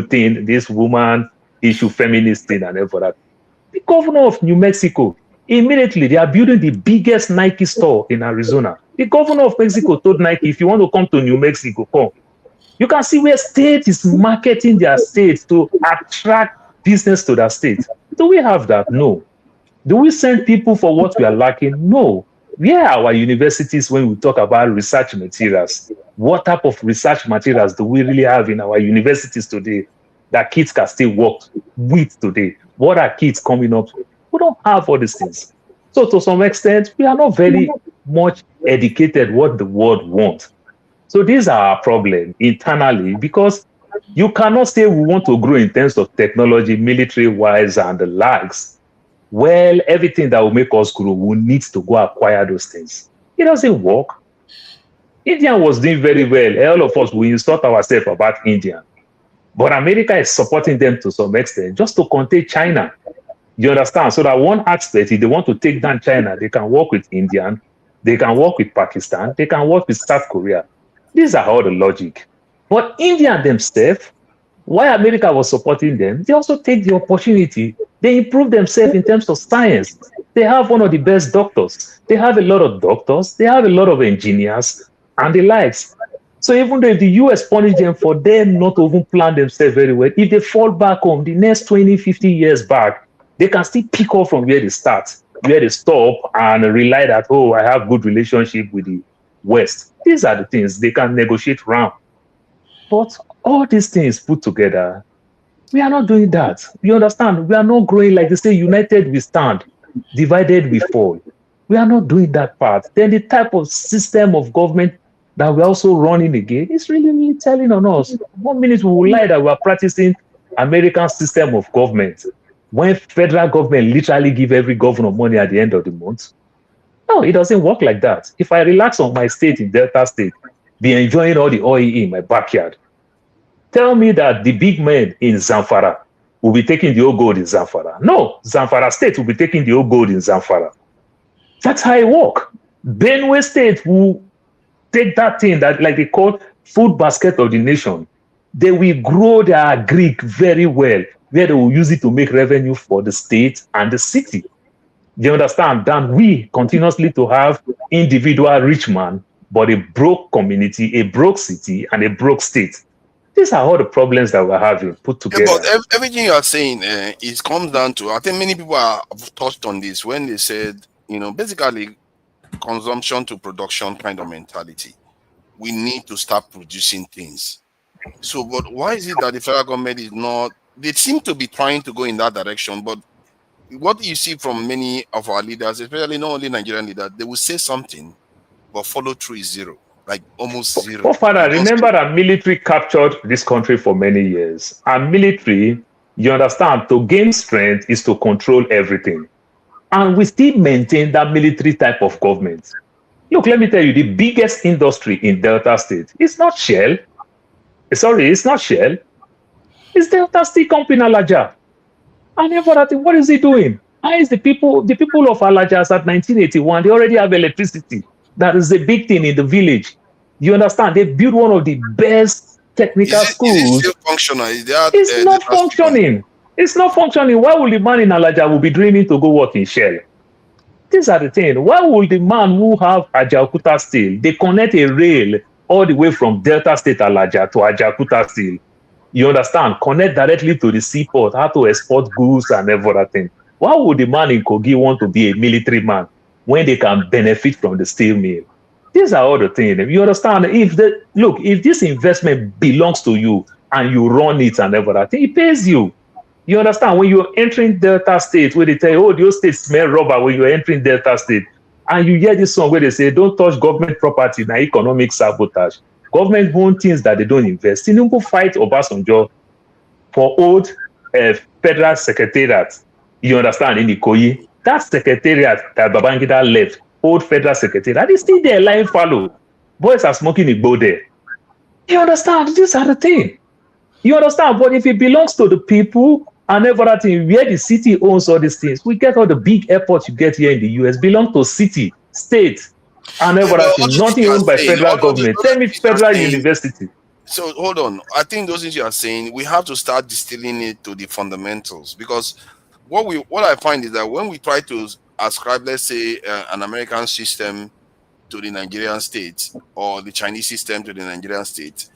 Speaker 14: thing, this woman issue feminist thing and everything. The governor of New Mexico, immediately they are building the biggest Nike store in Arizona. The governor of Mexico told Nike, if you want to come to New Mexico, come. You can see where state is marketing their state to attract business to their state. Do we have that? No. Do we send people for what we are lacking? No. Where are our universities when we talk about research materials? What type of research materials do we really have in our universities today that kids can still work with today? What are kids coming up with? We don't have all these things. So to some extent, we are not very much educated what the world wants. So these are our problem internally, because you cannot say we want to grow in terms of technology, military-wise and the likes. Well, everything that will make us grow, we need to go acquire those things. It doesn't work. India was doing very well. All of us, we insult ourselves about India. But America is supporting them to some extent just to contain China. You understand? So that one aspect, if they want to take down China, they can work with India, they can work with Pakistan, they can work with South Korea. These are all the logic. But India themselves, why America was supporting them, they also take the opportunity. They improve themselves in terms of science. They have one of the best doctors. They have a lot of doctors. They have a lot of engineers and the likes. So even though if the US punish them for them not to even plan themselves very well, if they fall back home the next 20, 50 years back, they can still pick up from where they start, where they stop, and rely that, oh, I have good relationship with the West. These are the things they can negotiate around. But all these things put together, we are not doing that. You understand? We are not growing like they say, united we stand, divided we fall. We are not doing that part. Then the type of system of government that we're also running again is really telling on us. 1 minute we will lie that we are practicing American system of government, when federal government literally give every governor money at the end of the month. No, it doesn't work like that. If I relax on my state in Delta State, be enjoying all the oil in my backyard, tell me that the big men in Zamfara will be taking the old gold in Zamfara. No, Zamfara State will be taking the old gold in Zamfara. That's how it works. Benue State will take that thing that, like they call food basket of the nation. They will grow their Greek very well, where they will use it to make revenue for the state and the city. You understand? Then we continuously to have individual rich man, but a broke community, a broke city, and a broke state. These are all the problems that we're having put together.
Speaker 3: Yeah, but everything you are saying, it comes down to, I think many people have touched on this when they said, basically consumption to production kind of mentality. We need to start producing things. So, but why is it that the federal government is not, they seem to be trying to go in that direction, but what you see from many of our leaders, especially not only Nigerian leaders, they will say something, but follow through is zero, like almost zero.
Speaker 14: Oh, Father, remember that military captured this country for many years. And military, you understand, to gain strength is to control everything. And we still maintain that military type of government. Look, let me tell you, the biggest industry in Delta State is not Shell. Sorry, it's not Shell. It's Delta State Company Alaja. And what is he doing? How is the people of Alajas at 1981, they already have electricity. That is a big thing in the village. You understand? They built one of the best technical schools.
Speaker 3: Is it still functional?
Speaker 14: It's not functioning. It's not functioning. Why will the man in Alaja will be dreaming to go work in Shell? These are the things. Why will the man who have Ajaokuta Steel, they connect a rail all the way from Delta State Alaja to Ajaokuta Steel? You understand? Connect directly to the seaport, how to export goods and everything. Why would the man in Kogi want to be a military man when they can benefit from the steel mill? These are all the things. You understand? If this investment belongs to you and you run it and everything, it pays you. You understand? When you're entering Delta State, where they tell you, oh, those states smell rubber when you're entering Delta State, and you hear this song where they say, don't touch government property, na economic sabotage. Government own things that they don't invest. Tinubu fight Obasanjo for old federal secretariat. You understand? In Ikoyi, that secretariat that Babangida left, old federal secretariat, is still there, lying fallow. Boys are smoking Igbo there. You understand? These are the things. You understand? But if it belongs to the people and everything, where the city owns all these things, we get all the big airports you get here in the US belong to city, state, and everything. Nothing owned by federal government. Tell me federal university.
Speaker 3: So hold on. I think those things you are saying, we have to start distilling it to the fundamentals, because what I find is that when we try to ascribe, let's say, an American system to the Nigerian state or the Chinese system to the Nigerian state,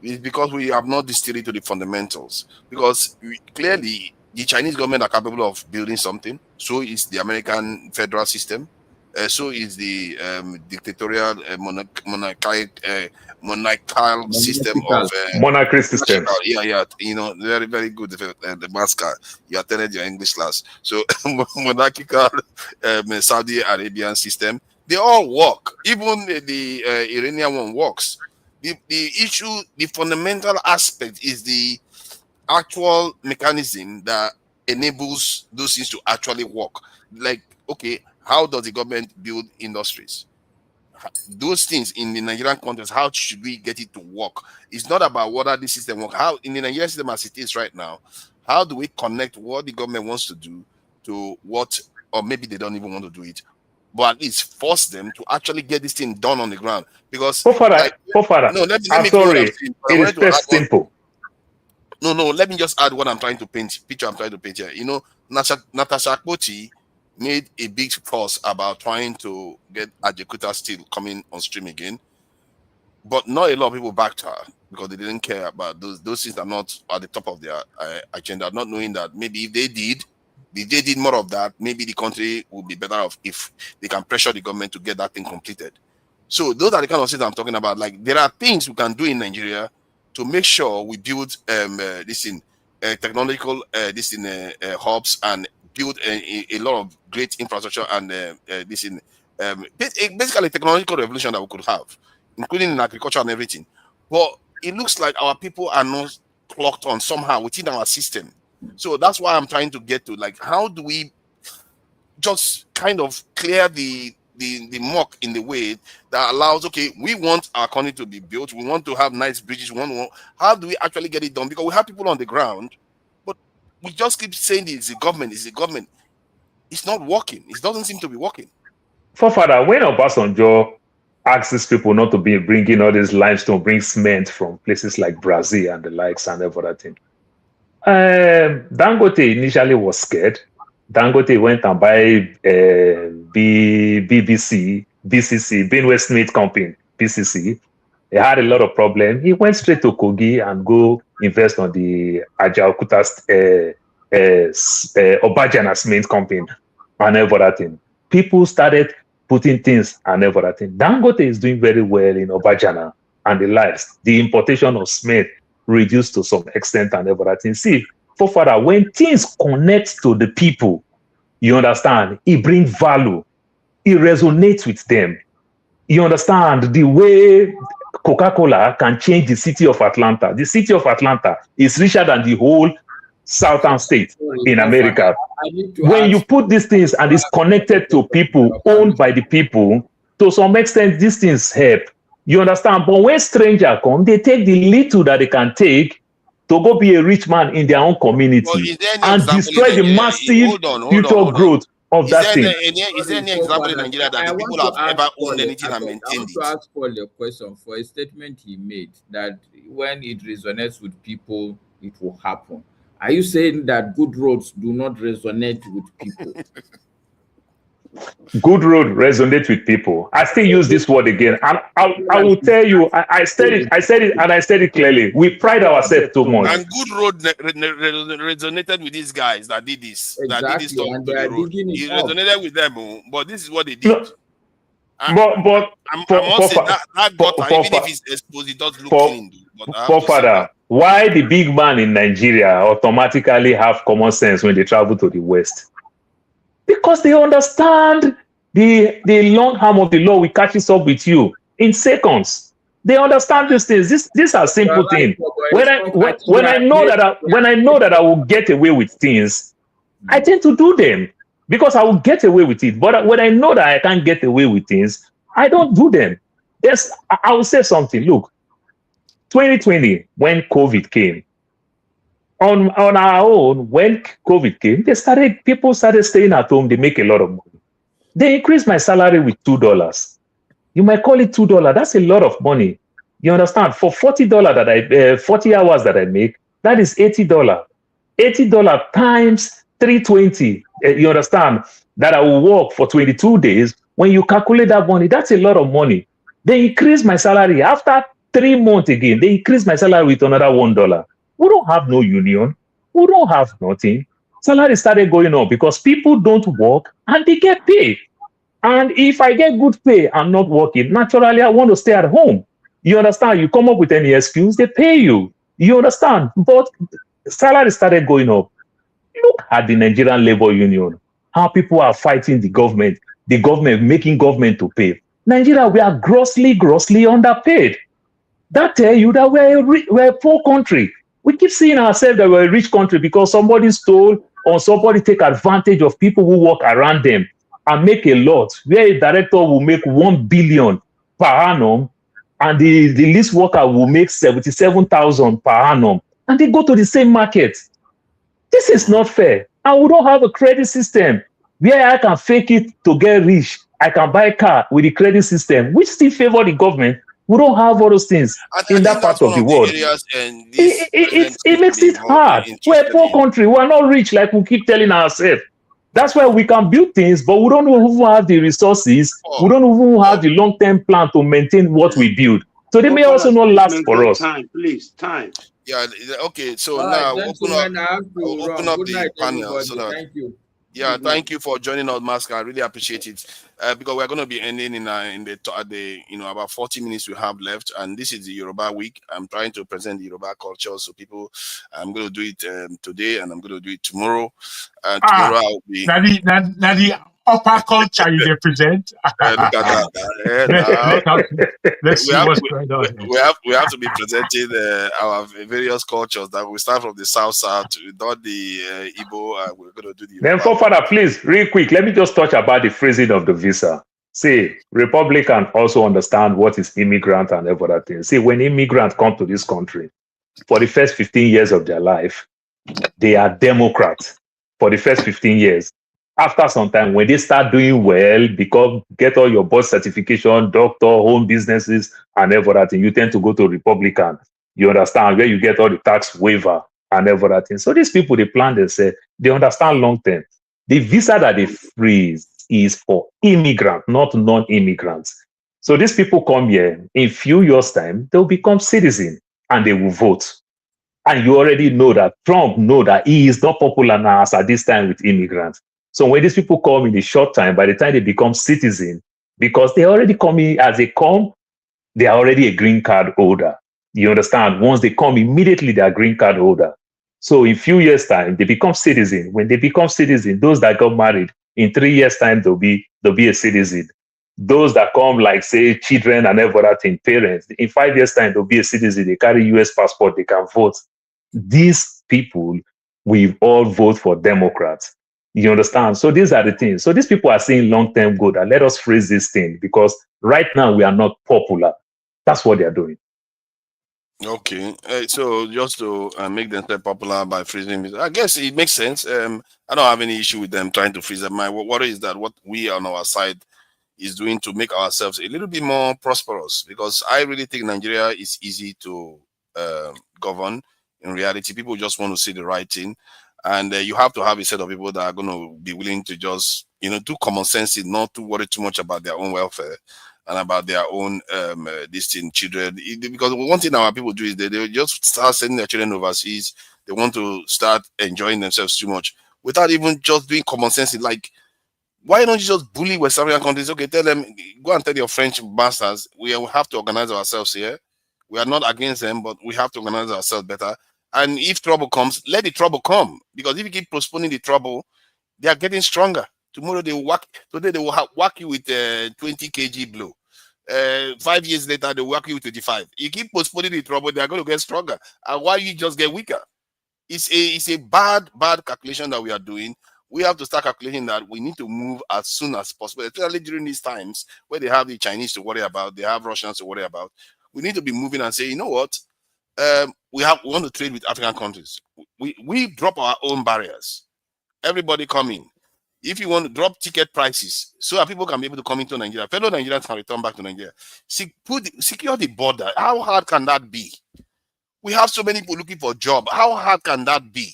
Speaker 3: it's because we have not distilled it to the fundamentals. Because clearly, the Chinese government are capable of building something. So is the American federal system. So is the dictatorial monarchical system of
Speaker 14: monarchy system.
Speaker 3: Yeah. Very, very good. The mascot. You attended your English class. So monarchical Saudi Arabian system. They all work. Even the Iranian one works. The issue, the fundamental aspect is the actual mechanism that enables those things to actually work. Like, okay, how does the government build industries? Those things in the Nigerian context, how should we get it to work? It's not about whether the system works. How in the Nigerian system as it is right now, how do we connect what the government wants to do to what, or maybe they don't even want to do it, but at least force them to actually get this thing done on the ground. Because
Speaker 14: I'm sorry, it is just simple.
Speaker 3: No, let me just add what I'm trying to paint, picture I'm trying to paint here. Natasha Akpoti made a big fuss about trying to get Ajaokuta Steel coming on stream again, but not a lot of people backed her because they didn't care about those things are not at the top of their agenda, not knowing that maybe if they did more of that, maybe the country would be better off if they can pressure the government to get that thing completed. So those are the kind of things I'm talking about. Like, there are things we can do in Nigeria to make sure we build technological hubs and build a lot of great infrastructure and basically technological revolution that we could have, including in agriculture and everything. But it looks like our people are not clocked on somehow within our system. So that's why I'm trying to get to, like, how do we just kind of clear the muck in the way that allows, okay, we want our country to be built, we want to have nice bridges, how do we actually get it done? Because we have people on the ground, but We just keep saying it's the government, it's the government. It's not working. It doesn't seem to be working.
Speaker 14: Forefather, when Obasanjo asks these people not to be bringing all this limestone, bring cement from places like Brazil and the likes and everything, Dangote initially was scared. Dangote went and buy BCC, Benue Smith Company, BCC. He had a lot of problems. He went straight to Kogi and go invest on the Ajaokuta Obajana Cement Company and everything. People started putting things and everything. Dangote is doing very well in Obajana and the likes. The importation of cement reduced to some extent and everything. See, Forefather, when things connect to the people, you understand, it brings value. It resonates with them. You understand the way Coca-Cola can change the city of Atlanta. The city of Atlanta is richer than the whole southern state in America. When you put these things and it's connected to people, owned by the people, to some extent, these things help. You understand? But when strangers come, they take the little that they can take to go be a rich man in their own community and destroy the massive future growth of that thing.
Speaker 3: Is there any example in Nigeria that the people have ever owned anything and maintained it?
Speaker 11: I want to ask Paul a question for a statement he made that when it resonates with people, it will happen. Are you saying that good roads do not resonate with people?
Speaker 14: Good road resonates with people. I still use this word again. And I will tell you, I said it, and I said it clearly. We pride ourselves too much.
Speaker 3: And good road resonated with these guys that did this.
Speaker 11: Exactly.
Speaker 3: That did this stuff
Speaker 11: And
Speaker 3: to
Speaker 11: they
Speaker 3: the
Speaker 11: are
Speaker 3: road.
Speaker 11: digging it
Speaker 3: It
Speaker 11: up.
Speaker 3: resonated with them, but this is what they did.
Speaker 14: No,
Speaker 3: I must say that gutter, even if it's exposed, it does look clean.
Speaker 14: Forefather, why the big man in Nigeria automatically have common sense when they travel to the West? Because they understand the long arm of the law will catch us up with you in seconds. They understand these things. These are simple things. When I know that I will get away with things, I tend to do them because I will get away with it. But when I know that I can't get away with things, I don't do them. Yes, I will say something. Look, 2020, when COVID came, on our own, when COVID came, people started staying at home. They make a lot of money. They increased my salary with $2. You might call it $2. That's a lot of money. You understand? For $40 40 hours that I make, that is $80. $80 times 320. You understand? That I will work for 22 days. When you calculate that money, that's a lot of money. They increased my salary after 3 months again. They increased my salary with another $1. We don't have no union. We don't have nothing. Salary started going up because people don't work and they get paid. And if I get good pay, I'm not working. Naturally, I want to stay at home. You understand? You come up with any excuse, they pay you. You understand? But salary started going up. Look at the Nigerian Labor Union, how people are fighting the government making government to pay. Nigeria, we are grossly underpaid. That tells you that we're a poor country. We keep seeing ourselves that we're a rich country because somebody stole or somebody take advantage of people who work around them and make a lot, where a director will make 1 billion per annum and the least worker will make 77,000 per annum, and they go to the same market. This is not fair. And we don't have a credit system where I can fake it to get rich. I can buy a car with the credit system, which still favor the government. We don't have all those things in that part of the world. It makes it hard. We're a poor country. We're not rich like we keep telling ourselves. That's why we can build things, but we don't even have the resources. We don't even have the long-term plan to maintain what we build. So they may also not last for us.
Speaker 8: Time, please, time.
Speaker 3: Yeah, okay. So
Speaker 11: All
Speaker 3: now
Speaker 11: right,
Speaker 3: open up the
Speaker 11: night,
Speaker 3: panel. So that,
Speaker 11: thank you.
Speaker 3: Yeah, thank you for joining us, Mask. I really appreciate it. Because we're going to be ending in about 40 minutes we have left, and this is the Yoruba week. I'm trying to present the Yoruba culture, so people, I'm going to do it today, and I'm going to do it tomorrow. And tomorrow I'll be.
Speaker 7: Now the upper culture you represent.
Speaker 3: Look at that.
Speaker 7: Let's see what's going on.
Speaker 3: We have to be presenting our various cultures. That we start from the south, with all the Igbo. We're going to do the.
Speaker 14: Then, Forefather, please, real quick, let me just touch about the freezing of the visa. See, Republicans also understand what is immigrant and everything. See, when immigrants come to this country, for the first 15 years of their life, They are Democrats for the first 15 years. After some time, when they start doing well, get all your board certification, doctor, home businesses, and everything, you tend to go to Republican. You understand, where you get all the tax waiver and everything. So these people, they plan themselves, they understand long term. The visa that they freeze is for immigrants, not non-immigrants. So these people come here, in few years' time, they'll become citizens and they will vote. And you already know that Trump know that he is not popular now as at this time with immigrants. So when these people come in a short time, by the time they become citizens, because they already come in, as they come, they are already a green card holder. You understand? Once they come, immediately they are green card holder. So in few years' time, they become citizens. When they become citizens, those that got married, in 3 years' time, they'll be a citizen. Those that come, like, say, children and everything, parents, in 5 years' time, they'll be a citizen. They carry US passport, they can vote. These people, we all vote for Democrats. You understand? So these are the things. So these people are saying long-term good. And let us phrase this thing, because right now we are not popular. That's what they are doing.
Speaker 3: Okay, so just to make them popular by freezing it, I guess it makes sense. I don't have any issue with them trying to freeze them. My worry is that what we on our side is doing to make ourselves a little bit more prosperous, because I really think Nigeria is easy to govern. In reality, people just want to see the right thing, and you have to have a set of people that are going to be willing to just, do common sense, not to worry too much about their own welfare and about their own children. Because one thing our people do is they just start sending their children overseas. They want to start enjoying themselves too much without even just doing common sense. Like, why don't you just bully West African countries? Okay, tell them, go and tell your French masters, we have to organize ourselves here. We are not against them, but we have to organize ourselves better. And if trouble comes, let the trouble come. Because if you keep postponing the trouble, they are getting stronger. Tomorrow they will today they will whack you with 20 kg blow. 5 years later, they will whack you with 25. You keep postponing the trouble, they are going to get stronger. And why you just get weaker? It's a bad calculation that we are doing. We have to start calculating that we need to move as soon as possible, especially during these times where they have the Chinese to worry about, they have Russians to worry about. We need to be moving and say, you know what? We want to trade with African countries. We drop our own barriers. Everybody come in. If you want to drop ticket prices so that people can be able to come into Nigeria, fellow Nigerians can return back to Nigeria. Secure the border. How hard can that be? We have so many people looking for a job. How hard can that be?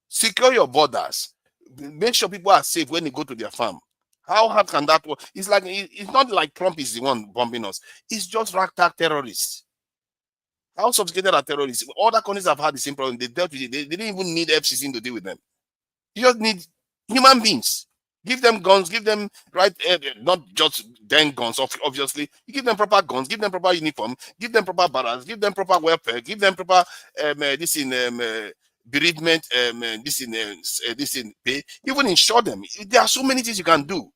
Speaker 3: Secure your borders. Make sure people are safe when they go to their farm. How hard can that work? It's not like Trump is the one bombing us. It's just ragtag terrorists. How sophisticated are terrorists? Other countries have had the same problem. They dealt with it. They didn't even need FCC to deal with them. You just need human beings. Give them guns. Give them not just then guns. Obviously, you give them proper guns. Give them proper uniform. Give them proper barracks. Give them proper welfare. Give them proper bereavement. This in pay. Even insure them. There are so many things you can do.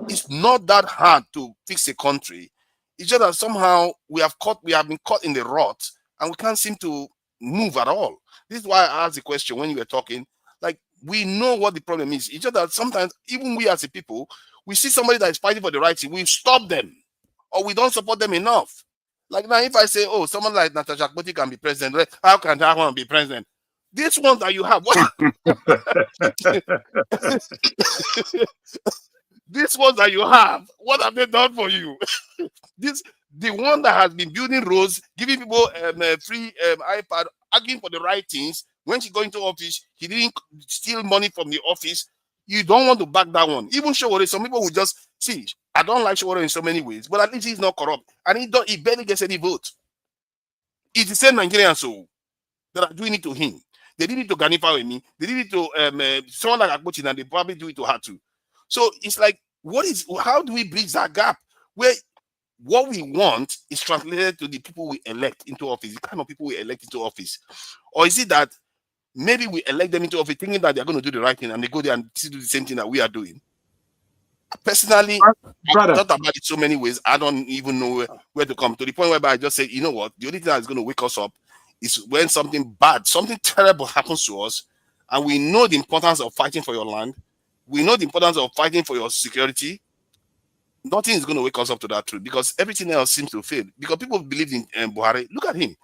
Speaker 3: It's not that hard to fix a country. It's just that somehow we have been caught in the rut, and we can't seem to move at all. This is why I asked the question when you were talking. Like, we know what the problem is. It's just that sometimes, even we as a people, we see somebody that is fighting for the right thing, we stop them, or we don't support them enough. Like now, if I say, oh, someone like Natasha Akpoti can be president, how can that one be president? This one that you have, what? This one that you have, what have they done for you? The one that has been building roads, giving people free iPad, arguing for the right things. When she go into office, he didn't steal money from the office. You don't want to back that one. Even Showore, some people will just see. I don't like Showore in so many ways, but at least he's not corrupt, and he barely gets any vote. It's the same Nigerians so that are doing it to him. They did it to Ganifa with me. They did it to someone like Akpochi, and they probably do it to her too. So it's like, how do we bridge that gap where what we want is translated to the people we elect into office, the kind of people we elect into office? Or is it that maybe we elect them into office thinking that they're going to do the right thing, and they go there and do the same thing that we are doing? Personally, I've thought about it so many ways. I don't even know where to come to the point where I just say, you know what? The only thing that's going to wake us up is when something bad, something terrible happens to us, and we know the importance of fighting for your land. We know the importance of fighting for your security. Nothing is going to wake us up to that truth, because everything else seems to fail. Because people believe in Buhari. Look at him.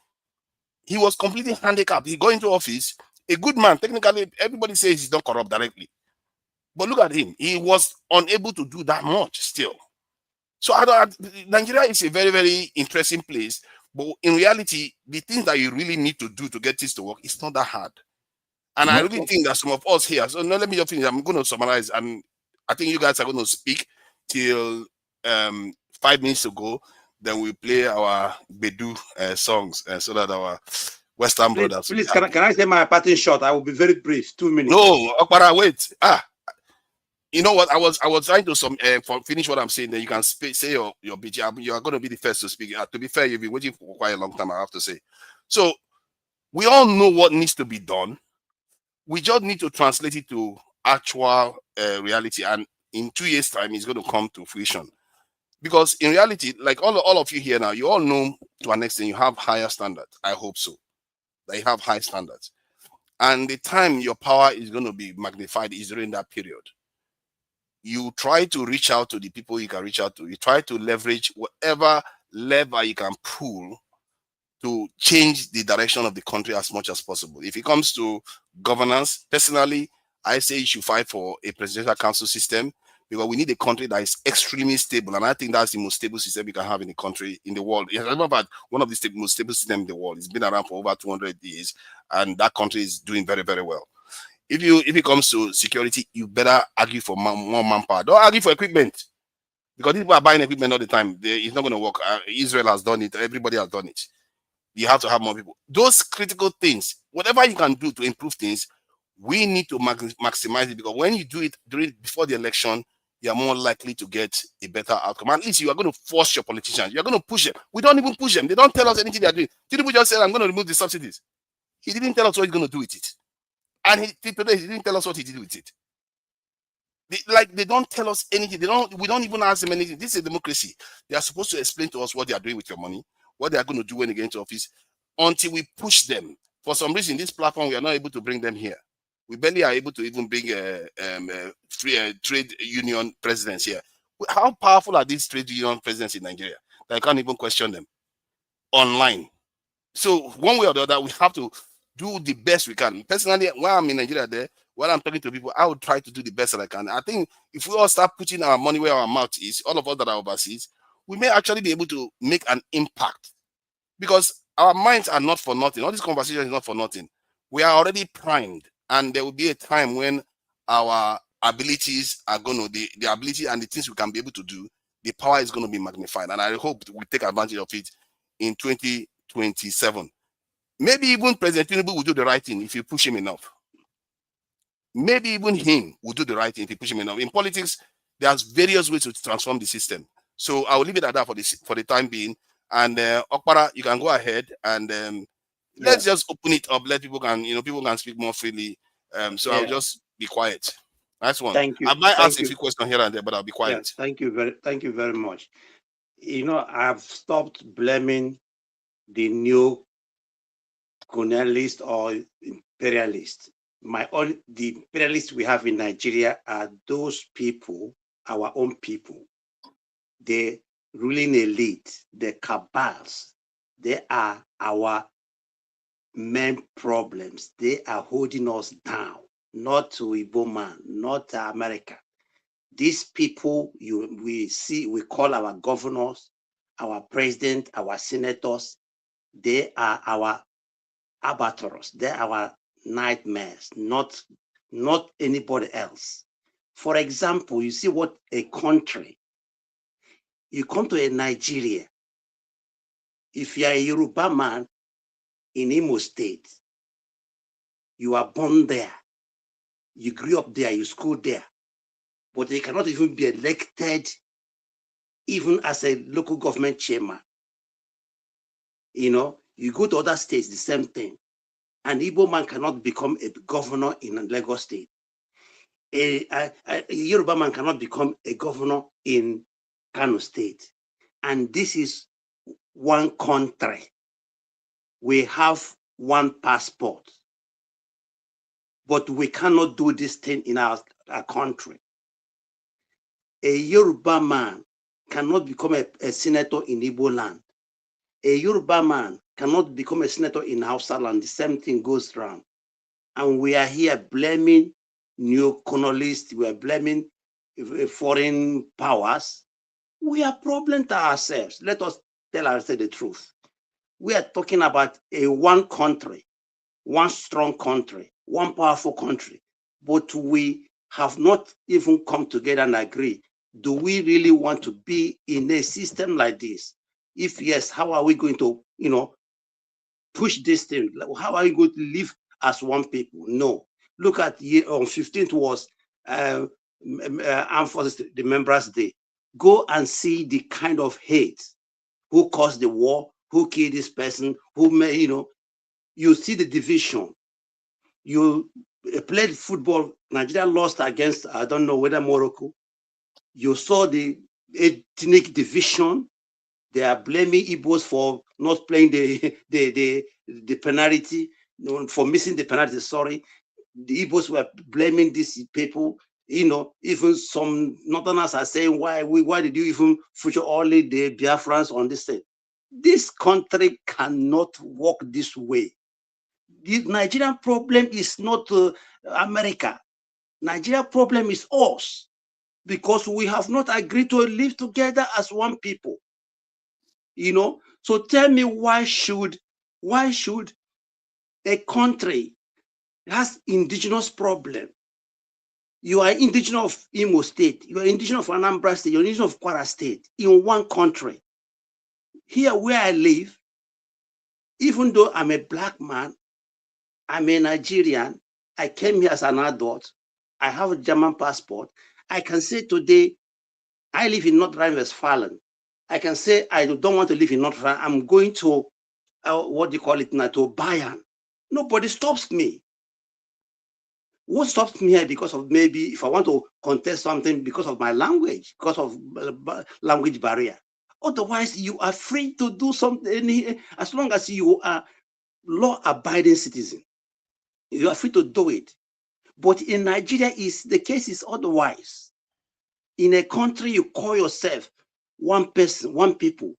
Speaker 3: He was completely handicapped. He got into office. A good man, technically, everybody says he's not corrupt directly. But look at him. He was unable to do that much still. So Nigeria is a very, very interesting place. But in reality, the things that you really need to do to get this to work, it's not that hard. And I really think that some of us here, so now let me just finish. I'm going to summarize. And I think you guys are going to speak till 5 minutes to go. Then we play our Bedu songs so that our Western brothers.
Speaker 8: Please, can I say my parting shot? I will be very brief. 2 minutes.
Speaker 3: No, Okpara, wait. You know what? I was trying to finish what I'm saying. Then you can say your bit. You are going to be the first to speak. To be fair, you've been waiting for quite a long time, I have to say. So we all know what needs to be done. We just need to translate it to actual reality, and in 2 years' time, it's going to come to fruition. Because in reality, like all of you here now, you all know to an extent you have higher standards. I hope so. That you have high standards, and the time your power is going to be magnified is during that period. You try to reach out to the people you can reach out to. You try to leverage whatever lever you can pull to change the direction of the country as much as possible. If it comes to governance, personally, I say you should fight for a presidential council system, because we need a country that is extremely stable. And I think that's the most stable system you can have in the country, in the world. It's about one of the most stable systems in the world. It's been around for over 200 years, and that country is doing very, very well. If it comes to security, you better argue for more manpower. Don't argue for equipment, because people are buying equipment all the time. It's not going to work. Israel has done it. Everybody has done it. You have to have more people. Those critical things, whatever you can do to improve things, we need to maximize it, because when you do it before the election, you are more likely to get a better outcome. At least you are going to force your politicians. You are going to push them. We don't even push them. They don't tell us anything they are doing. Tinubu just said, I'm going to remove the subsidies. He didn't tell us what he's going to do with it. And today he didn't tell us what he did with it. They don't tell us anything. We don't even ask them anything. This is a democracy. They are supposed to explain to us what they are doing with your money, what they are going to do when they get into office, until we push them. For some reason, this platform, we are not able to bring them here. We barely are able to even bring free trade union presidents here. How powerful are these trade union presidents in Nigeria that I can't even question them online? So one way or the other, we have to do the best we can. Personally, while I'm in Nigeria while I'm talking to people, I would try to do the best that I can. I think if we all start putting our money where our mouth is, all of us that are overseas, we may actually be able to make an impact, because our minds are not for nothing. All this conversation is not for nothing. We are already primed, and there will be a time when our abilities are going to, the ability and the things we can be able to do, the power is going to be magnified. And I hope we take advantage of it in 2027. Maybe even President Tinubu will do the right thing if you push him enough. Maybe even him will do the right thing if you push him enough. In politics, there's various ways to transform the system. So I will leave it at that for the time being. And Okpara, you can go ahead and let's just open it up. Let people can speak more freely. I'll just be quiet. Nice one.
Speaker 8: Thank you.
Speaker 3: I might ask a few questions here and there, but I'll be quiet.
Speaker 8: Thank you very much. I've stopped blaming the new colonialist or imperialist. The imperialists we have in Nigeria are those people, our own people. The ruling elite, the cabals, they are our main problems. They are holding us down, not to Igbo man, not to America. These people we call our governors, our president, our senators, they are our abattoirs. They are our nightmares, not anybody else. For example, you see what a country, you come to a Nigeria, if you are a Yoruba man in Imo State, you are born there, you grew up there, you schooled there, but you cannot even be elected even as a local government chairman. You go to other states, the same thing. An Igbo man cannot become a governor in Lagos State. A Yoruba man cannot become a governor in Kano State. And this is one country. We have one passport. But we cannot do this thing in our country. A Yoruba man cannot become a senator in Igbo land. A Yoruba man cannot become a senator in Hausa land. The same thing goes around. and we are here blaming neo-colonialists, we are blaming foreign powers. We are problem to ourselves. Let us tell ourselves the truth. We are talking about a one country, one strong country, one powerful country, but we have not even come together and agree. Do we really want to be in a system like this? If yes, how are we going to, push this thing? How are we going to live as one people? No. Look at on 15th was Armed Forces Remembrance Day. Go and see the kind of hate, who caused the war, who killed this person, who may, you see the division. You played football, Nigeria lost against, I don't know whether Morocco. You saw the ethnic division. They are blaming Igbos for not playing the penalty, for missing the penalty, sorry. The Igbos were blaming these people. Even some Northerners are saying, why did you even feature only the Biafrans on this thing? This country cannot work this way. The Nigerian problem is not America. Nigeria problem is us, because we have not agreed to live together as one people. So tell me, why should a country has indigenous problem? You are indigenous of Imo State, you are indigenous of Anambra State, you are indigenous of Kwara State in one country. Here where I live, even though I'm a black man, I'm a Nigerian, I came here as an adult, I have a German passport, I can say today, I live in North Rhine-Westphalia. I can say I don't want to live in North Rhine, I'm going to, what do you call it now, to Bayern. Nobody stops me. What stops me here because of, maybe if I want to contest something because of my language, because of language barrier. Otherwise, you are free to do something as long as you are law-abiding citizen. You are free to do it. But in Nigeria, the case is otherwise. In a country, you call yourself one person, one people.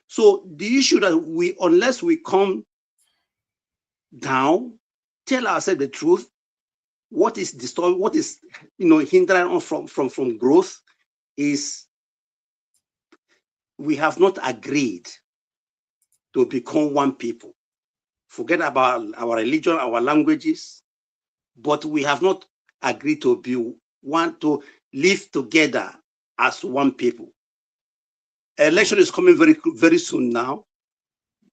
Speaker 8: So the issue that unless we come down, tell ourselves the truth, what is distorting, what is hindering us from growth is we have not agreed to become one people. Forget about our religion, our languages, but we have not agreed to be one, to live together as one people. Election is coming very, very soon now.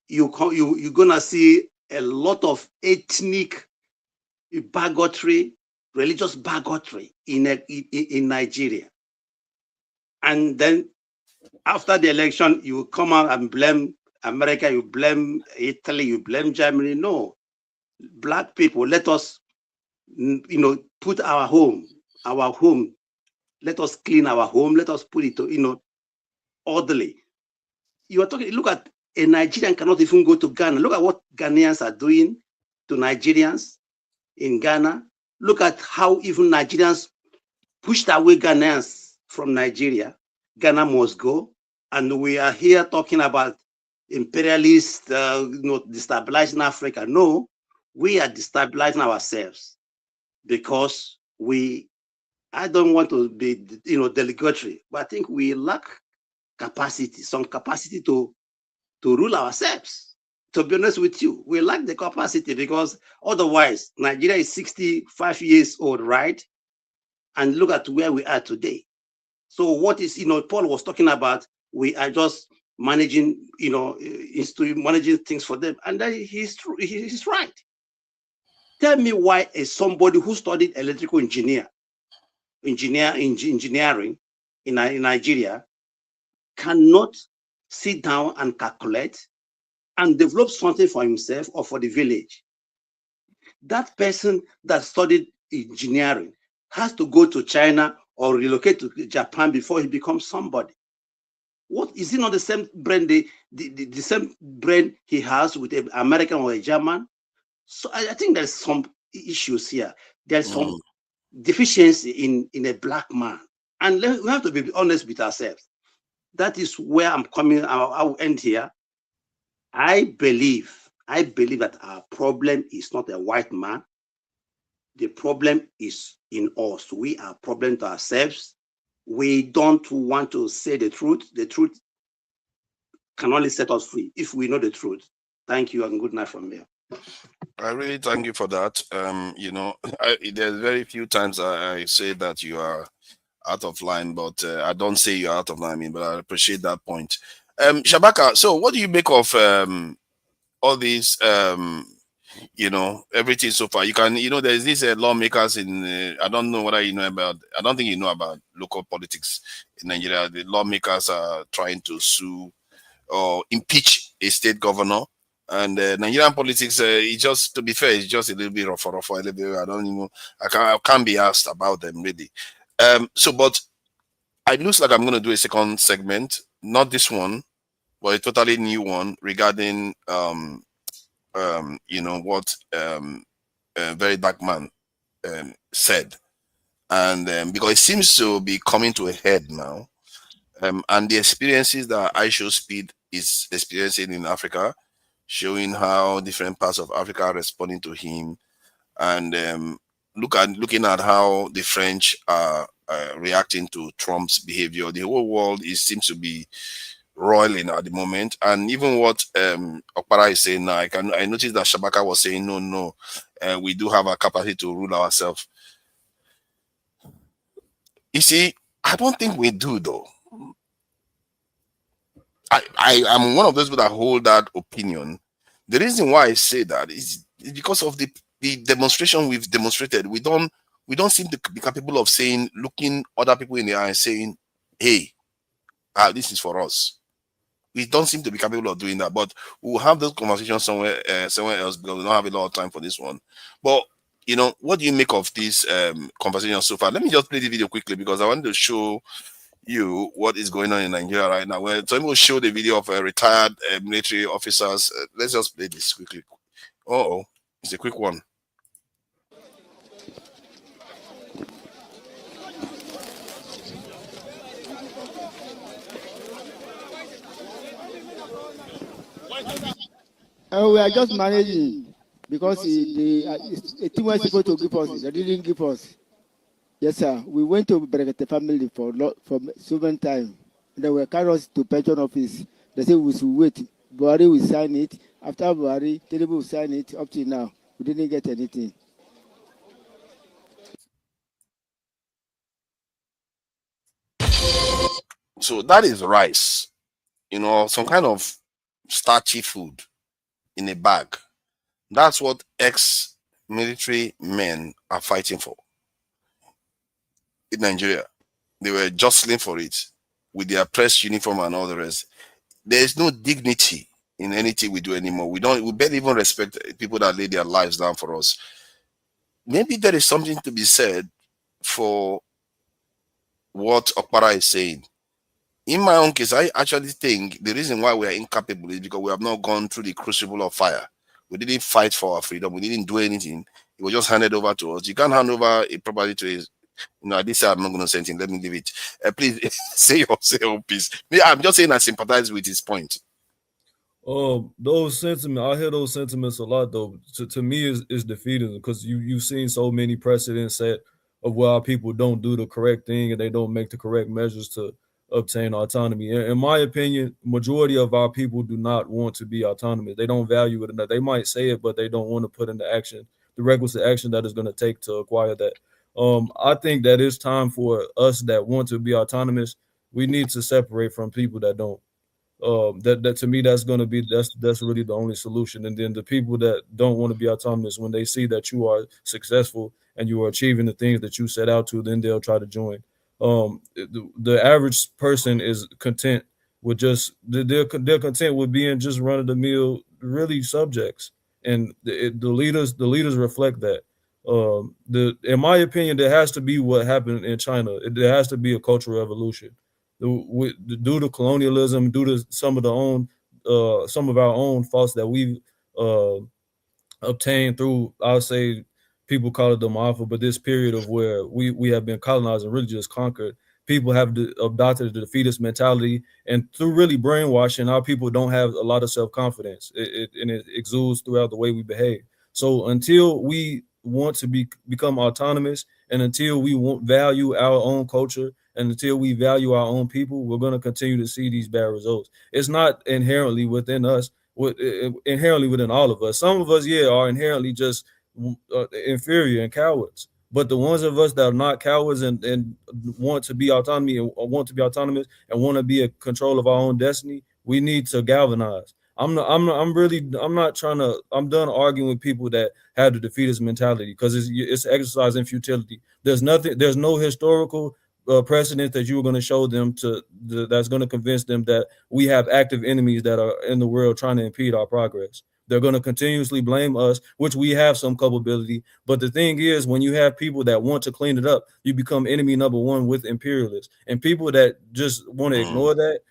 Speaker 8: You're gonna see a lot of ethnic bigotry, religious bigotry in Nigeria. And then after the election, you come out and blame America, you blame Italy, you blame Germany. No, black people, let us, put our home, let us clean our home, let us put it, orderly. You are talking, look at a Nigerian cannot even go to Ghana. Look at what Ghanaians are doing to Nigerians in Ghana. Look at how even Nigerians pushed away Ghanaians from Nigeria. Ghana must go. And we are here talking about imperialists, destabilizing Africa. No, we are destabilizing ourselves because I don't want to be, delegatory, but I think we lack capacity, some capacity to rule ourselves. To be honest with you, we lack the capacity because otherwise, Nigeria is 65 years old, right? And look at where we are today. So what is, Paul was talking about, we are just managing, managing things for them. And then he's right. Tell me why somebody who studied electrical engineering in Nigeria cannot sit down and calculate and develop something for himself or for the village. That person that studied engineering has to go to China or relocate to Japan before he becomes somebody. What is it not the same brain, the same brain he has with an American or a German? So I think there's some issues here. There's some deficiency in a black man. And we have to be honest with ourselves. That is where I'm coming. I'll end here. I believe that our problem is not a white man. The problem is in us. We are a problem to ourselves. We don't want to say the truth. The truth can only set us free if we know the truth. Thank you and good night from me.
Speaker 3: I really thank you for that. You know, there's very few times I say that you are out of line, but I don't say you're out of line, but I appreciate that point. Shabaka, so what do you make of all these, you know, everything so far? You can, you know, there's these lawmakers in, I don't know whether you know about, I don't think you know about local politics in Nigeria. The lawmakers are trying to sue or impeach a state governor. And Nigerian politics, it's just, to be fair, it's just a little bit rough, a little bit. I don't even, I can't be asked about them really. So, but it looks like I'm going to do a second segment, not this one, but a totally new one regarding, you know, what Very Dark Man said. And because it seems to be coming to a head now, and the experiences that iShowSpeed is experiencing in Africa, showing how different parts of Africa are responding to him, and looking at how the French are reacting to Trump's behavior. The whole world seems to be roiling at the moment, and even what Okpara is saying now, I noticed that Shabaka was saying no, we do have a capacity to rule ourselves. You see, I don't think we do though. I am one of those people that hold that opinion. The reason why I say that is because of the demonstration we've demonstrated. We don't seem to be capable of saying, looking other people in the eye and saying, hey, this is for us. We don't seem to be capable of doing that, but we'll have those conversations somewhere else, because we don't have a lot of time for this one. But you know, what do you make of this conversation so far? Let me just play the video quickly, because I want to show you what is going on in Nigeria right now. Well, so we'll show the video of retired military officers. Let's just play this quickly. Oh, it's a quick one.
Speaker 15: We are just managing because the team was supposed to give us, they didn't give us. Yes, sir. We went to Berekete family for so many time. They were carried us to pension office. They said we should wait. Buhari will sign it. After Buhari, Tinubu will sign it. Up to now, we didn't get anything.
Speaker 3: So that is rice, you know, some kind of starchy food in a bag. That's what ex-military men are fighting for in Nigeria. They were jostling for it with their press uniform and all the rest. There is no dignity in anything we do anymore. We barely even respect people that lay their lives down for us. Maybe there is something to be said for what Okpara is saying. In my own case, I actually think the reason why we are incapable is because we have not gone through the crucible of fire. We didn't fight for our freedom. We didn't do anything. It was just handed over to us. You can't hand over a property to his. You know, I did say I'm not going to say anything. Let me leave it. Please say your piece. I'm just saying I sympathize with his point.
Speaker 6: Those sentiments, I hear those sentiments a lot though. To me, is defeating, because you've seen so many precedents set of where our people don't do the correct thing and they don't make the correct measures to obtain autonomy. In my opinion, majority of our people do not want to be autonomous. They don't value it enough. They might say it, but they don't want to put into action the requisite action that is going to take to acquire that. I think that it's time for us that want to be autonomous. We need to separate from people that don't. That to me, that's going to be that's really the only solution. And then the people that don't want to be autonomous, when they see that you are successful and you are achieving the things that you set out to, then they'll try to join. The average person is content with just they're content with being just run of the mill really subjects, and the leaders reflect that. In my opinion, there has to be what happened in China. There has to be a cultural evolution due to colonialism, due to some of our own faults that we've obtained through, I'll say, people call it the Ma'afa, but this period of where we have been colonized and really just conquered. People have adopted the defeatist mentality, and through really brainwashing, our people don't have a lot of self-confidence. And it exudes throughout the way we behave. So until we want to become autonomous, and until we value our own culture, and until we value our own people, we're going to continue to see these bad results. It's not inherently within us, inherently within all of us. Some of us, are inherently just inferior and cowards. But the ones of us that are not cowards and want to be autonomy and want to be autonomous and want to be in control of our own destiny, we need to galvanize. I'm done arguing with people that have the defeatist mentality, because it's exercise in futility. There's no historical precedent that you're going to show them that's going to convince them that we have active enemies that are in the world trying to impede our progress. They're going to continuously blame us, which we have some culpability. But the thing is, when you have people that want to clean it up, you become enemy number one with imperialists. And people that just want to ignore that,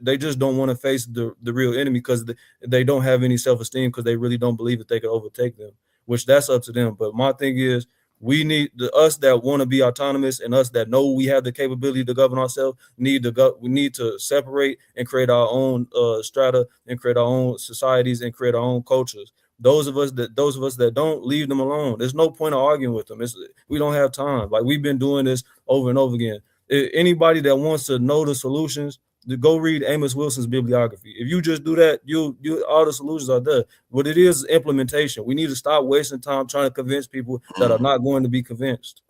Speaker 6: they just don't want to face the real enemy, because they don't have any self-esteem, because they really don't believe that they can overtake them, which that's up to them. But my thing is, we need us that want to be autonomous and us that know we have the capability to govern ourselves. We need to separate and create our own strata and create our own societies and create our own cultures. Those of us that don't, leave them alone. There's no point of arguing with them. We don't have time. Like, we've been doing this over and over again. Anybody that wants to know the solutions, to go read Amos Wilson's bibliography. If you just do that, you all the solutions are there. But it is implementation. We need to stop wasting time trying to convince people that are not going to be convinced.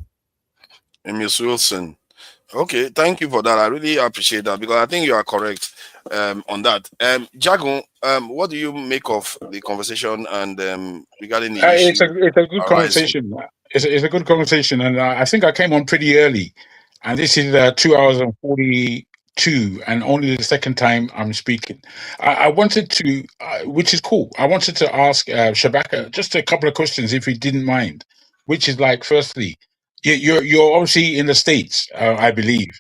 Speaker 3: Amos Wilson. Okay, thank you for that. I really appreciate that, because I think you are correct on that. Jago, what do you make of the conversation and regarding the issue?
Speaker 7: It's a good conversation. It's a good conversation, and I think I came on pretty early, and this is 2 hours and 42, and only the second time I'm speaking. I wanted to, which is cool. I wanted to ask Shabaka just a couple of questions, if you didn't mind. Which is like, firstly, you're obviously in the States, I believe.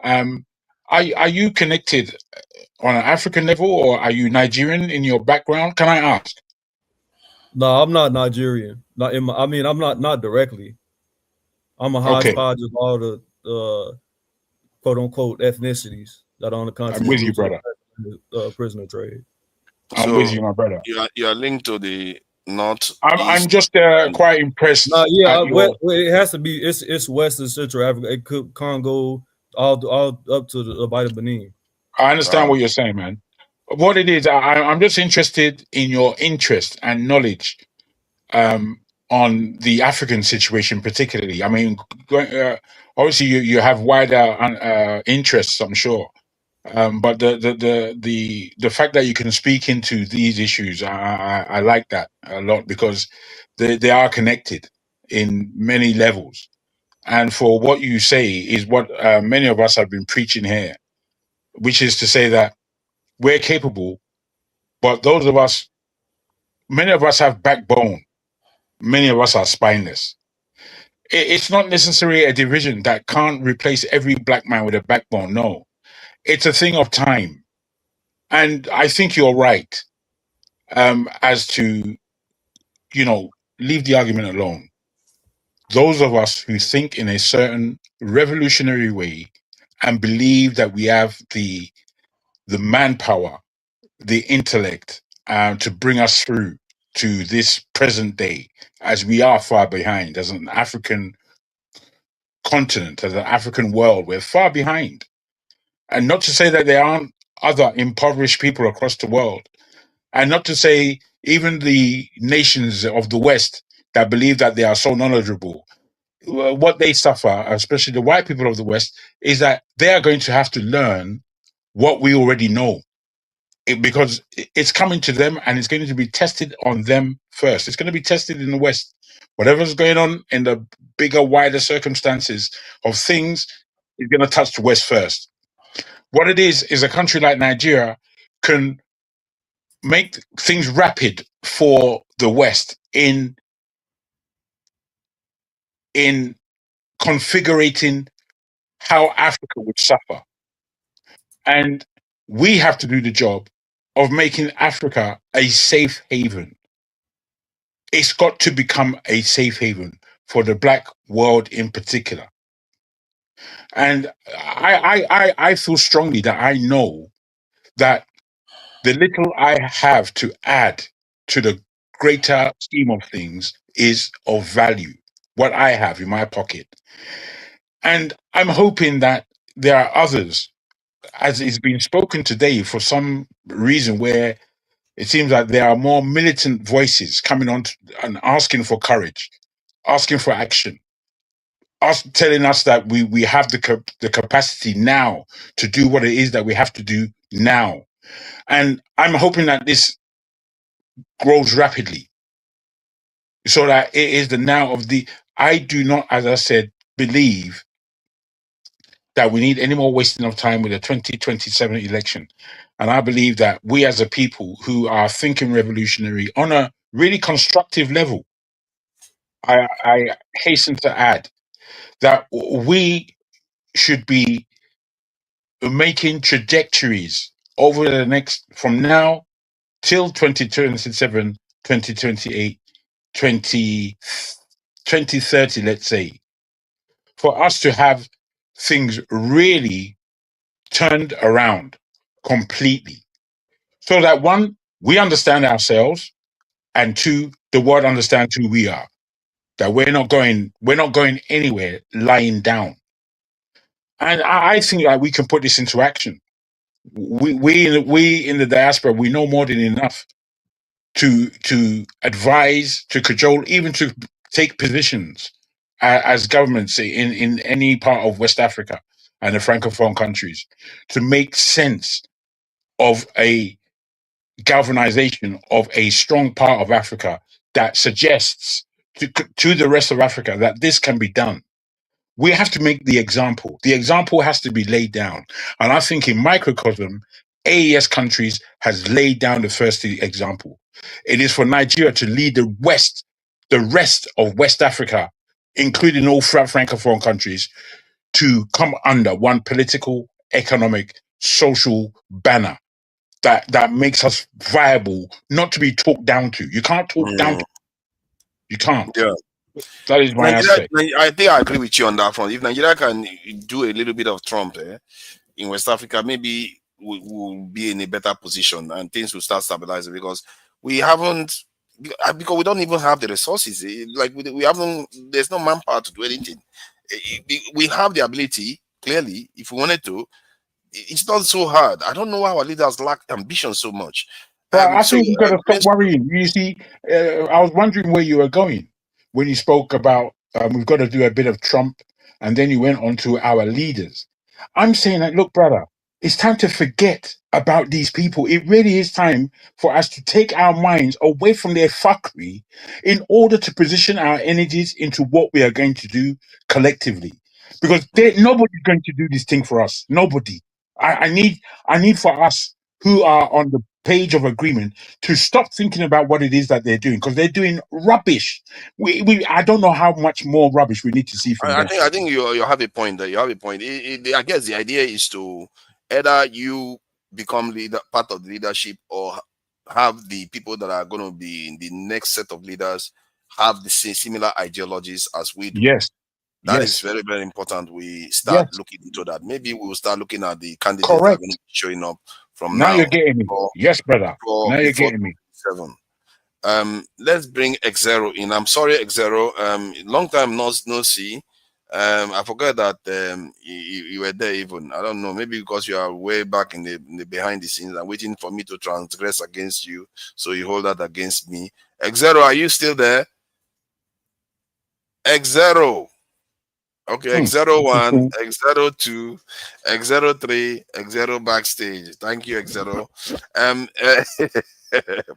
Speaker 7: Are you connected on an African level, or are you Nigerian in your background? Can I ask?
Speaker 6: No, I'm not Nigerian. I'm not directly. I'm a hodgepodge of all the quote unquote ethnicities that are on the continent.
Speaker 7: I'm with you, brother.
Speaker 6: Prisoner trade.
Speaker 7: I'm with you, my brother.
Speaker 3: You are linked to the north.
Speaker 7: I'm just quite impressed.
Speaker 6: It has to be. It's West and Central Africa. It could Congo all up to the Bight of Benin.
Speaker 7: I understand what you're saying, man. What it is, I'm just interested in your interest and knowledge on the African situation, particularly. I mean, obviously you have wider interests, I'm sure. But the fact that you can speak into these issues, I like that a lot, because they are connected in many levels. And for what you say is what many of us have been preaching here, which is to say that we're capable, but many of us have backbone. Many of us are spineless. It's not necessarily a division that can't replace every black man with a backbone. No, it's a thing of time. And I think you're right as to, leave the argument alone. Those of us who think in a certain revolutionary way and believe that we have the manpower, the intellect to bring us through to this present day, as we are far behind as an African continent, as an African world, we're far behind. And not to say that there aren't other impoverished people across the world, and not to say even the nations of the West that believe that they are so knowledgeable, what they suffer, especially the white people of the West, is that they are going to have to learn what we already know. Because it's coming to them, and it's going to be tested on them first. It's going to be tested in the West. Whatever's going on in the bigger, wider circumstances of things is going to touch the West first. What it is a country like Nigeria can make things rapid for the West in configuring how Africa would suffer. And we have to do the job of making Africa a safe haven. It's got to become a safe haven for the black world in particular. And I feel strongly that I know that the little I have to add to the greater scheme of things is of value, what I have in my pocket. And I'm hoping that there are others, as it's been spoken today, for some reason where it seems like there are more militant voices coming on and asking for courage, asking for action, telling us that we have the capacity now to do what it is that we have to do now. And I'm hoping that this grows rapidly so that it is the now of the. I do not, as I said, believe that we need any more wasting of time with the 2027 election. And I believe that we as a people who are thinking revolutionary on a really constructive level, I hasten to add that we should be making trajectories over the next, from now till 2027, 2028, 2030, let's say, for us to have things really turned around completely. So that one, we understand ourselves, and two, the world understands who we are. That we're not going anywhere lying down. And I think that we can put this into action. We in the diaspora, we know more than enough to advise, to cajole, even to take positions as governments in any part of West Africa and the Francophone countries to make sense of a galvanization of a strong part of Africa that suggests to the rest of Africa that this can be done. We have to make the example. The example has to be laid down. And I think in microcosm, AES countries has laid down the first example. It is for Nigeria to lead the rest of West Africa, including all Francophone countries, to come under one political, economic, social banner that makes us viable, not to be talked down to. You can't talk down to. You can't.
Speaker 3: Yeah.
Speaker 7: That is my aspect.
Speaker 3: I think I agree with you on that front. If Nigeria can do a little bit of Trump in West Africa, maybe we'll be in a better position and things will start stabilizing, because we haven't, because we don't even have the resources. Like we haven't, there's no manpower to do anything. We have the ability, clearly, if we wanted to. It's not so hard. I don't know why our leaders lack ambition so much.
Speaker 7: But I think we've got to stop worrying. You see, I was wondering where you were going when you spoke about we've got to do a bit of Trump, and then you went on to our leaders. I'm saying that, look, brother, it's time to forget about these people. It really is time for us to take our minds away from their fuckery in order to position our energies into what we are going to do collectively. Because nobody's going to do this thing for us. Nobody. I need for us who are on the page of agreement to stop thinking about what it is that they're doing, because they're doing rubbish. I don't know how much more rubbish we need to see from them.
Speaker 3: I think you have a point there. You have a point. I guess the idea is to either you become part of the leadership, or have the people that are going to be in the next set of leaders have the similar ideologies as we do.
Speaker 7: Yes.
Speaker 3: That is very, very important. We start looking into that. Maybe we'll start looking at the candidates that are going to be showing up from now.
Speaker 7: Now you're getting me. Yes, brother. Now you're getting me.
Speaker 3: Let's bring X0 in. I'm sorry, X0. Long time no see. I forgot that you were there even. I don't know. Maybe because you are way back in the behind the scenes and waiting for me to transgress against you, so you hold that against me. X0, are you still there? X0. Okay, X01, X02, X03, X0 backstage. Thank you, X0.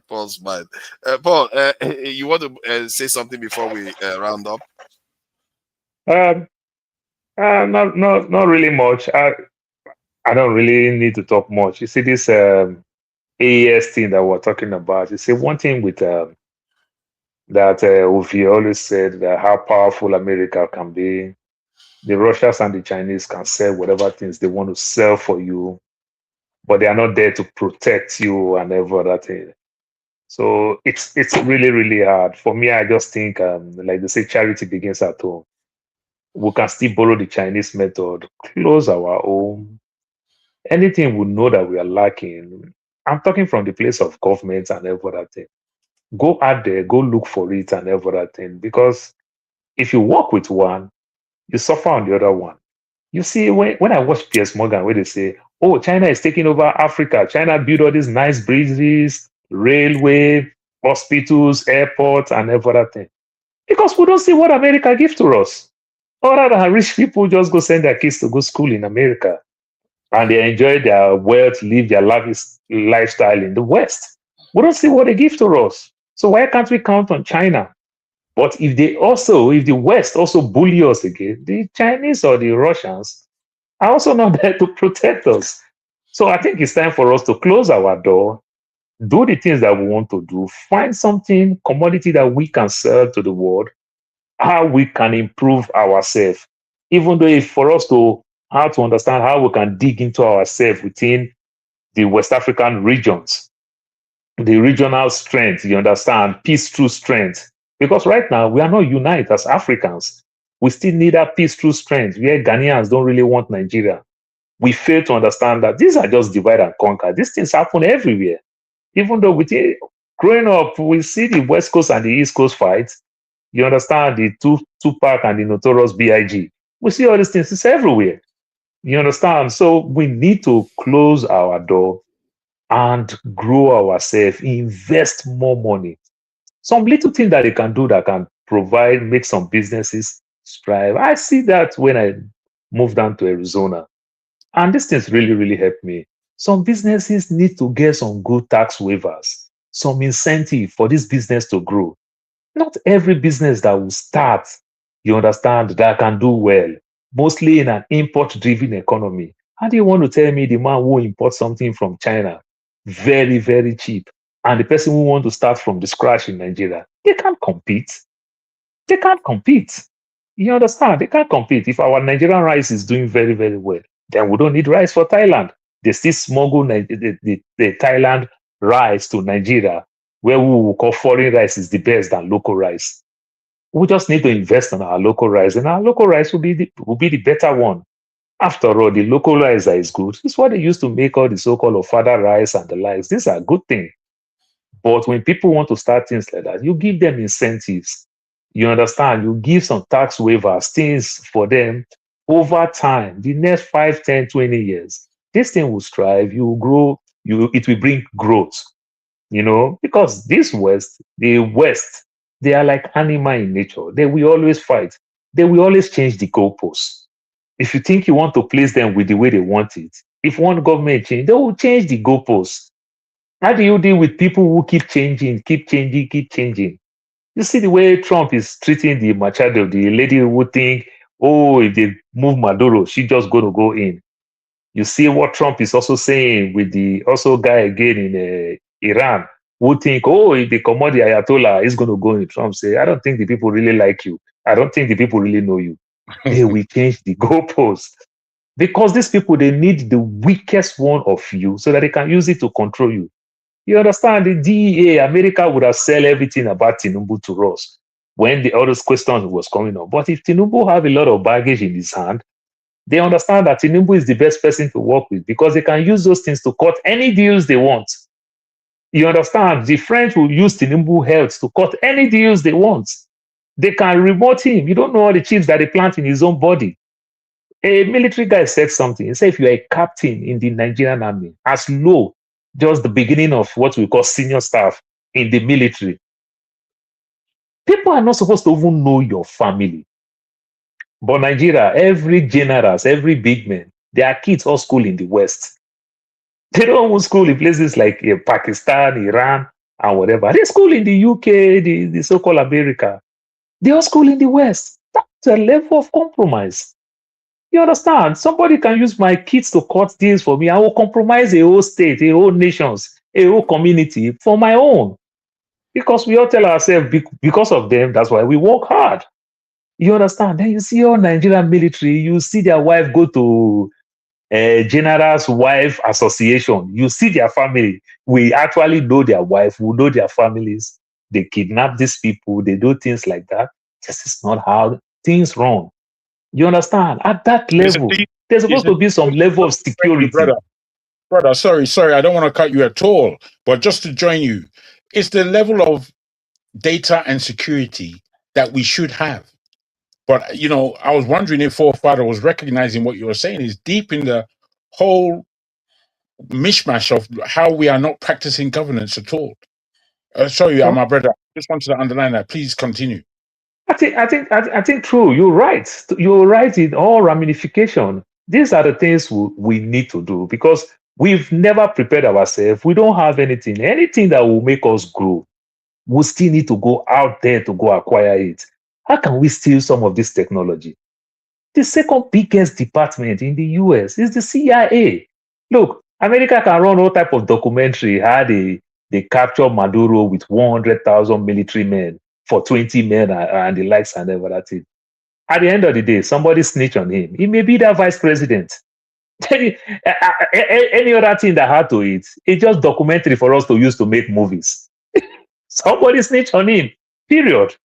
Speaker 3: Paul's mind. Paul, you want to say something before we round up?
Speaker 14: Not really much. I don't really need to talk much. You see, this AES thing that we're talking about, you see, one thing with that Ufi always said that how powerful America can be. The Russians and the Chinese can sell whatever things they want to sell for you, but they are not there to protect you and every other thing. So it's really, really hard. For me, I just think, like they say, charity begins at home. We can still borrow the Chinese method, close our home. Anything we know that we are lacking, I'm talking from the place of government and every other thing. Go out there, go look for it and everything. Because if you work with one, you suffer on the other one. You see, when I watch Piers Morgan, where they say, oh, China is taking over Africa. China built all these nice bridges, railway, hospitals, airports, and everything. Because we don't see what America gives to us. Other than rich people just go send their kids to go school in America. And they enjoy their wealth, live their lavish lifestyle in the West. We don't see what they give to us. So why can't we count on China? But if the West also bully us again, the Chinese or the Russians are also not there to protect us. So I think it's time for us to close our door, do the things that we want to do, find something, commodity that we can sell to the world, how we can improve ourselves. Even though if for us to how to understand how we can dig into ourselves within the West African regions, the regional strength, you understand, peace through strength. Because right now, we are not united as Africans. We still need that peace through strength, where Ghanaians don't really want Nigeria. We fail to understand that these are just divide and conquer. These things happen everywhere. Even though growing up, we see the West Coast and the East Coast fights. You understand, the Tupac and the Notorious B.I.G. We see all these things. It's everywhere. You understand? So we need to close our door and grow ourselves, invest more money. Some little thing that they can do that can provide, make some businesses strive. I see that when I moved down to Arizona. And these things really, really helped me. Some businesses need to get some good tax waivers, some incentive for this business to grow. Not every business that will start, you understand, that can do well. Mostly in an import-driven economy. How do you want to tell me the man who imports something from China very, very cheap, and the person who wants to start from the scratch in Nigeria, they can't compete. They can't compete. You understand? They can't compete. If our Nigerian rice is doing very, very well, then we don't need rice for Thailand. They still smuggle the Thailand rice to Nigeria, where we will call foreign rice is the best than local rice. We just need to invest in our local rice, and our local rice will be the better one. After all, the local rice that is good. It's what they used to make all the so-called Ofada rice and the likes. These are good things. But when people want to start things like that, you give them incentives. You understand? You give some tax waivers, things for them over time, the next 5, 10, 20 years. This thing will strive, you will grow, it will bring growth. You know, because the West, they are like animal in nature. They will always fight. They will always change the goalposts. If you think you want to place them with the way they want it, if one government change, they will change the goalposts. How do you deal with people who keep changing? You see the way Trump is treating the Machado, the lady who think, oh, if they move Maduro, she's just going to go in. You see what Trump is also saying with the also guy again in Iran, who think, oh, if they come out the Ayatollah, he's going to go in. Trump say, I don't think the people really like you. I don't think the people really know you. They will change the goalposts. Because these people, they need the weakest one of you so that they can use it to control you. You understand? The DEA, America would have sell everything about Tinubu to us when all those questions was coming up. But if Tinubu have a lot of baggage in his hand, they understand that Tinubu is the best person to work with because they can use those things to cut any deals they want. You understand? The French will use Tinubu health to cut any deals they want. They can remote him. You don't know all the chips that they plant in his own body. A military guy said something. He said, if you're a captain in the Nigerian army, as low, just the beginning of what we call senior staff in the military, people are not supposed to even know your family. But Nigeria, every generals, every big man, their kids all school in the West. They don't even school in places like Pakistan, Iran, and whatever. They school in the UK, the so-called America. They all school in the West. That's a level of compromise. You understand? Somebody can use my kids to cut deals for me. I will compromise a whole state, a whole nations, a whole community for my own. Because we all tell ourselves, because of them, that's why we work hard. You understand? Then you see all Nigerian military, you see their wife go to General's Wife Association. You see their family. We actually know their wife. We know their families. They kidnap these people. They do things like that. This is not how things run. You understand? At that level, there's supposed to be some level of security.
Speaker 7: Brother, sorry, I don't want to cut you at all. But just to join you, it's the level of data and security that we should have. But, you know, I was wondering if Forefather was recognizing what you were saying is deep in the whole mishmash of how we are not practicing governance at all. Sorry, my brother. Just wanted to underline that. Please continue.
Speaker 14: I think true. You're right. You're right in all ramifications. These are the things we need to do because we've never prepared ourselves. We don't have anything that will make us grow. We still need to go out there to go acquire it. How can we steal some of this technology? The second biggest department in the US is the CIA. Look, America can run all type of documentary how they capture Maduro with 100,000 military men for 20 men and the likes and everything. At the end of the day, somebody snitch on him. He may be the vice president. Any other thing that had to it, it's just documentary for us to use to make movies. Somebody snitch on him, period.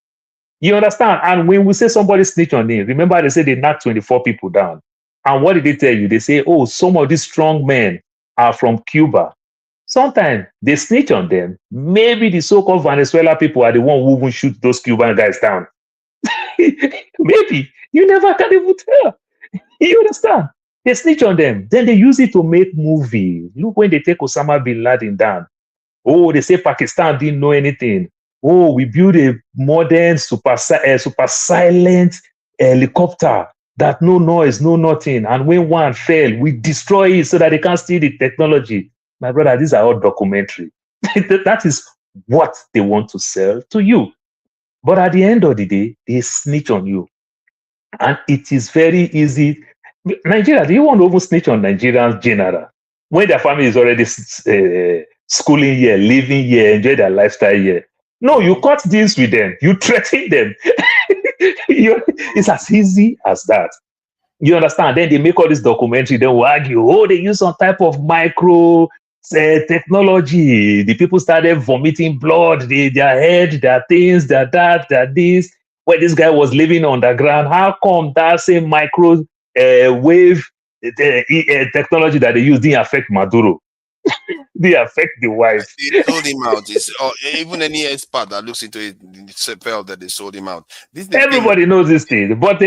Speaker 14: You understand? And when we say somebody snitch on him, remember they say they knocked 24 people down. And what did they tell you? They say, oh, some of these strong men are from Cuba. Sometimes they snitch on them. Maybe the so-called Venezuela people are the one who will shoot those Cuban guys down. Maybe. You never can even tell. You understand? They snitch on them. Then they use it to make movies. Look when they take Osama bin Laden down. Oh, they say Pakistan didn't know anything. Oh, we built a modern, super silent helicopter that no noise, no nothing. And when one fell, we destroy it so that they can't steal the technology. My brother, these are all documentary. That is what they want to sell to you. But at the end of the day, they snitch on you. And it is very easy. Nigeria, do you want to even snitch on Nigerians general? When their family is already schooling here, living here, enjoy their lifestyle here. No, you cut deals with them. You threaten them. It's as easy as that. You understand? Then they make all this documentary. Then will argue, oh, they use some type of micro technology. The people started vomiting blood. Their head, their things, their that, their this. Where this guy was living underground. How come that same micro wave technology that they use didn't affect Maduro? They affect the wife.
Speaker 3: They sold him out. Even any expert that looks into it felt that they sold him out.
Speaker 14: Everybody knows this thing, but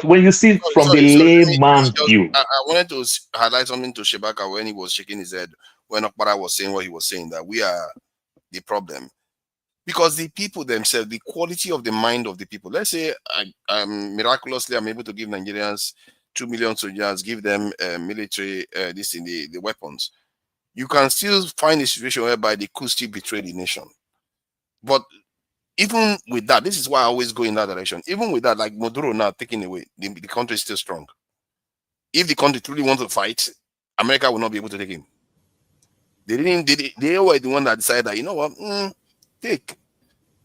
Speaker 14: when you see from the layman view,
Speaker 3: I wanted to highlight something to Shebaka when he was shaking his head when Okpara was saying what he was saying, that we are the problem. Because the people themselves, the quality of the mind of the people. Let's say miraculously I'm able to give Nigerians 2 million soldiers, give them military the weapons. You can still find a situation whereby they could still betray the nation. But even with that, this is why I always go in that direction. Even with that, like Maduro now taken away, the country is still strong. If the country truly wants to fight, America will not be able to take him. They were the one that decided that, you know what, take.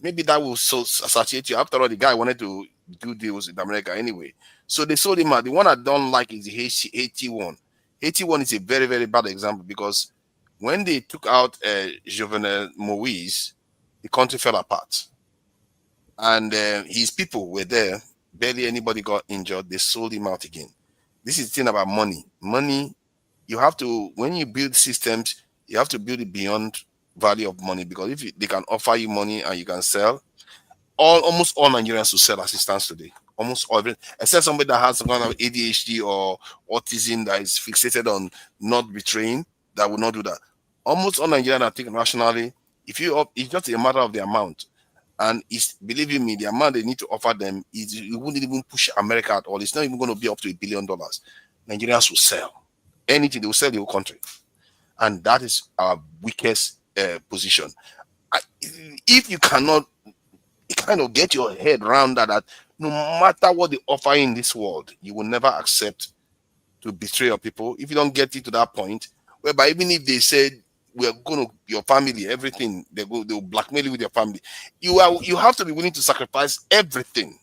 Speaker 3: Maybe that will satiate you. After all, the guy wanted to do deals with America anyway. So they sold him out. The one I don't like is the Haiti one. Haiti one is a very, very bad example because when they took out Jovenel Moïse, the country fell apart. And his people were there. Barely anybody got injured. They sold him out again. This is the thing about money. Money, you have to, when you build systems, you have to build it beyond value of money, because if they can offer you money and you can sell, almost all Nigerians will sell as it stands today. Almost all, except somebody that has some kind of ADHD or autism that is fixated on not betraying, that will not do that. Almost all Nigerians, I think nationally, it's just a matter of the amount. And it's, believe you me, the amount they need to offer them is, it wouldn't even push America at all. It's not even going to be up to $1 billion. Nigerians will sell anything. They will sell the whole country. And that is our weakest position. If you cannot kind of get your head around that no matter what they offer in this world, you will never accept to betray your people. If you don't get it to that point, whereby even if they said we're going to your family, everything, they'll blackmail you with your family. You have to be willing to sacrifice everything.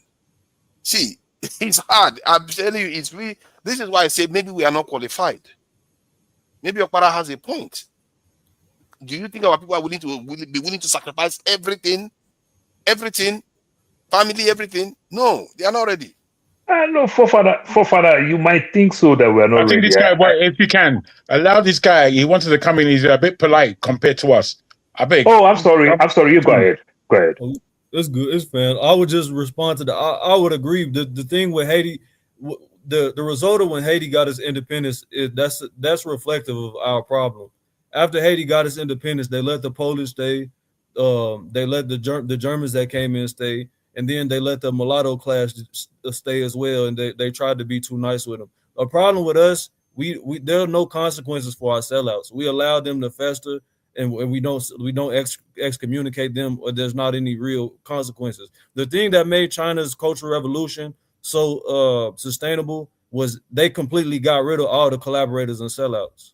Speaker 3: See, it's hard. I'm telling you, it's really. This is why I say maybe we are not qualified. Maybe Okpara has a point. Do you think our people are willing to sacrifice everything? Everything? Family, everything? No, they are not ready.
Speaker 14: No, forefather, you might think so that we're not ready.
Speaker 7: I think this guy, if you can, allow this guy, he wanted to come in, he's a bit polite compared to us. I beg.
Speaker 14: Oh, I'm sorry, you go ahead. Go ahead.
Speaker 6: It's good. It's fine. I would just respond to that. I would agree. The thing with Haiti, the result of when Haiti got its independence, that's reflective of our problem. After Haiti got its independence, they let the Polish stay. They let the Germans that came in stay, and then they let the mulatto class stay as well. And they tried to be too nice with them. A problem with us, we there are no consequences for our sellouts. We allow them to fester, and we don't excommunicate them, or there's not any real consequences. The thing that made China's Cultural Revolution so sustainable was they completely got rid of all the collaborators and sellouts.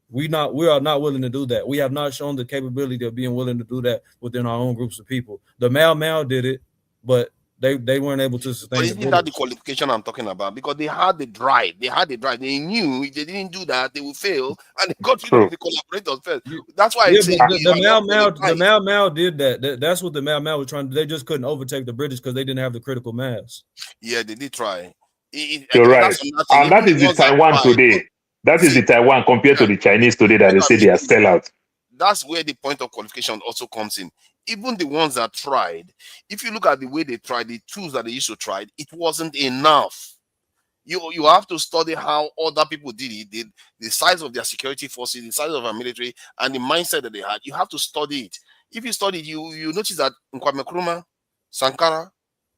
Speaker 6: We are not willing to do that. We have not shown the capability of being willing to do that within our own groups of people. The Mao did it, but they weren't able to sustain.
Speaker 3: But isn't that the qualification I'm talking about? Because they had the drive. They knew if they didn't do that, they would fail, and they got rid of the collaborators first. That's why
Speaker 6: the Mao did that. That's what the Mao was trying to do. They just couldn't overtake the British because they didn't have the critical mass.
Speaker 3: Yeah, they did try.
Speaker 14: You're right. And that is the Taiwan today. That is the Taiwan compared to the Chinese today that they say they are sellouts.
Speaker 3: That's where the point of qualification also comes in. Even the ones that tried, if you look at the way they tried, the tools that they used to try, it wasn't enough. You have to study how other people did it, the size of their security forces, the size of our military, and the mindset that they had. You have to study it. If you study it, you notice that Kwame Nkrumah, Sankara,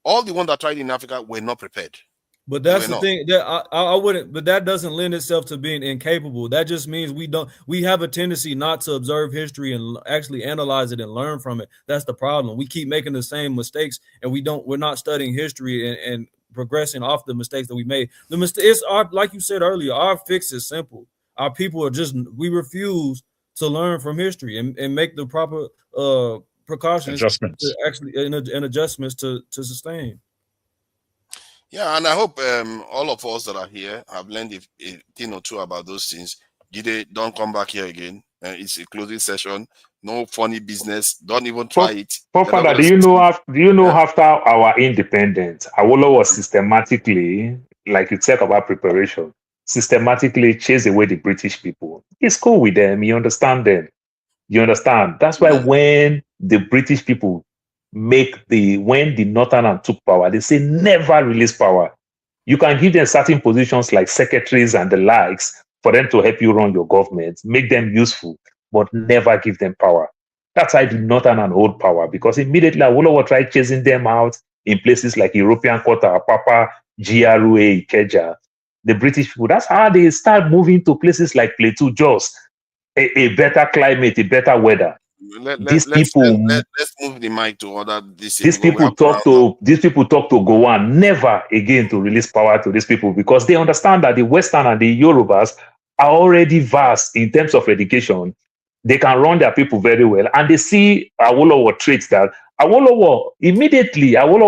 Speaker 3: all the ones that tried in Africa were not prepared.
Speaker 6: But that's the thing that I wouldn't, but that doesn't lend itself to being incapable. That just means we have a tendency not to observe history and actually analyze it and learn from it. That's the problem. We keep making the same mistakes, and we're not studying history and progressing off the mistakes that we made. It's like you said earlier, our fix is simple. Our people we refuse to learn from history and make the proper precautions,
Speaker 7: adjustments,
Speaker 6: and adjustments to sustain.
Speaker 3: Yeah, and I hope all of us that are here have learned a thing or two about those things. Jide, don't come back here again. It's a closing session. No funny business. Don't even try it.
Speaker 14: Father, do you know after our independence, Awolowo was systematically, like you talk about preparation, systematically chase away the British people. He's cool with them. You understand them. You understand? That's why when the British people when the Northern took power, they say never release power. You can give them certain positions like secretaries and the likes for them to help you run your government, make them useful, but never give them power. That's why the Northern hold power, because immediately Awolowo tried chasing them out in places like European Quarter, Papa, GRA, Ikeja. The British people, that's how they start moving to places like Plateau, Jos, a better climate, a better weather.
Speaker 3: Let's move the mic to other.
Speaker 14: These people talk to Gowon never again to release power to these people, because they understand that the Western and the Yorubas are already vast in terms of education. They can run their people very well, and they see Awolowo traits that Awolowo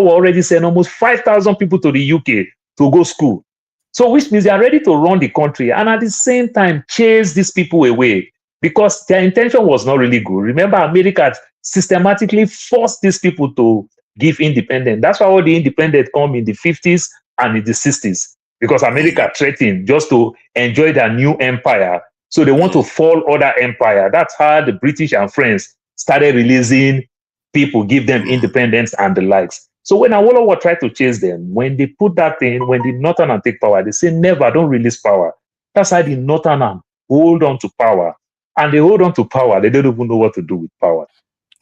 Speaker 14: already sent almost 5,000 people to the UK to go school. So which means they are ready to run the country and at the same time chase these people away, because their intention was not really good. Remember, America systematically forced these people to give independence. That's why all the independence come in the 50s and in the 60s, because America threatened just to enjoy their new empire. So they want to fall other empire. That's how the British and French started releasing people, give them independence and the likes. So when Awolowo tried to chase them, when they put that in, when the Northern take power, they say never, don't release power. That's how the Northern hold on to power. And they hold on to power. They don't even know what to do with power.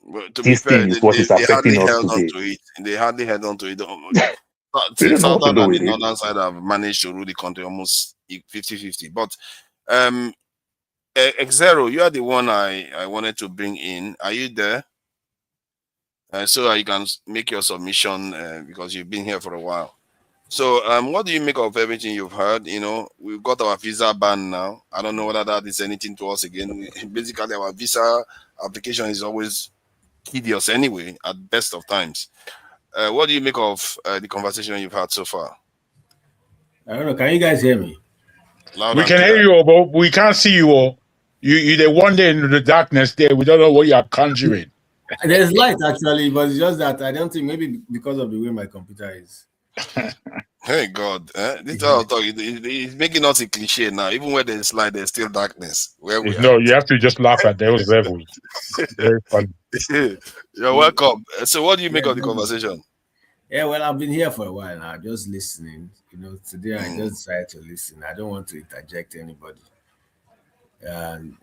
Speaker 3: Well,
Speaker 14: this thing is what is affecting us today.
Speaker 3: They hardly held on to it. The Southern and the Northern side have managed to rule the country almost 50-50. But X0, you are the one I wanted to bring in. Are you there? So you can make your submission because you've been here for a while. So what do you make of everything you've heard? You know, we've got our visa ban now. I don't know whether that is anything to us again. Basically, our visa application is always tedious anyway, at best of times. What do you make of the conversation you've had so far?
Speaker 16: I don't know. Can you guys hear me?
Speaker 7: We can hear you, but we can't see you all. You wander into the darkness there. We don't know what you are conjuring.
Speaker 16: There's light actually, but it's just that I don't think, maybe because of the way my computer is.
Speaker 3: Hey God, this is what I'm talking. It's making us a cliche now. Even when there's light, there's still darkness where we are.
Speaker 7: No, you have to just laugh at those levels. Very funny.
Speaker 3: You're welcome. So, what do you make
Speaker 16: Yeah,
Speaker 3: of the conversation?
Speaker 16: Yeah, well, I've been here for a while now, just listening. You know, today I just decided to listen. I don't want to interject anybody.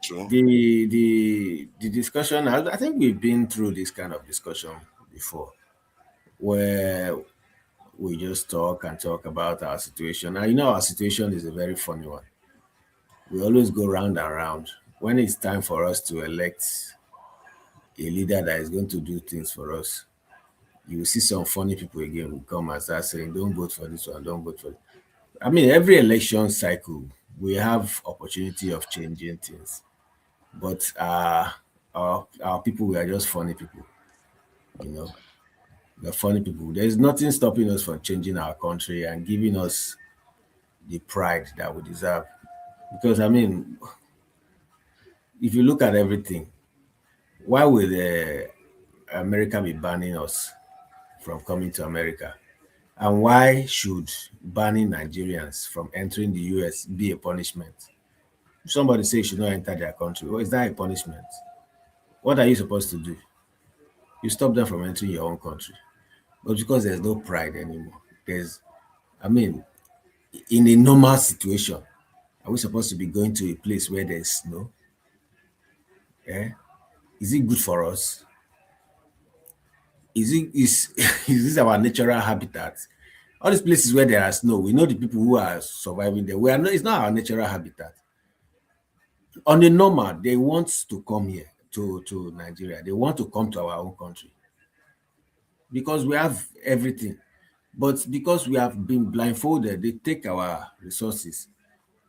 Speaker 3: True.
Speaker 16: The discussion, I think we've been through this kind of discussion before, where we just talk and talk about our situation. Now, you know, our situation is a very funny one. We always go round and round. When it's time for us to elect a leader that is going to do things for us, you will see some funny people again who come and start saying, don't vote for this one, don't vote for it. I mean, every election cycle, we have opportunity of changing things. But our people, we are just funny people. You know, we're funny people. There's nothing stopping us from changing our country and giving us the pride that we deserve. Because, I mean, if you look at everything, why would America be banning us from coming to America? And why should banning Nigerians from entering the US be a punishment? If somebody says you should not enter their country, well, is that a punishment? What are you supposed to do? You stop them from entering your own country. But because there's no pride anymore, I mean, in a normal situation, are we supposed to be going to a place where there's snow? Yeah? Is it good for us? Is this our natural habitat? All these places where there are snow, we know the people who are surviving there. It's not our natural habitat. On the normal, they want to come here to Nigeria. They want to come to our own country because we have everything. But because we have been blindfolded, they take our resources.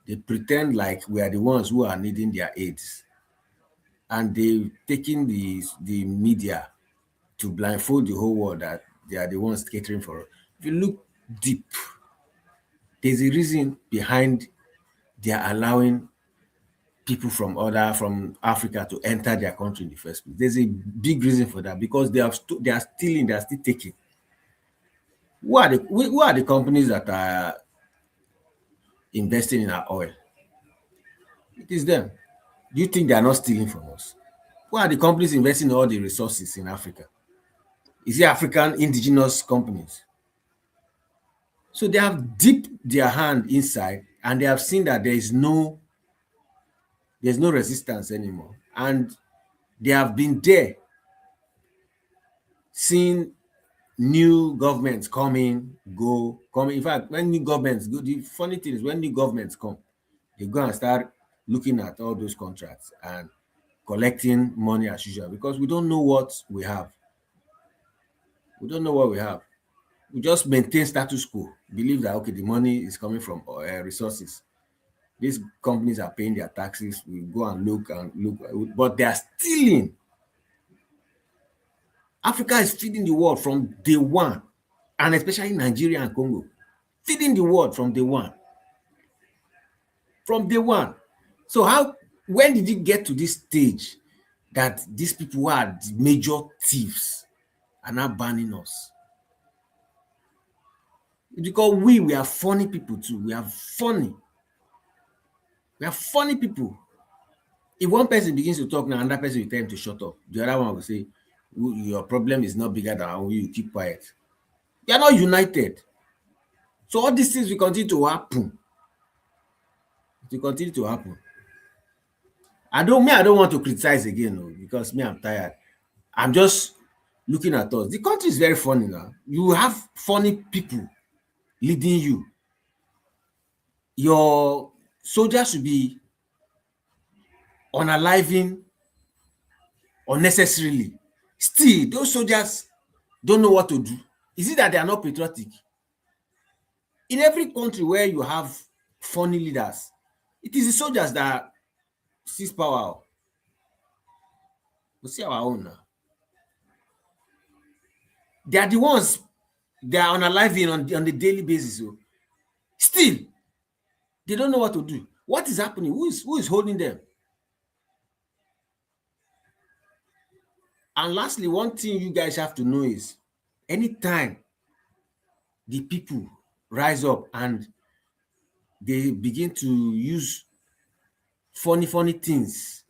Speaker 16: They pretend like we are the ones who are needing their aids. And they've taken the media to blindfold the whole world that they are the ones catering for us. If you look deep, there's a reason behind their allowing people from Africa to enter their country in the first place. There's a big reason for that because they are still taking. Who are the companies that are investing in our oil? It is them. Do you think they are not stealing from us? Who are the companies investing in all the resources in Africa? Is it African indigenous companies? So they have dipped their hand inside and they have seen that there's no resistance anymore. And they have been there seeing new governments come in. In fact, when new governments go, the funny thing is when new governments come, they go and start looking at all those contracts and collecting money as usual because we don't know what we have. We don't know what we have. We just maintain status quo, believe that, okay, the money is coming from resources. These companies are paying their taxes. We go and look, but they are stealing. Africa is feeding the world from day one, and especially Nigeria and Congo, feeding the world from day one. From day one. So when did it get to this stage that these people who are the major thieves are now banning us? Because we are funny people too. We are funny. We are funny people. If one person begins to talk now, another person will tell him to shut up. The other one will say, your problem is not bigger than our, you keep quiet. We are not united. So all these things will continue to happen. It will continue to happen. I don't want to criticize again because I'm tired. I'm just looking at us. The country is very funny now. You have funny people leading you. Your soldiers should be unaliving unnecessarily. Still, those soldiers don't know what to do. Is it that they are not patriotic? In every country where you have funny leaders, it is the soldiers that seize power. We see our own now. They are the ones that are unaliving on the daily basis. So still, they don't know what to do. What is happening? Who is holding them? And lastly, one thing you guys have to know is anytime the people rise up and they begin to use funny things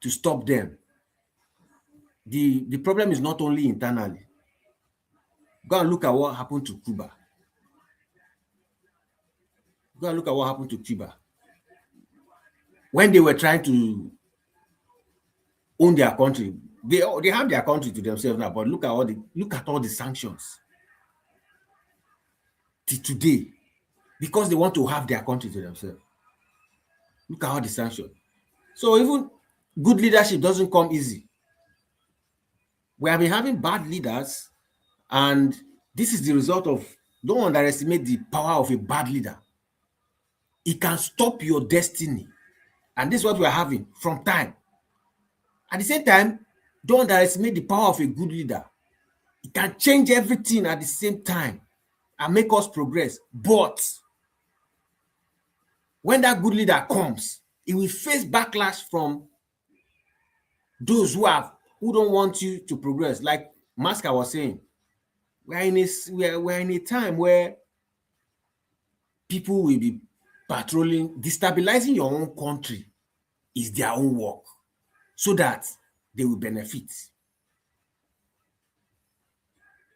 Speaker 16: to stop them, the problem is not only internally. Go and look at what happened to Cuba. Go and look at what happened to Cuba. When they were trying to own their country, they have their country to themselves now, but look at all the sanctions today, because they want to have their country to themselves. Look at all the sanctions. So even good leadership doesn't come easy. We have been having bad leaders, and this is the result of, don't underestimate the power of a bad leader. It can stop your destiny. And this is what we are having from time. At the same time, don't underestimate the power of a good leader. It can change everything at the same time and make us progress. But when that good leader comes, it will face backlash from those who don't want you to progress. Like Maska was saying, we're in a time where people will be patrolling. Destabilizing your own country is their own work, so that they will benefit.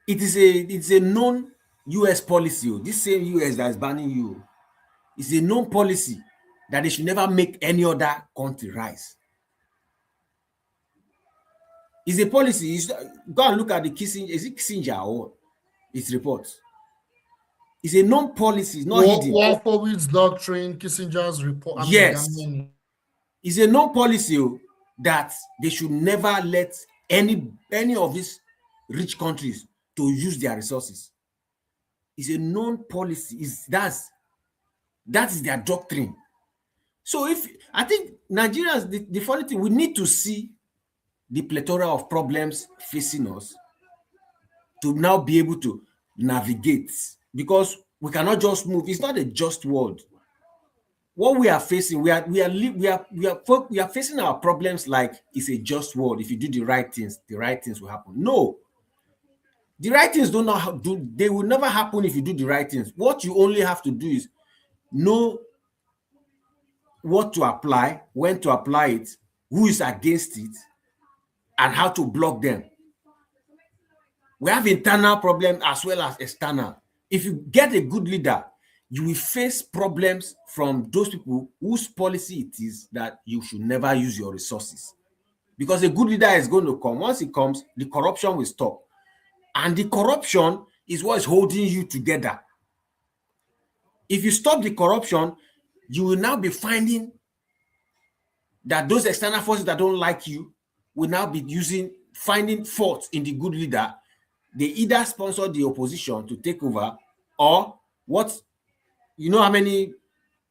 Speaker 16: It's a known US policy. This same US that is banning you, it's a known policy that they should never make any other country rise. It's a policy. Go and look at the Kissinger. Is it Kissinger or its reports? It's a known policy. It's not hidden.
Speaker 10: Wolfowitz doctrine, Kissinger's report.
Speaker 16: Yes. It's a known policy that they should never let any of these rich countries to use their resources. It's a known policy. That is their doctrine. So I think Nigerians, the funny thing, we need to see the plethora of problems facing us to now be able to navigate, because we cannot just move. It's not a just world. What we are facing, we are facing our problems like it's a just world. If you do the right things will happen. No, the right things they will never happen if you do the right things. What you only have to do is know what to apply, when to apply it, who is against it, and how to block them. We have internal problems as well as external. If you get a good leader, you will face problems from those people whose policy it is that you should never use your resources. Because a good leader is going to come. Once it comes, the corruption will stop. And the corruption is what is holding you together. If you stop the corruption, you will now be finding that those external forces that don't like you will now be finding faults in the good leader. They either sponsor the opposition to take over, or you know how many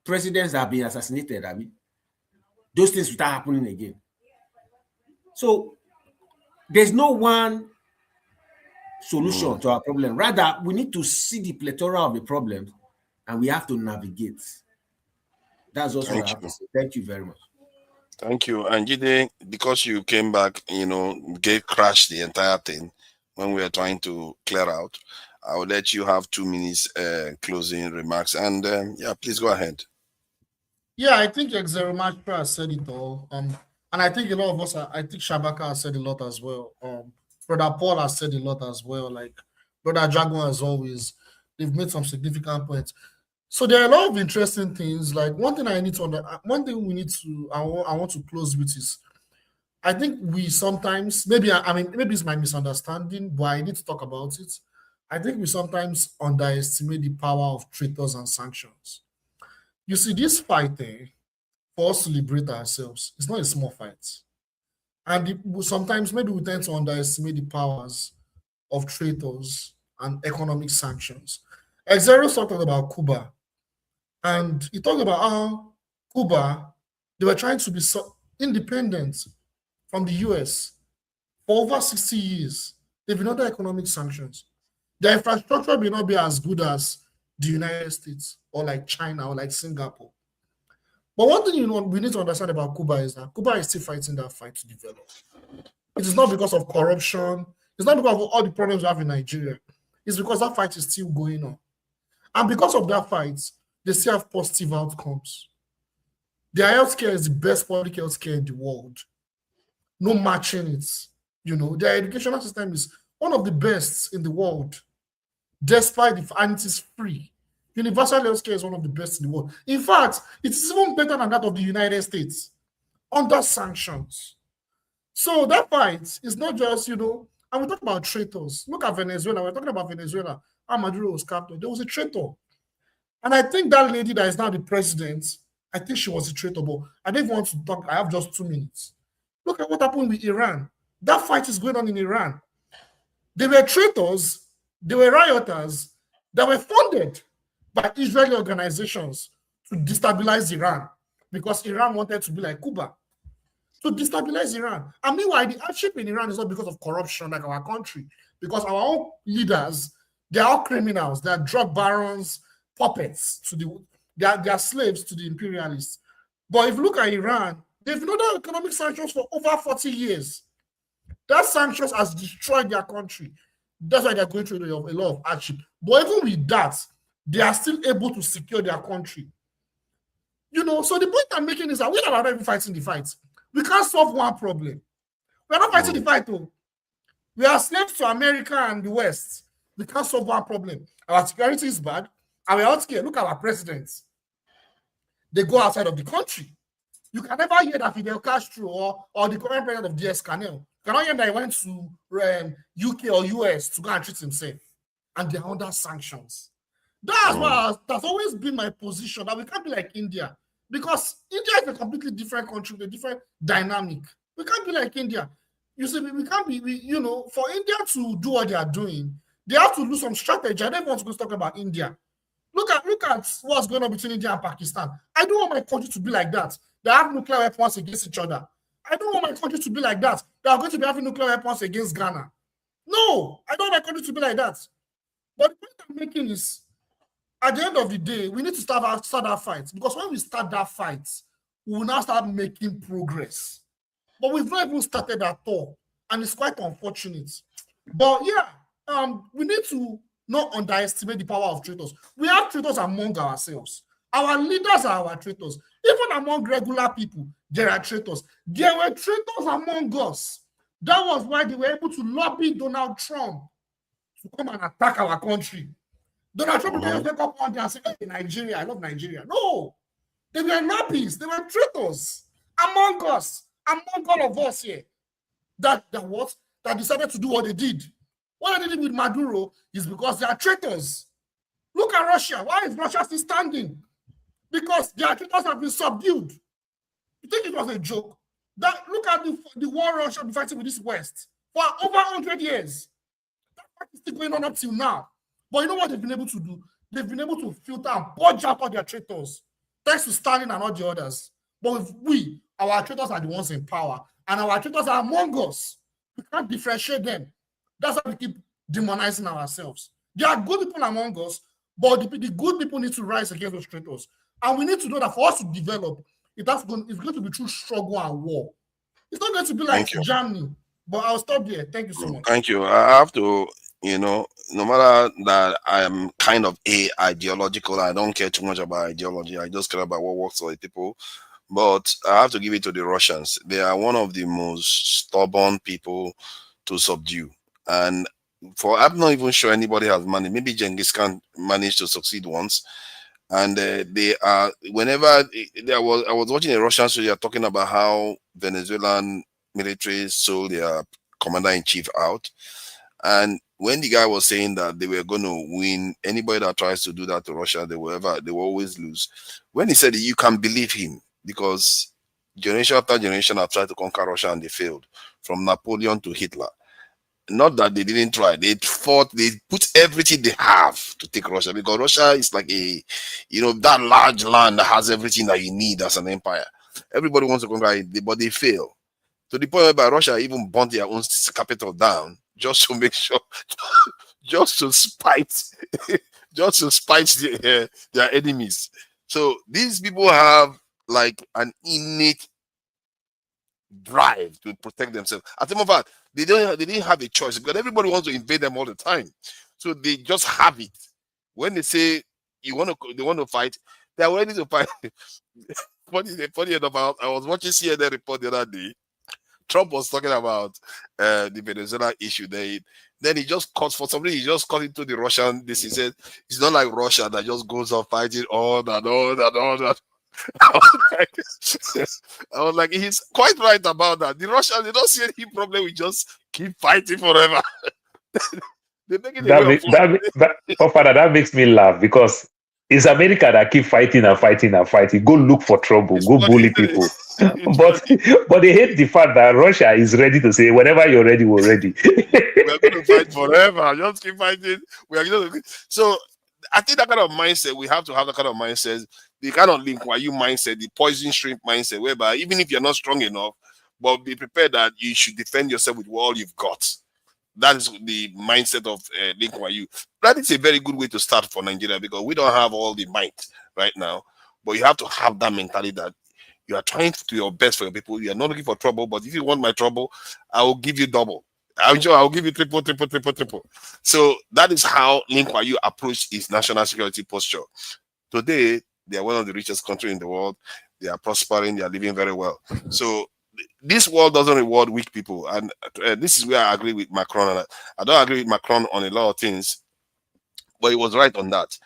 Speaker 16: presidents have been assassinated? I mean, those things will start happening again. So there's no one solution to our problem. Rather, we need to see the plethora of the problems and we have to navigate. That's also what I have to say. Thank you very much.
Speaker 3: Thank you. And Jide, because you came back, crashed the entire thing when we were trying to clear out, I will let you have 2 minutes closing remarks. And yeah, please go ahead.
Speaker 10: Yeah, I think Exeromaster has said it all. And I think a lot of us, I think Shabaka has said a lot as well. Brother Paul has said a lot as well. Like Brother Dragon, as always, they've made some significant points. So there are a lot of interesting things. Like one thing I want to close with is, I think we sometimes, maybe it's my misunderstanding, but I need to talk about it. I think we sometimes underestimate the power of traitors and sanctions. You see, this fight for us to liberate ourselves, it's not a small fight. And sometimes maybe we tend to underestimate the powers of traitors and economic sanctions. Exero talked about Cuba, and he talked about how Cuba, they were trying to be independent from the US for over 60 years. They've been under economic sanctions. Their infrastructure may not be as good as the United States or like China or like Singapore. But one thing we need to understand about Cuba is that Cuba is still fighting that fight to develop. It is not because of corruption. It's not because of all the problems we have in Nigeria. It's because that fight is still going on. And because of that fight, they still have positive outcomes. Their healthcare is the best public healthcare in the world. No matching it. You know, their educational system is one of the best in the world, despite and it is free. Universal healthcare is one of the best in the world. In fact, it's even better than that of the United States under sanctions. So that fight is not just, you know, and we talk about traitors. Look at Venezuela. We're talking about Venezuela. How Maduro was captured. There was a traitor. And I think that lady that is now the president, I think she was a traitor, but I don't want to talk. I have just 2 minutes. Look at what happened with Iran. That fight is going on in Iran. They were traitors, they were rioters that were funded by Israeli organizations to destabilize Iran because Iran wanted to be like Cuba, to destabilize Iran. And meanwhile, the hardship in Iran is not because of corruption like our country, because our own leaders, they're all criminals, they're drug barons, puppets, they are slaves to the imperialists. But if you look at Iran, they've been under economic sanctions for over 40 years. That sanctions has destroyed their country. That's why they're going through a lot of hardship. But even with that, they are still able to secure their country. You know, so the point I'm making is that we are not even fighting the fight. We can't solve one problem. We're not fighting the fight, though. We are slaves to America and the West. We can't solve one problem. Our security is bad. Our healthcare, look at our presidents. They go outside of the country. You can never hear that Fidel Castro or the current president of Diaz-Canel, you cannot hear that he went to UK or US to go and treat himself. And they're under sanctions. That's always been my position, that we can't be like India. Because India is a completely different country with a different dynamic. We can't be like India. You see, we can't be, you know, for India to do what they are doing, they have to do some strategy. I don't want to go talk about India. Look at what's going on between India and Pakistan. I don't want my country to be like that. They have nuclear weapons against each other. I don't want my country to be like that. They are going to be having nuclear weapons against Ghana. No, I don't want my country to be like that. But the point I'm making is, at the end of the day, we need to start that fight. Because when we start that fight, we will now start making progress. But we've not even started at all. And it's quite unfortunate. But yeah, we need to not underestimate the power of traitors. We have traitors among ourselves. Our leaders are our traitors. Even among regular people, there are traitors. There were traitors among us. That was why they were able to lobby Donald Trump to come and attack our country. Donald Trump didn't wake up one day and say, hey, Nigeria, I love Nigeria. No. They were lobbies. They were traitors among us, among all of us here, that decided to do what they did. What they did with Maduro is because they are traitors. Look at Russia. Why is Russia still standing? Because their traitors have been subdued. You think it was a joke? Look at the war Russia been fighting with this West for over 100 years. That fight is still going on up till now. But you know what they've been able to do? They've been able to filter and purge out all their traitors, thanks to Stalin and all the others. But if our traitors are the ones in power, and our traitors are among us, we can't differentiate them. That's why we keep demonizing ourselves. There are good people among us, but the good people need to rise against those traitors. And we need to know that for us to develop, it's going to be through struggle and war. It's not going to be like Germany. But I'll stop there. Thank you so much.
Speaker 3: Thank you. I have to, you know, no matter that I am kind of ideological, I don't care too much about ideology. I just care about what works for the people. But I have to give it to the Russians. They are one of the most stubborn people to subdue. And I'm not even sure anybody has managed. Maybe Genghis Khan managed to succeed once. And they are, whenever I was watching a Russian show, they are talking about how Venezuelan military sold their commander-in-chief out. And when the guy was saying that they were going to win, anybody that tries to do that to Russia, they will always lose. When he said it, you can believe him, because generation after generation have tried to conquer Russia and they failed, from Napoleon to Hitler. Not that they didn't try, they fought, they put everything they have to take Russia, because Russia is like that large land that has everything that you need as an empire. Everybody wants to conquer it, but they fail. To the point where Russia even burnt their own capital down just to make sure, just to spite their enemies. So these people have like an innate drive to protect themselves. As a matter of fact, they didn't have a choice, because everybody wants to invade them all the time. So they just have it. When they say they want to fight. They are ready to fight. funny enough, I was watching CNN report the other day. Trump was talking about the Venezuela issue. Then he just cut for somebody. He just cut into the Russian. He said it's not like Russia that just goes on fighting all that. I was like, he's quite right about that. The Russians, they don't see any problem. We just keep fighting forever.
Speaker 14: That makes me laugh because it's America that keep fighting and fighting and fighting. Go look for trouble. Go bully people. But they hate the fact that Russia is ready to say, whenever you're ready, we're ready.
Speaker 3: We're going to fight forever. Just keep fighting. So I think that kind of mindset, we have to have that kind of mindset. The kind of link where you mindset, the poison shrimp mindset, whereby even if you're not strong enough, but be prepared that you should defend yourself with all you've got. That is the mindset of Link YU. That is a very good way to start for Nigeria because we don't have all the might right now. But you have to have that mentality that you are trying to do your best for your people. You are not looking for trouble, but if you want my trouble, I will give you double. I'll give you triple. So that is how Link YU approached its national security posture. Today, they are one of the richest countries in the world. They are prospering. They are living very well. So this world doesn't reward weak people, and this is where I agree with Macron. I don't agree with Macron on a lot of things, but he was right on that.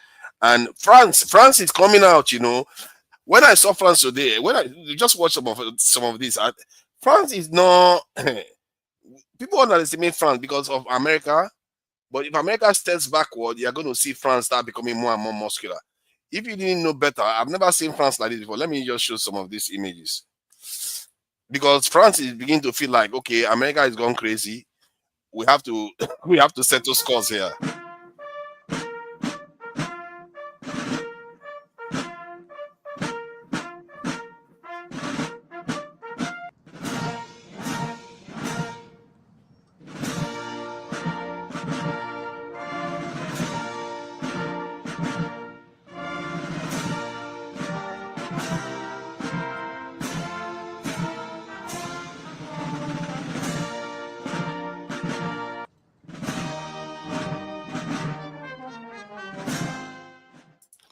Speaker 3: And France is coming out. You know, when I saw France today, when I just watched some of these, France is not. People underestimate France because of America, but if America steps backward, you're going to see France start becoming more and more muscular. If you didn't know better, I've never seen France like this before. Let me just show some of these images. Because France is beginning to feel like, okay, America has gone crazy. We have to settle scores here.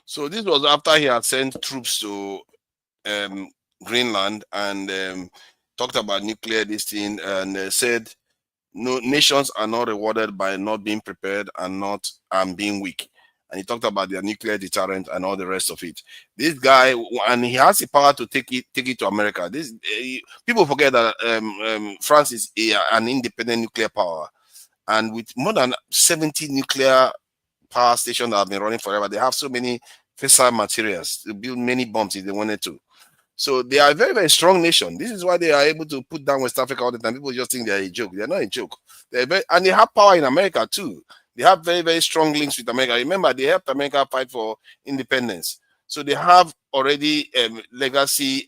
Speaker 3: So this was after he had sent troops to Greenland and talked about nuclear this thing and said no nations are not rewarded by not being prepared and being weak. And he talked about their nuclear deterrent and all the rest of it. This guy, and he has the power to take it to America. People forget that France is an independent nuclear power, and with more than 70 nuclear power stations that have been running forever, they have so many fissile materials to build many bombs if they wanted to. So they are a very, very strong nation. This is why they are able to put down West Africa all the time. People just think they are a joke. They are not a joke. And they have power in America too. They have very, very strong links with America. Remember, they helped America fight for independence. So they have already legacy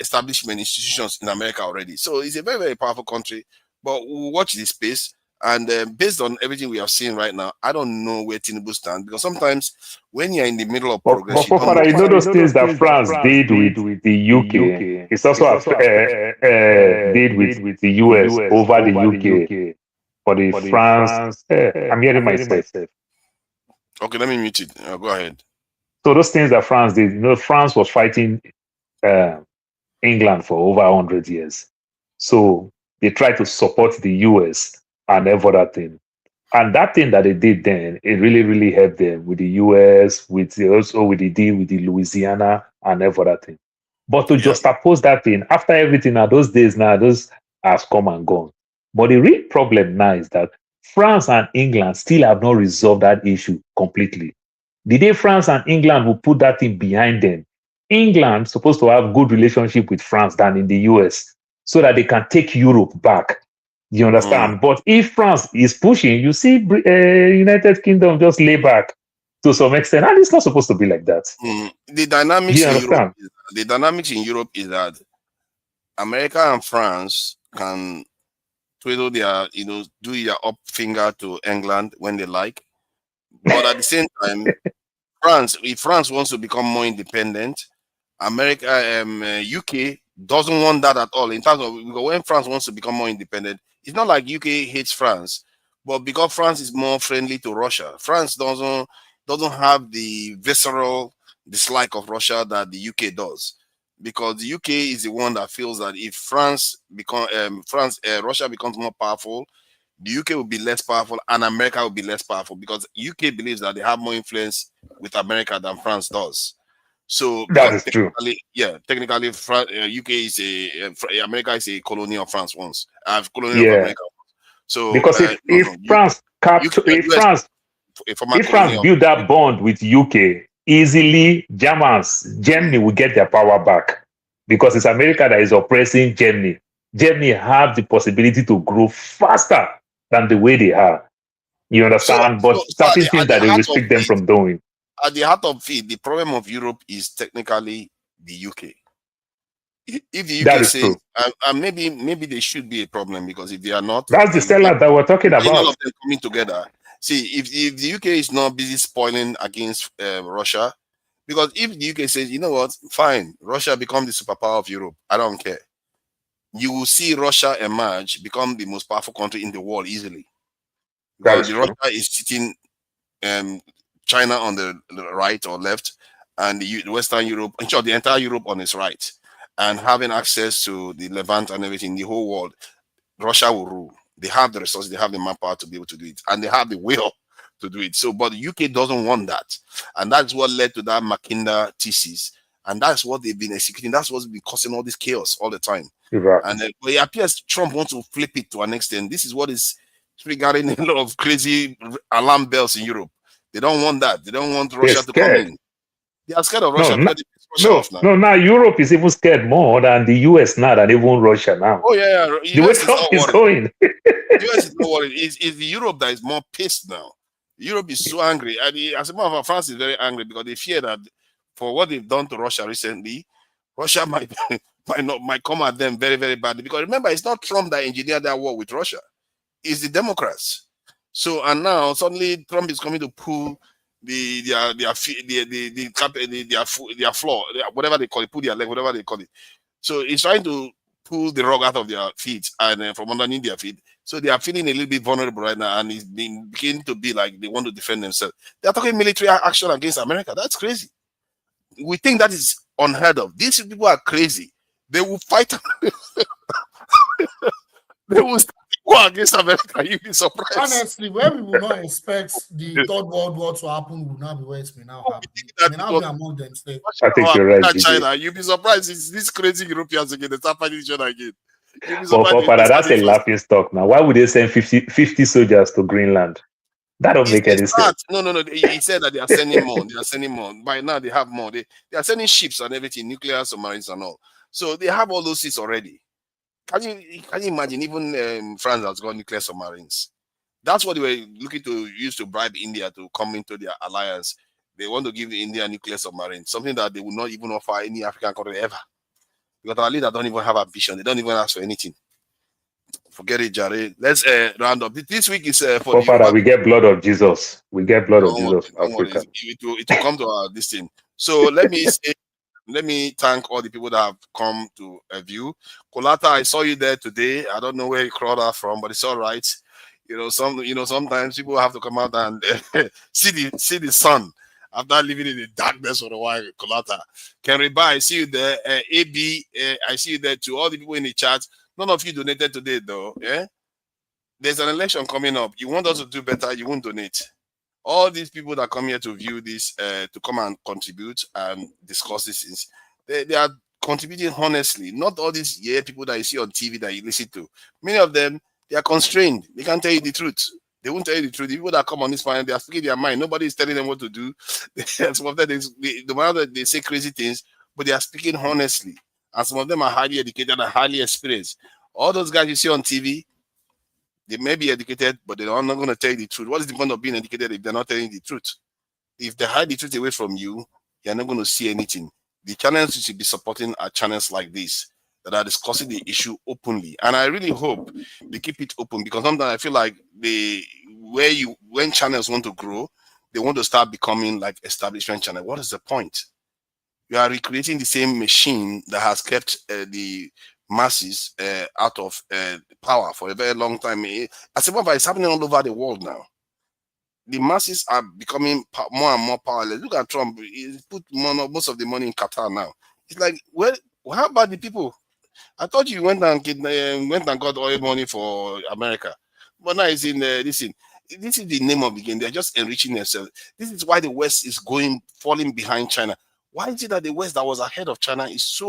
Speaker 3: establishment institutions in America already. So it's a very, very powerful country. But we'll watch this space. And based on everything we have seen right now, I don't know where Tinubu stands because sometimes when you're in the middle of progress,
Speaker 14: you know those things that France did with the UK. It's also did with the US over the UK for the France. I'm hearing myself.
Speaker 3: Okay, let me mute it. Go ahead.
Speaker 14: So those things that France did, you know, France was fighting England for over 100 years. So they tried to support the US and every other thing. And that thing that they did then, it really, really helped them with the US, also with the deal with the Louisiana and every other thing. But to just oppose that thing, after everything, now those days now, those has come and gone. But the real problem now is that France and England still have not resolved that issue completely. The day France and England will put that thing behind them, England supposed to have good relationship with France than in the US so that they can take Europe back. You understand? But if France is pushing, you see United Kingdom just lay back to some extent. And it's not supposed to be like that.
Speaker 3: The dynamics in Europe is that America and France can twiddle their, do their up finger to England when they like. But at the same time, if France wants to become more independent, UK doesn't want that at all. In terms of when France wants to become more independent, it's not like UK hates France, But because France is more friendly to Russia, France doesn't have the visceral dislike of Russia that the UK does, because the UK is the one that feels that if Russia becomes more powerful, the UK will be less powerful and America will be less powerful, because UK believes that they have more influence with America than France does. So
Speaker 14: that is true.
Speaker 3: Technically, UK is America is a colony of France once, colony of
Speaker 14: Yeah.
Speaker 3: America. So
Speaker 14: because if France build that bond with UK, easily Germany will get their power back, because it's America that is oppressing Germany. Germany have the possibility to grow faster than the way they are. You understand? But certain things that they restrict them from doing.
Speaker 3: At the heart of it, the problem of Europe is technically the UK. If the UK says, and maybe they should be a problem, because if they are not,
Speaker 14: that's the seller that we're talking about.
Speaker 3: All of them coming together. See, if the UK is not busy spoiling against Russia, because if the UK says, you know what, fine, Russia become the superpower of Europe, I don't care, you will see Russia emerge, become the most powerful country in the world easily. Because Russia is sitting China on the right or left, and the Western Europe, in short, the entire Europe on its right, and having access to the Levant and everything, the whole world, Russia will rule. They have the resources, they have the manpower to be able to do it, and they have the will to do it. So, but the UK doesn't want that, and that's what led to that Mackinder thesis, and that's what they've been executing. That's what's been causing all this chaos all the time. And but it appears Trump wants to flip it to an extent. This is what is triggering a lot of crazy alarm bells in Europe. They don't want that. They don't want Russia to come in. They are scared of Russia.
Speaker 14: Now Europe is even scared more than the US now, than even Russia now.
Speaker 3: Oh yeah,
Speaker 14: the way Trump is going.
Speaker 3: The US is not worried. It's the Europe that is more pissed now. Europe is so angry. As a matter of fact, France is very angry, because they fear that for what they've done to Russia recently, Russia might come at them very, very badly. Because remember, it's not Trump that engineered that war with Russia. It's the Democrats. So, and now suddenly Trump is coming to pull their floor, whatever they call it, pull their leg, whatever they call it. So he's trying to pull the rug out of their feet and from underneath their feet. So they are feeling a little bit vulnerable right now, and it's beginning to be like they want to defend themselves. They are talking military action against America. That's crazy. We think that is unheard of. These people are crazy. They will fight. They will go against America. You'll be surprised.
Speaker 10: Honestly, where we would not expect the Third World War to happen would not be where it may now happen. It may now be among them.
Speaker 14: I think you're right.
Speaker 3: China, you'll be surprised. It's these crazy Europeans again. They start fighting each other again.
Speaker 14: But that's a laughing stock now. Why would they send 50 soldiers to Greenland? That don't make any sense.
Speaker 3: No. He said that they are sending more. They are sending more. By now, they have more. They are sending ships and everything, nuclear submarines and all. So they have all those ships already. Can you imagine? Even France has got nuclear submarines. That's what they were looking to use to bribe India to come into their alliance. They want to give India nuclear submarines, something that they would not even offer any African country ever. Because our leaders don't even have ambition. They don't even ask for anything. Forget it, Jerry. Let's round up. This week is for
Speaker 14: Father, we get blood of Jesus. We get blood of Jesus. Africa.
Speaker 3: It will come to this thing. So let me thank all the people that have come to view. Kolata, I saw you there today. I don't know where you crawled out from, but it's all right. Sometimes people have to come out and see the sun after living in the darkness for a while. Kolata, Kenriba, I see you there. AB, I see you there too. All the people in the chat. None of you donated today, though. Yeah, there's an election coming up. You want us to do better, you won't donate. All these people that come here to view this, to come and contribute and discuss these things, they are contributing honestly. Not all these people that you see on TV that you listen to. Many of them, they are constrained. They can't tell you the truth. They won't tell you the truth. The people that come on this panel, they are speaking their mind. Nobody is telling them what to do. Some of them, the matter that they say crazy things, but they are speaking honestly. And some of them are highly educated and highly experienced. All those guys you see on TV, they may be educated, but they're not going to tell you the truth. What is the point of being educated if they're not telling you the truth? If they hide the truth away from you, you're not going to see anything. The channels you should be supporting are channels like this that are discussing the issue openly. And I really hope they keep it open, because sometimes I feel like when channels want to grow, they want to start becoming like establishment channel. What is the point? You are recreating the same machine that has kept the masses out of power for a very long time. As a matter of fact, it's happening all over the world now. The masses are becoming more and more powerless. Look at Trump. He put most of the money in Qatar now. It's like, well, how about the people? I thought you went and got oil money for America, but now it's in this thing. This is the name of the game. They're just enriching themselves. This is why the West is falling behind China. Why is it that the West that was ahead of China is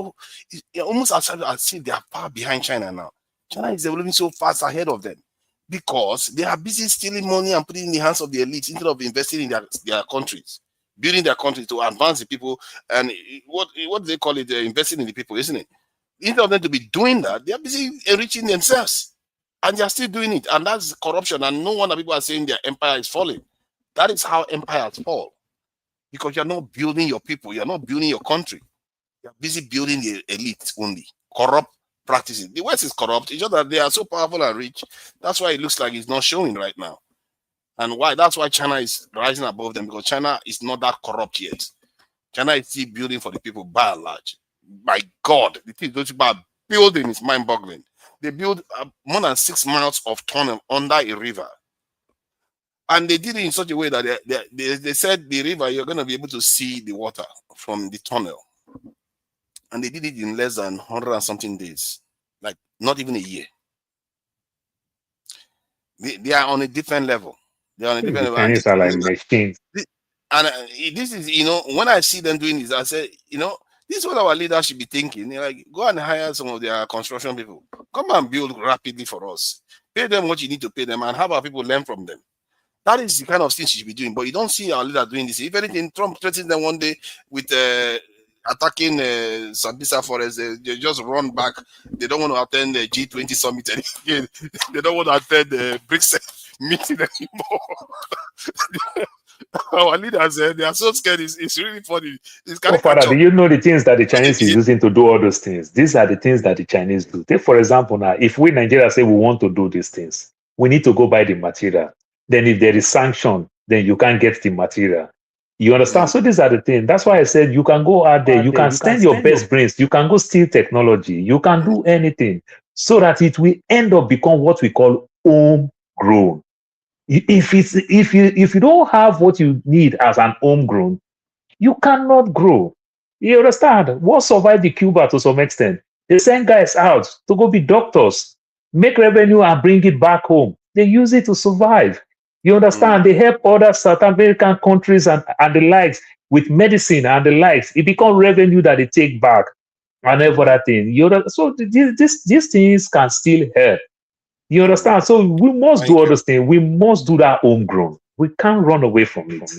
Speaker 3: almost as if they are far behind China now? China is developing so fast ahead of them because they are busy stealing money and putting it in the hands of the elite instead of investing in their countries, building their countries to advance the people. And what do they call it? They're investing in the people, isn't it? Instead of them to be doing that, they are busy enriching themselves. And they are still doing it. And that's corruption. And no wonder people are saying their empire is falling. That is how empires fall. Because you're not building your people. You're not building your country. You're busy building the elite only. Corrupt practices. The West is corrupt. It's just that they are so powerful and rich. That's why it looks like it's not showing right now. And why? That's why China is rising above them. Because China is not that corrupt yet. China is still building for the people by and large. My God. The thing those people are building is mind-boggling. They built more than 6 miles of tunnel under a river. And they did it in such a way that they said the river, you're going to be able to see the water from the tunnel. And they did it in less than 100 and something days. Like, not even a year. They are on a different level. They are on a different level.
Speaker 14: Chinese are like machines.
Speaker 3: And this is, when I see them doing this, I say, this is what our leaders should be thinking. They're like, go and hire some of their construction people. Come and build rapidly for us. Pay them what you need to pay them and have our people learn from them. That is the kind of things you should be doing. But you don't see our leader doing this. If anything, Trump threatens them one day with attacking Sambisa Forest. They just run back. They don't want to attend the G20 summit again. They don't want to attend the BRICS meeting anymore. Our leaders, they are so scared. It's really funny.
Speaker 14: Father, do you know the things that the Chinese is using to do all those things? These are the things that the Chinese do. Take, for example, now, if we Nigeria say we want to do these things, we need to go buy the material. Then if there is sanction, then you can't get the material. You understand? So these are the things. That's why I said you can go out there, you can spend your best brains, you can go steal technology, you can do anything so that it will end up become what we call homegrown. If you don't have what you need as an homegrown, you cannot grow. You understand? What survived the Cuba to some extent? They send guys out to go be doctors, make revenue and bring it back home. They use it to survive. You understand? They help other South American countries and the likes with medicine and the likes. It becomes revenue that they take back and every other thing. So these things can still help. You understand? So we must do all those things. We must do that homegrown. We can't run away from it.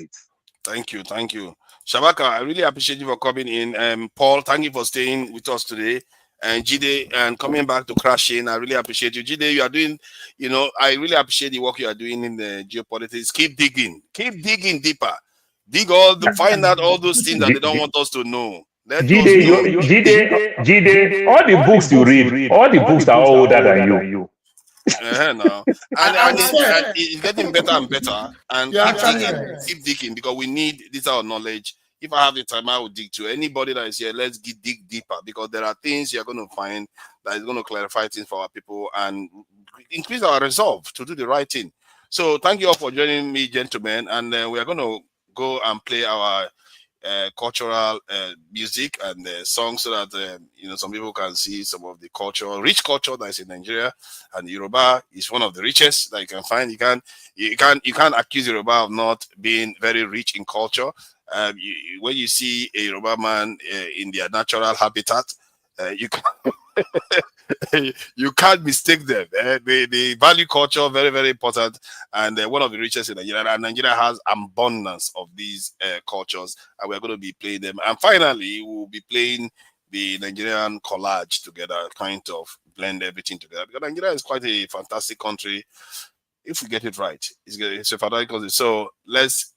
Speaker 3: Thank you. Shabaka, I really appreciate you for coming in. Paul, thank you for staying with us today. And Jide, and coming back to Crash in, I really appreciate you. Jide, you are doing, I really appreciate the work you are doing in the geopolitics. Keep digging deeper. Find out all those things that they don't want us to know.
Speaker 14: Jide, all the books you read, all the books are older than you.
Speaker 3: No. And it's getting better and better. And keep digging because we need this our knowledge. If I have the time, I will dig to anybody that is here. Let's dig deeper because there are things you're going to find that is going to clarify things for our people and increase our resolve to do the right thing. So thank you all for joining me, gentlemen. And we are going to go and play our cultural music and songs so that some people can see some of the rich culture that is in Nigeria. And Yoruba is one of the richest that you can find. You can't accuse Yoruba of not being very rich in culture. When you see a Yoruba man in their natural habitat, you can't mistake them. They value culture, very, very important, and one of the richest in Nigeria. And Nigeria has abundance of these cultures, and we're going to be playing them. And finally, we'll be playing the Nigerian collage together, kind of blend everything together. Because Nigeria is quite a fantastic country if we get it right. It's a fantastic country. So let's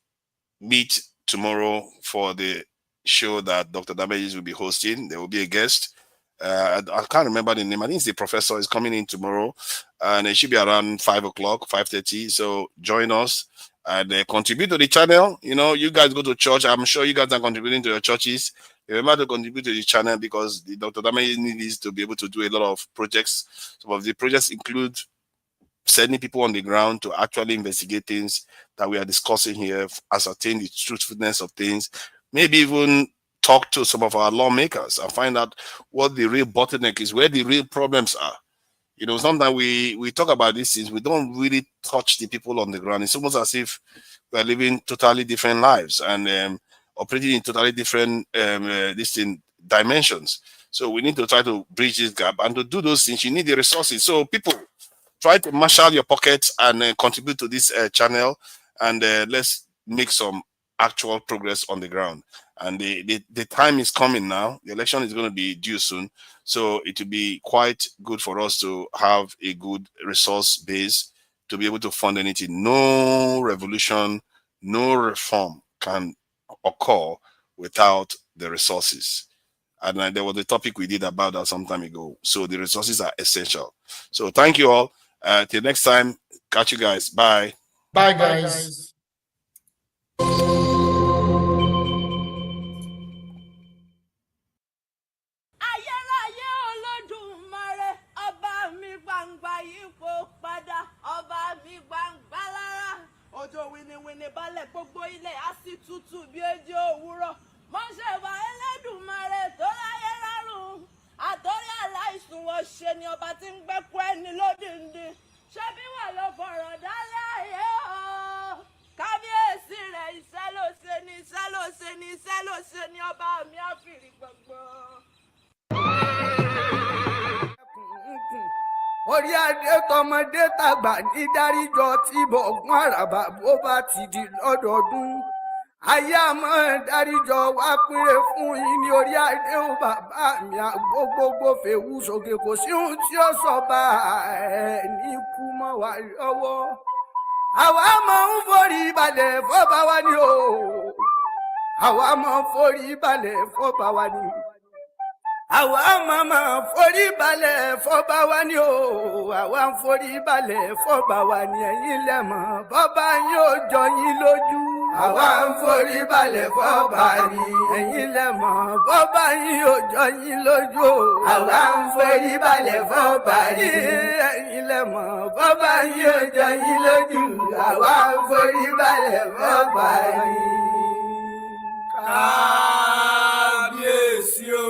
Speaker 3: meet tomorrow for the show that Dr. Damages will be hosting. There will be a guest. I can't remember the name. I think it's the professor is coming in tomorrow, and it should be around 5 o'clock, 5:30. So join us and contribute to the channel. You know, you guys go to church. I'm sure you guys are contributing to your churches. Remember to contribute to the channel, because the Dr. Dame needs to be able to do a lot of projects. Some of the projects include sending people on the ground to actually investigate things that we are discussing here, ascertain the truthfulness of things, maybe even talk to some of our lawmakers and find out what the real bottleneck is, where the real problems are. You know, sometimes we talk about these things, we don't really touch the people on the ground. It's almost as if we're living totally different lives and operating in totally different dimensions. So we need to try to bridge this gap, and to do those things, you need the resources. So people, try to marshal your pockets and contribute to this channel, and let's make some actual progress on the ground. And the time is coming now. The election is going to be due soon. So it will be quite good for us to have a good resource base to be able to fund anything. No revolution, no reform can occur without the resources. And there was a topic we did about that some time ago. So the resources are essential. So thank you all. Till next time, catch you guys. Bye.
Speaker 10: Bye, guys.
Speaker 17: Ojo wini balẹ̀ gbogbo ilẹ̀ á sì tutù bí ojú òwúrọ̀. Mọ́ṣẹ́bà Ẹlẹ́dùmarè tó láyé lọ́rùn. Àtọ́rí aláìsùn wọ́n ṣe ni ọba tí ń gbẹ́kú ẹni lódìndín. Ṣé bí wọ́n lọ fọ̀rọ̀ dálé ayé o? Kábíyèsí rẹ̀ iṣẹ́ ló ṣe ni, iṣẹ́ ló ṣe ni, iṣẹ́ ló ṣe ni ọba mi àfìrí gbogbo.
Speaker 1: Orí adé tọmọdé tàgbà ní dáríjọ tí bọ̀gún àràbà bó bá ti di lọ́dọọdún. Ayé àmọ́ dáríjọ wá péré fún yín ní orí adé ó bàbá mi àgbógbógbó fèwú sókè, kò sí ohun tí ó sọ bá ẹ̀ ní kú mọ́ wa lọ́wọ́. Àwa máa ń forí balẹ̀ fọ́ba wa ni o. Àwa máa ń forí balẹ̀ fọ́ba wa ni. Àwa máa forí balẹ̀ fọ́ba wa ni o. Àwa ń forí balẹ̀ fọ́ba wa ni, ẹ̀yin lẹ mọ̀ bọ́ba yín ò jọ yín lójú. Àwa ń forí balẹ̀ fọ́ba ni, ẹ̀yin lẹ mọ̀ bọ́ba yín ò jọ yín lójú. Àwa ń forí balẹ̀ fọ́ba ni, ẹ̀yin lẹ mọ̀ bọ́ba yín ò jọ yín lójú. Àwa ń forí balẹ̀ fọ́ba ni. Kábíyèsí o.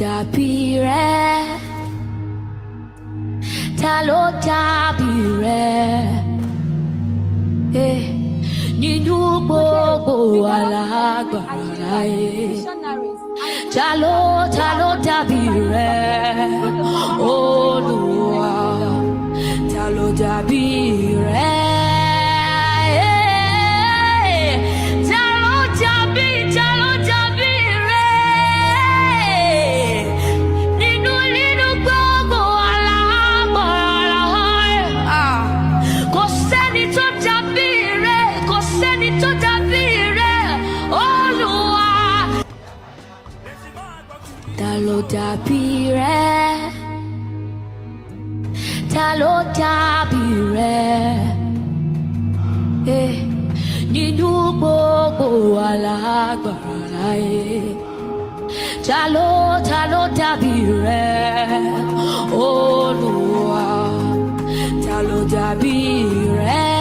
Speaker 2: Dàbí rẹ̀, ta ló dàbí rẹ̀? Nínú gbogbo alágbára ayé, ta ló dàbí rẹ̀? Olúwa, ta ló dàbí rẹ̀? Dàbí rẹ̀, ta ló dàbí rẹ̀? Nínú gbogbo alágbára ayé, ta ló dàbí rẹ̀? Olúwa, ta ló dàbí rẹ̀?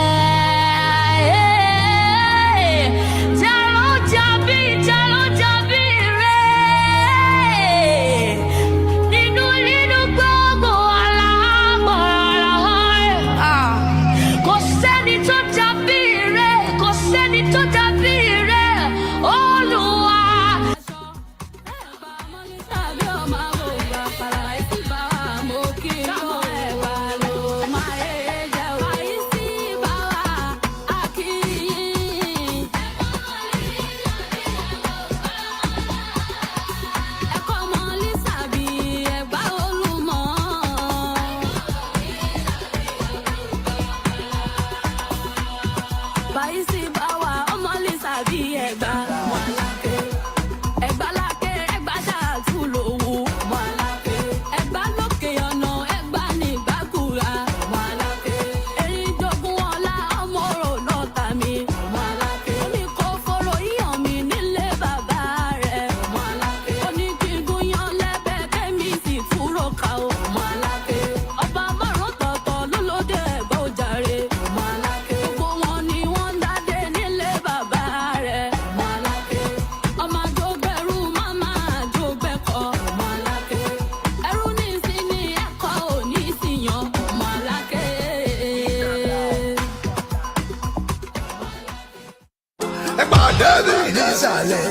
Speaker 1: nísàlẹ̀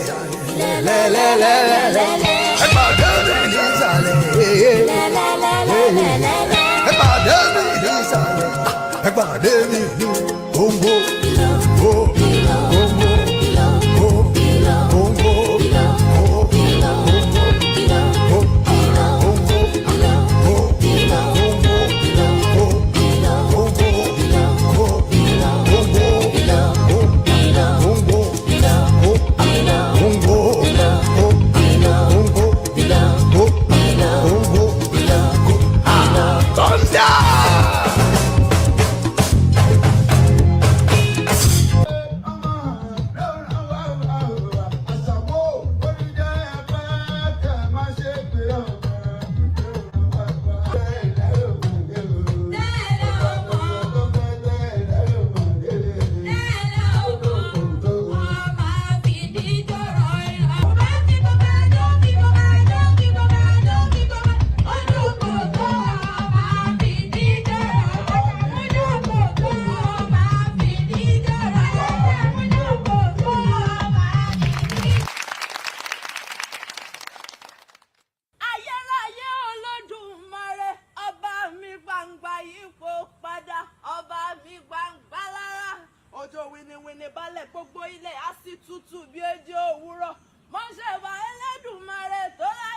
Speaker 1: lẹ́lẹ́lẹ́lẹ́lẹ́ ẹ pàdé mi nísàlẹ̀ ẹ pàdé mi nísàlẹ̀ ẹ pàdé mi ní gbogbo
Speaker 18: wìnìwìnì balẹ̀ gbogbo ilẹ̀ á sì tutù bí ejò òwúrọ̀ mọ́ṣẹ́ ìbà Ẹlẹ́dùmarè tó láyé.